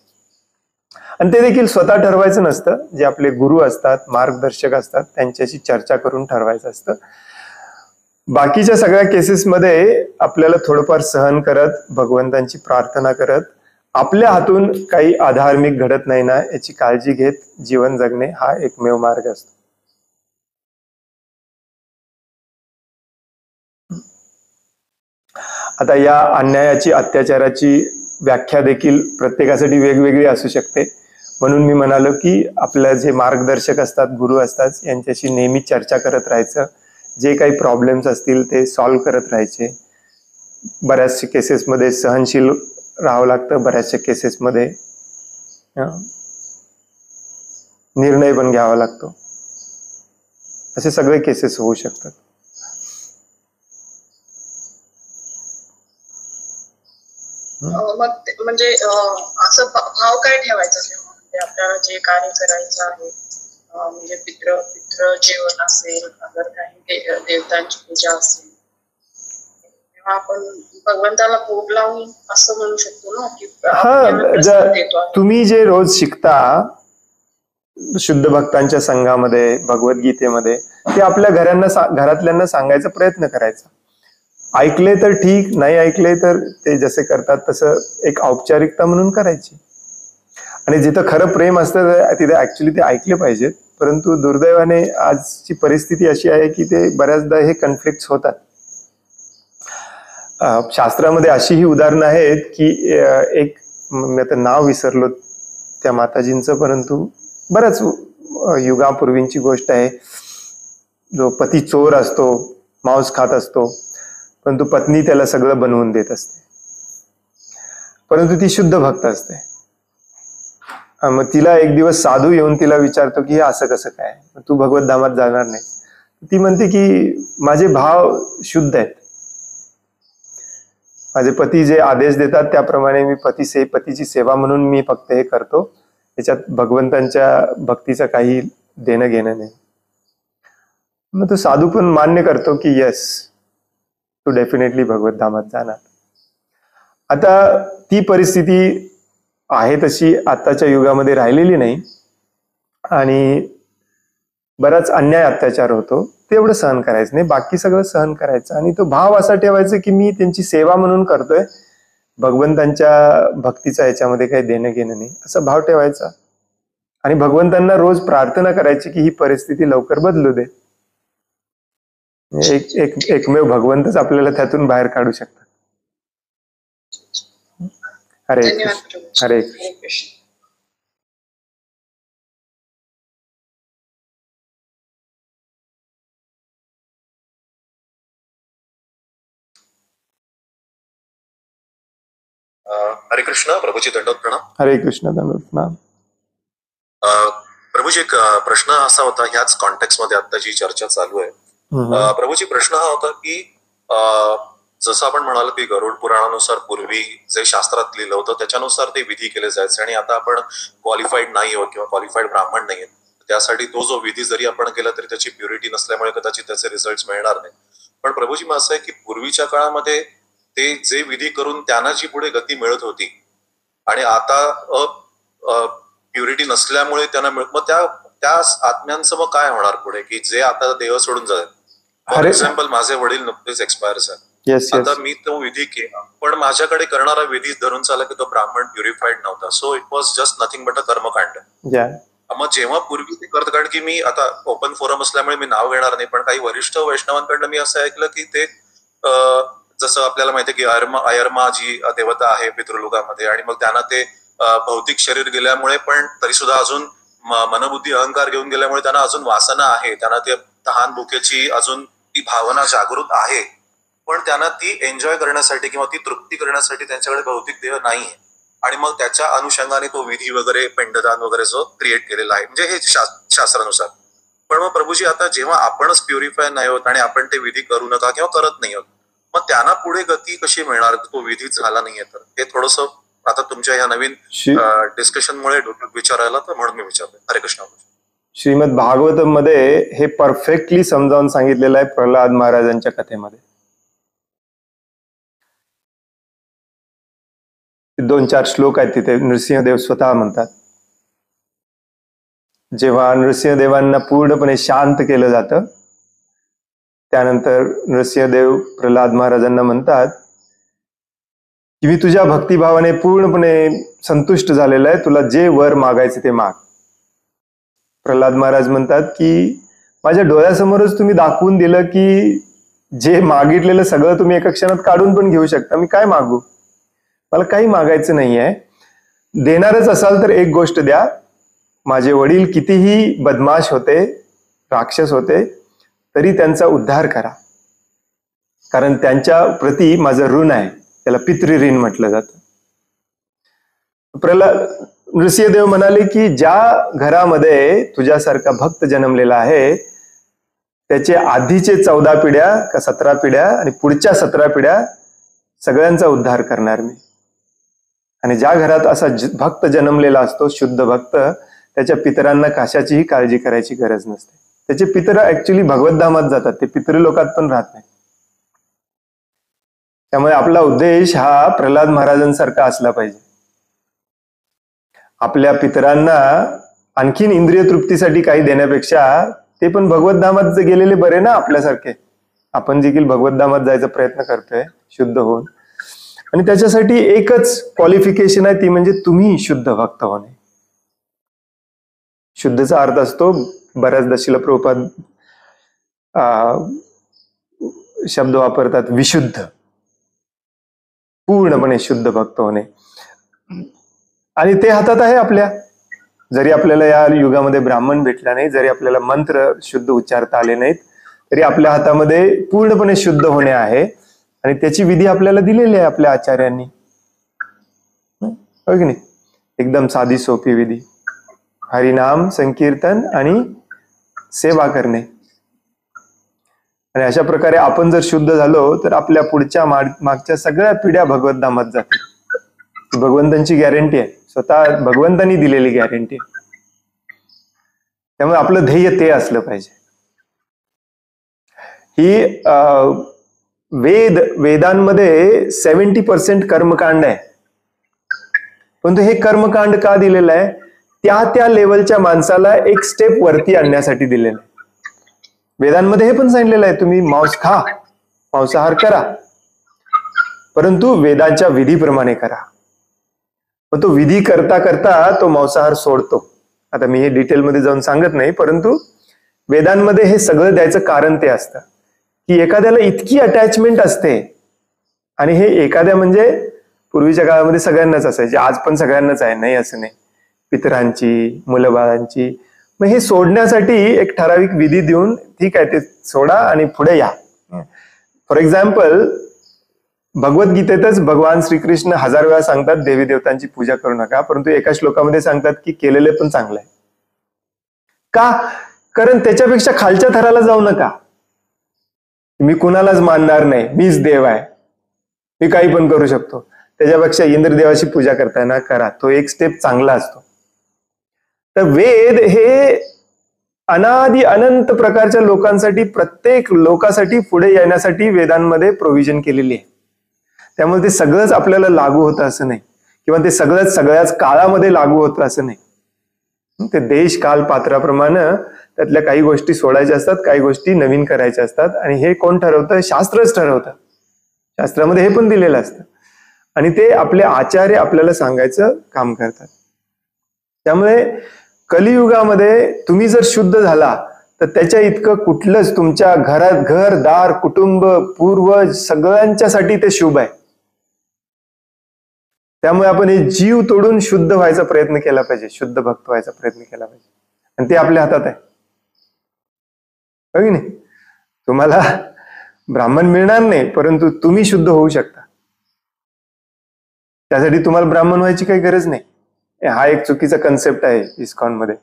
आणि ते देखील स्वतः ठरवायचं नसतं, जे आपले गुरु असतात, मार्गदर्शक असतात, त्यांच्याशी चर्चा करून ठरवायचं असतं. बाकीच्या सगळ्या केसेसमध्ये आपल्याला थोडंफार सहन करत, भगवंतांची प्रार्थना करत, आपल्या हातून काही अधार्मिक घडत नाही ना याची काळजी घेत जीवन जगणे हा एकमेव मार्ग असतो. आता या अन्यायाची, अत्याचाराची व्याख्या देखील प्रत्येकासाठी वेगवेगळी असू शकते. म्हणून मी म्हणालो की आपल्या जे मार्गदर्शक असतात, गुरु असतात, यांच्याशी नेहमी चर्चा करत राहायचं. जे काही प्रॉब्लेम्स असतील ते सॉल्व्ह करत राहायचे. बऱ्याचशा केसेसमध्ये सहनशील राहावं लागतं, बऱ्याचशा केसेसमध्ये निर्णय पण घ्यावा लागतो. असे सगळे केसेस होऊ शकतात. मग म्हणजे असं भाव काय ठेवायचा तेव्हा, म्हणजे आपल्याला जे कार्य करायचं आहे, म्हणजे पितृ जेवण असेल, अगर काही देवतांची पूजा असेल, तेव्हा आपण भगवंताला भोग लावून असं म्हणू शकतो ना की हा, तुम्ही जे रोज शिकता शुद्ध भक्तांच्या संघामध्ये, भगवद्गीतेमध्ये, ते आपल्या घरातल्यांना सांगायचा प्रयत्न करायचा. ऐकले तर ठीक, नाही ऐकले तर ते जसे करतात तसं एक औपचारिकता म्हणून करायची. आणि जिथं खरं प्रेम असतं तिथे ऍक्च्युली ते ऐकले पाहिजेत. परंतु दुर्दैवाने आजची परिस्थिती अशी आहे की ते बऱ्याचदा हे कन्फ्लिक्ट होतात. शास्त्रामध्ये अशी ही उदाहरणं आहेत की एक, मी आता नाव विसरलो त्या माताजींचं, परंतु बऱ्याच युगापूर्वींची गोष्ट आहे. जो पती चोर असतो, मांस खात असतो, परंतु पत्नी त्याला सगळं बनवून देत असते. परंतु ती शुद्ध भक्त असते. मग तिला एक दिवस साधू येऊन तिला विचारतो की हे असं कसं काय, तू भगवत धामात जाणार नाही. ती म्हणते की माझे भाव शुद्ध आहेत, माझे पती जे आदेश देतात त्याप्रमाणे मी पतीची सेवा म्हणून मी फक्त हे करतो, त्याच्यात भगवंतांच्या भक्तीचं काही देणं घेणं नाही. मग तो साधू पण मान्य करतो की येस, तू डेफिनेटली भगवत धामात जाणार. आता ती परिस्थिती आहे तशी आताच्या युगामध्ये राहिलेली नाही आणि बराच अन्याय अत्याचार होतो, ते एवढं सहन करायचं नाही, बाकी सगळं सहन करायचं. आणि तो भाव असा ठेवायचा की मी त्यांची सेवा म्हणून करतोय, भगवंतांच्या भक्तीचा याच्यामध्ये काही देणं घेणं नाही, असा भाव ठेवायचा. आणि भगवंतांना रोज प्रार्थना करायची की ही परिस्थिती लवकर बदलू दे. एकमेव भगवंतच आपल्याला त्यातून बाहेर काढू शकतात. हरे कृष्ण. हरे कृष्ण. हरे कृष्ण. प्रभूजी दंडवत प्रणाम. हरे कृष्ण. दंडवत प्रणाम. प्रभूजी एक प्रश्न असा होता, ह्याच कॉन्टेक्स्ट मध्ये आता जी चर्चा चालू आहे. प्रभूजी प्रश्न हा होता की जसं आपण म्हणाल की गरुड पुराणानुसार पूर्वी जे शास्त्रात लिहिलं होतं त्याच्यानुसार ते विधी केले जायचे, आणि आता आपण क्वालिफाईड नाही आहोत किंवा क्वालिफाईड ब्राह्मण नाही, त्यासाठी तो जो विधी जरी आपण केला तरी त्याची प्युरिटी नसल्यामुळे कदाचित त्याचे रिझल्ट मिळणार नाही. पण प्रभूजी मग असं आहे की पूर्वीच्या काळामध्ये ते जे विधी करून त्यांना जी पुढे गती मिळत होती आणि आता प्युरिटी नसल्यामुळे त्यांना मग त्या आत्म्यांचं मग काय होणार पुढे, की जे आता देव सोडून जातात. फॉर एक्झाम्पल माझे वडील नुकतेच एक्सपायर झाले. आता मी तो विधी केला, पण माझ्याकडे करणारा विधी धरून चालला की तो ब्राह्मण प्युरिफाईड नव्हता. So it was just nothing but a karmakand. मग जेव्हा पूर्वी ते करत, कारण की मी आता ओपन फोरम असल्यामुळे मी नाव घेणार नाही, पण काही वरिष्ठ वैष्णवांकडनं मी असं ऐकलं की ते जसं आपल्याला माहिती आहे की अयर्मा जी देवता आहे पितृलोकामध्ये, आणि मग त्यांना ते भौतिक शरीर गेल्यामुळे पण तरी सुद्धा अजून मनबुद्धी अहंकार घेऊन गेल्यामुळे त्यांना अजून वासना आहे, त्यांना ते तहान भुकेची अजून ती भावना जागृत आहे, पण त्यांना ती एन्जॉय करण्यासाठी किंवा ती तृप्ती करण्यासाठी त्यांच्याकडे भौतिक देह नाहीये. आणि मग त्याच्या अनुषंगाने तो विधी वगैरे पिंडदान वगैरे जो क्रिएट केलेला आहे, म्हणजे हे शास्त्रानुसार. पण मग प्रभूजी आता जेव्हा आपणच प्युरिफाय नाही होत आणि आपण ते विधी करू नका किंवा करत नाही होत, मग त्यांना पुढे गती कशी मिळणार, तो विधीच झाला नाहीये तर? हे थोडस आता तुमच्या ह्या नवीन डिस्कशनमुळे विचारायला, तर म्हणून मी विचारलं. हरे कृष्ण. श्रीमद भागवतम मध्ये हे परफेक्टली समजावून सांगितलेलं आहे प्रल्हाद महाराजांच्या कथेमध्ये. 2-4 श्लोक आहेत तिथे. नृसिंहदेव स्वतः म्हणतात, जेव्हा नृसिंहदेवांना पूर्णपणे शांत केलं जातं, त्यानंतर नृसिंहदेव प्रल्हाद महाराजांना म्हणतात की मी तुझ्या भक्तिभावाने पूर्णपणे संतुष्ट झालेला आहे, तुला जे वर मागायचे ते माग. प्रल्हाद महाराज म्हणतात की माझ्या डोळ्यासमोरच तुम्ही दाखवून दिलं की जे मागितलेलं सगळं तुम्ही एका क्षणात काढून पण घेऊ शकता, मी काय मागू, मला काही मागायचं नाहीये. देणारच असाल तर एक गोष्ट द्या, माझे वडील कितीही बदमाश होते, राक्षस होते, तरी त्यांचा उद्धार करा, कारण त्यांच्या प्रती माझं ऋण आहे, त्याला पितृऋण म्हटलं जातं. नृसिंहदेव म्हणाले की ज्या घरामध्ये तुझ्यासारखा भक्त जन्मलेला आहे, त्याचे आधीचे 14 पिढ्या का 17 पिढ्या आणि पुढच्या 17 पिढ्या सगळ्यांचा उद्धार करणार मी. आणि ज्या घरात असा भक्त जन्मलेला असतो, शुद्ध भक्त, त्याच्या पितरांना कशाचीही काळजी करायची गरज नसते. त्याचे पितर ऍक्च्युली भगवतधामात जातात, ते पितृलोकात पण राहत नाही. त्यामुळे आपला उद्देश हा प्रल्हाद महाराजांसारखा असला पाहिजे. आपल्या पितरांना आणखीन इंद्रिय तृप्तीसाठी काही देण्यापेक्षा ते पण भगवतधामात गेलेले बरे ना आपल्यासारखे. आपण देखील भगवतधामात जायचा प्रयत्न करतोय शुद्ध होऊन, आणि त्याच्यासाठी एकच क्वालिफिकेशन आहे, ती म्हणजे तुम्ही शुद्ध भक्त होणे. शुद्धचा अर्थ असतो, बऱ्याचदा श्रील प्रभुपाद शब्द वापरतात, विशुद्ध, पूर्णपणे शुद्ध भक्त होणे. आणि ते हातात आहे आपल्या. जरी आपल्याला या युगामध्ये ब्राह्मण भेटला नाही, जरी आपल्याला मंत्र शुद्ध उच्चारता आले नाहीत, तरी आपल्या हातामध्ये पूर्णपणे शुद्ध होणे आहे, आणि त्याची विधी आपल्याला दिलेली आहे आपल्या आचार्यांनी, हो की नाही? एकदम साधी सोपी विधी, हरिनाम संकीर्तन आणि सेवा करणे. आणि अशा प्रकारे आपण जर शुद्ध झालो तर आपल्या पुढच्या मागच्या सगळ्या पिढ्या भगवतधामात जातील. भगवंतांची गॅरंटी आहे, स्वतः भगवंतांनी दिलेली गॅरंटी आहे. त्यामुळे आपलं ध्येय ते असलं पाहिजे. ही वेदांमध्ये 70% कर्मकांड आहे, पण हे कर्मकांड का दिलेलं आहे? त्या लेवलच्या माणसाला एक स्टेप वरती आणण्यासाठी दिलेलं आहे. वेदांमध्ये हे पण सांगितलेलं आहे, तुम्ही मांस खा, मांसाहार करा, परंतु वेदांच्या विधीप्रमाणे करा. मग तो विधी करता करता तो मांसाहार सोडतो. आता मी हे डिटेलमध्ये जाऊन सांगत नाही, परंतु वेदांमध्ये हे सगळं द्यायचं कारण ते असतं की एखाद्याला इतकी अटॅचमेंट असते, आणि हे एखाद्या म्हणजे पूर्वीच्या काळामध्ये सगळ्यांनाच असायचे, आज पण सगळ्यांनाच आहे, नाही असं नाही, पितरांची, मुलंबाळांची. मग हे सोडण्यासाठी एक ठराविक विधी देऊन, ठीक आहे ते सोडा आणि पुढे या. फॉर एक्झाम्पल, भगवद्गीतेतच भगवान श्रीकृष्ण 1000 वेळा सांगतात देवी देवतांची पूजा करू नका, परंतु एका श्लोकामध्ये सांगतात की केलेले पण चांगलं आहे. का? कारण त्याच्यापेक्षा खालच्या थराला जाऊ नका. मी कुणालाच मानणार नाही, मीच देव आहे, मी काही पण करू शकतो, त्याच्यापेक्षा इंद्रदेवाची पूजा करताना करा, तो एक स्टेप चांगला असतो. तर वेद हे अनादि अनंत प्रकारच्या लोकांसाठी, प्रत्येक लोकासाठी पुढे येण्यासाठी वेदांमध्ये प्रोव्हिजन केलेली आहे. त्यामुळे ते सगळंच आपल्याला लागू होतं असं नाही, किंवा ते सगळंच सगळ्याच काळामध्ये लागू होतं असं नाही. ते देश काल पात्राप्रमाणे त्यातल्या काही गोष्टी सोडायच्या असतात, काही गोष्टी नवीन करायच्या असतात. आणि हे कोण ठरवतं? शास्त्रच ठरवतं. शास्त्रामध्ये हे पण दिलेलं असतं आणि ते आपले आचार्य आपल्याला सांगायचं काम करतात. त्यामुळे कलियुगामध्ये तुम्ही जर शुद्ध झाला तर त्याच्या इतकं कुठलंच तुमच्या घरात, घर दार, कुटुंब, पूर्वज सगळ्यांच्यासाठी ते शुभ आहे. त्यामुळे आपण हे जीव तोडून शुद्ध व्हायचा प्रयत्न केला पाहिजे, शुद्ध भक्त व्हायचा प्रयत्न केला पाहिजे. आणि ते आपल्या हातात आहे, हो की नाही? तुम्हाला ब्राह्मण मिळणार नाही, परंतु तुम्ही शुद्ध होऊ शकता. त्यासाठी तुम्हाला ब्राह्मण व्हायची काही गरज नाही. हा एक चुकीचा कन्सेप्ट आहे इस्कॉन मध्ये.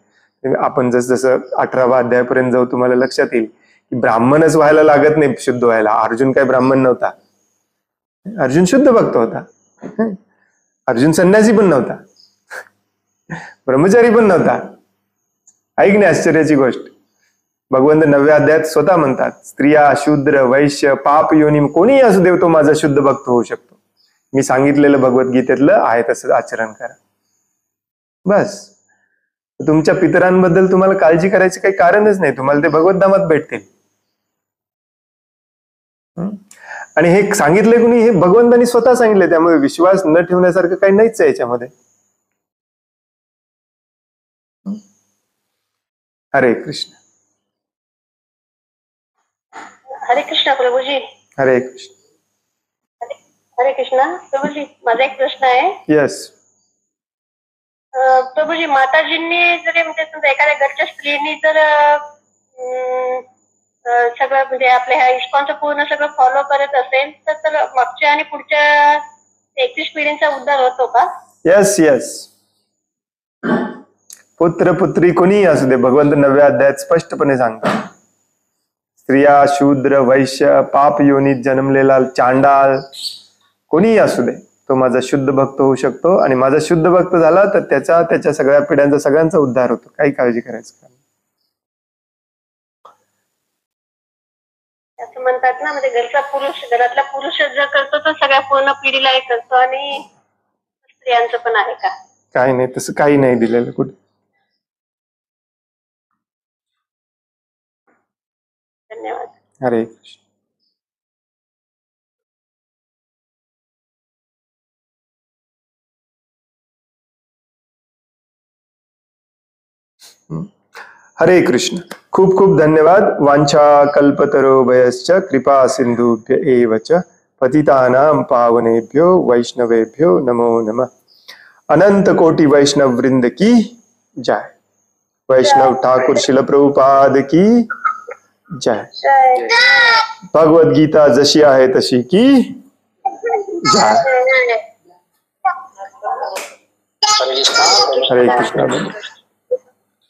आपण जसं 18वा अध्यायापर्यंत जाऊ तुम्हाला लक्षात येईल की ब्राह्मणच व्हायला लागत नाही शुद्ध व्हायला. अर्जुन काय ब्राह्मण नव्हता, अर्जुन शुद्ध भक्त होता. अर्जुन संन्यासी पण नव्हता, ब्रह्मचारी पण नव्हता. ऐक नाही आश्चर्याची गोष्ट, भगवंत 9व्या अध्यायात स्वतः म्हणतात, स्त्रिया, शूद्र, वैश्य, पाप योनी कोणीही असू देव तो माझा शुद्ध भक्त होऊ शकतो. मी सांगितलेलं भगवद्गीतेतलं आहे तसं आचरण करा. बस. तुमच्या पितरांबद्दल तुम्हाला काळजी करायची काही कारणच नाही, तुम्हाला ते भगवद्धामात भेटतील. आणि हे सांगितले कुणी? हे भगवंतांनी स्वतः सांगितले. त्यामुळे विश्वास न ठेवण्यासारखं काही नाहीच आहे याच्यामध्ये. हरे कृष्ण. हरे कृष्ण प्रभूजी. हरे कृष्ण. हरे कृष्ण प्रभूजी. माझा एक प्रश्न आहे. यस. प्रभूजी, माताजींनी जरी म्हणजे समजा एखाद्या घरच्या स्त्रीनी जर सगळं म्हणजे आपल्या ह्या इस्कॉनचं पूर्ण सगळं फॉलो करत असेल तर मागच्या आणि पुढच्या 31 पिढींचा उद्धार होतो का? Yes yes. पुत्र पुत्री कोणीही असू दे, भगवंत 9व्या अध्यायात स्पष्टपणे सांगतात. स्त्रिया, शूद्र, वैश्य, पाप योनीत जन्मलेला चांडाळ कोणीही असू दे, तो माझा शुद्ध भक्त होऊ शकतो. आणि माझा शुद्ध भक्त झाला तर त्याच्या सगळ्या पिढ्यांचा सगळ्यांचा उद्धार होतो. काही काळजी करायचं का? असं म्हणतात ना, म्हणजे घरातला पुरुष जर करतो तर सगळ्या पूर्ण पिढीला हे करतो, आणि स्त्रियांचं पण आहे का? काही नाही, तसं काही नाही दिलेलं कुठे. धन्यवाद. हरे कृष्ण. हरे कृष्ण. खूप खूप धन्यवाद. वांछा कल्पतरोभयश्च कृपा सिंधुभ्य एव च पतितानां पावनेभ्यो वैष्णवेभ्यो नमो नमः. अनंत कोटि वैष्णव वृंद की जय. वैष्णव ठाकुर शिल प्रभुपाद की जय. भगवद गीता जशी आहे तशी की जय. हरे कृष्ण.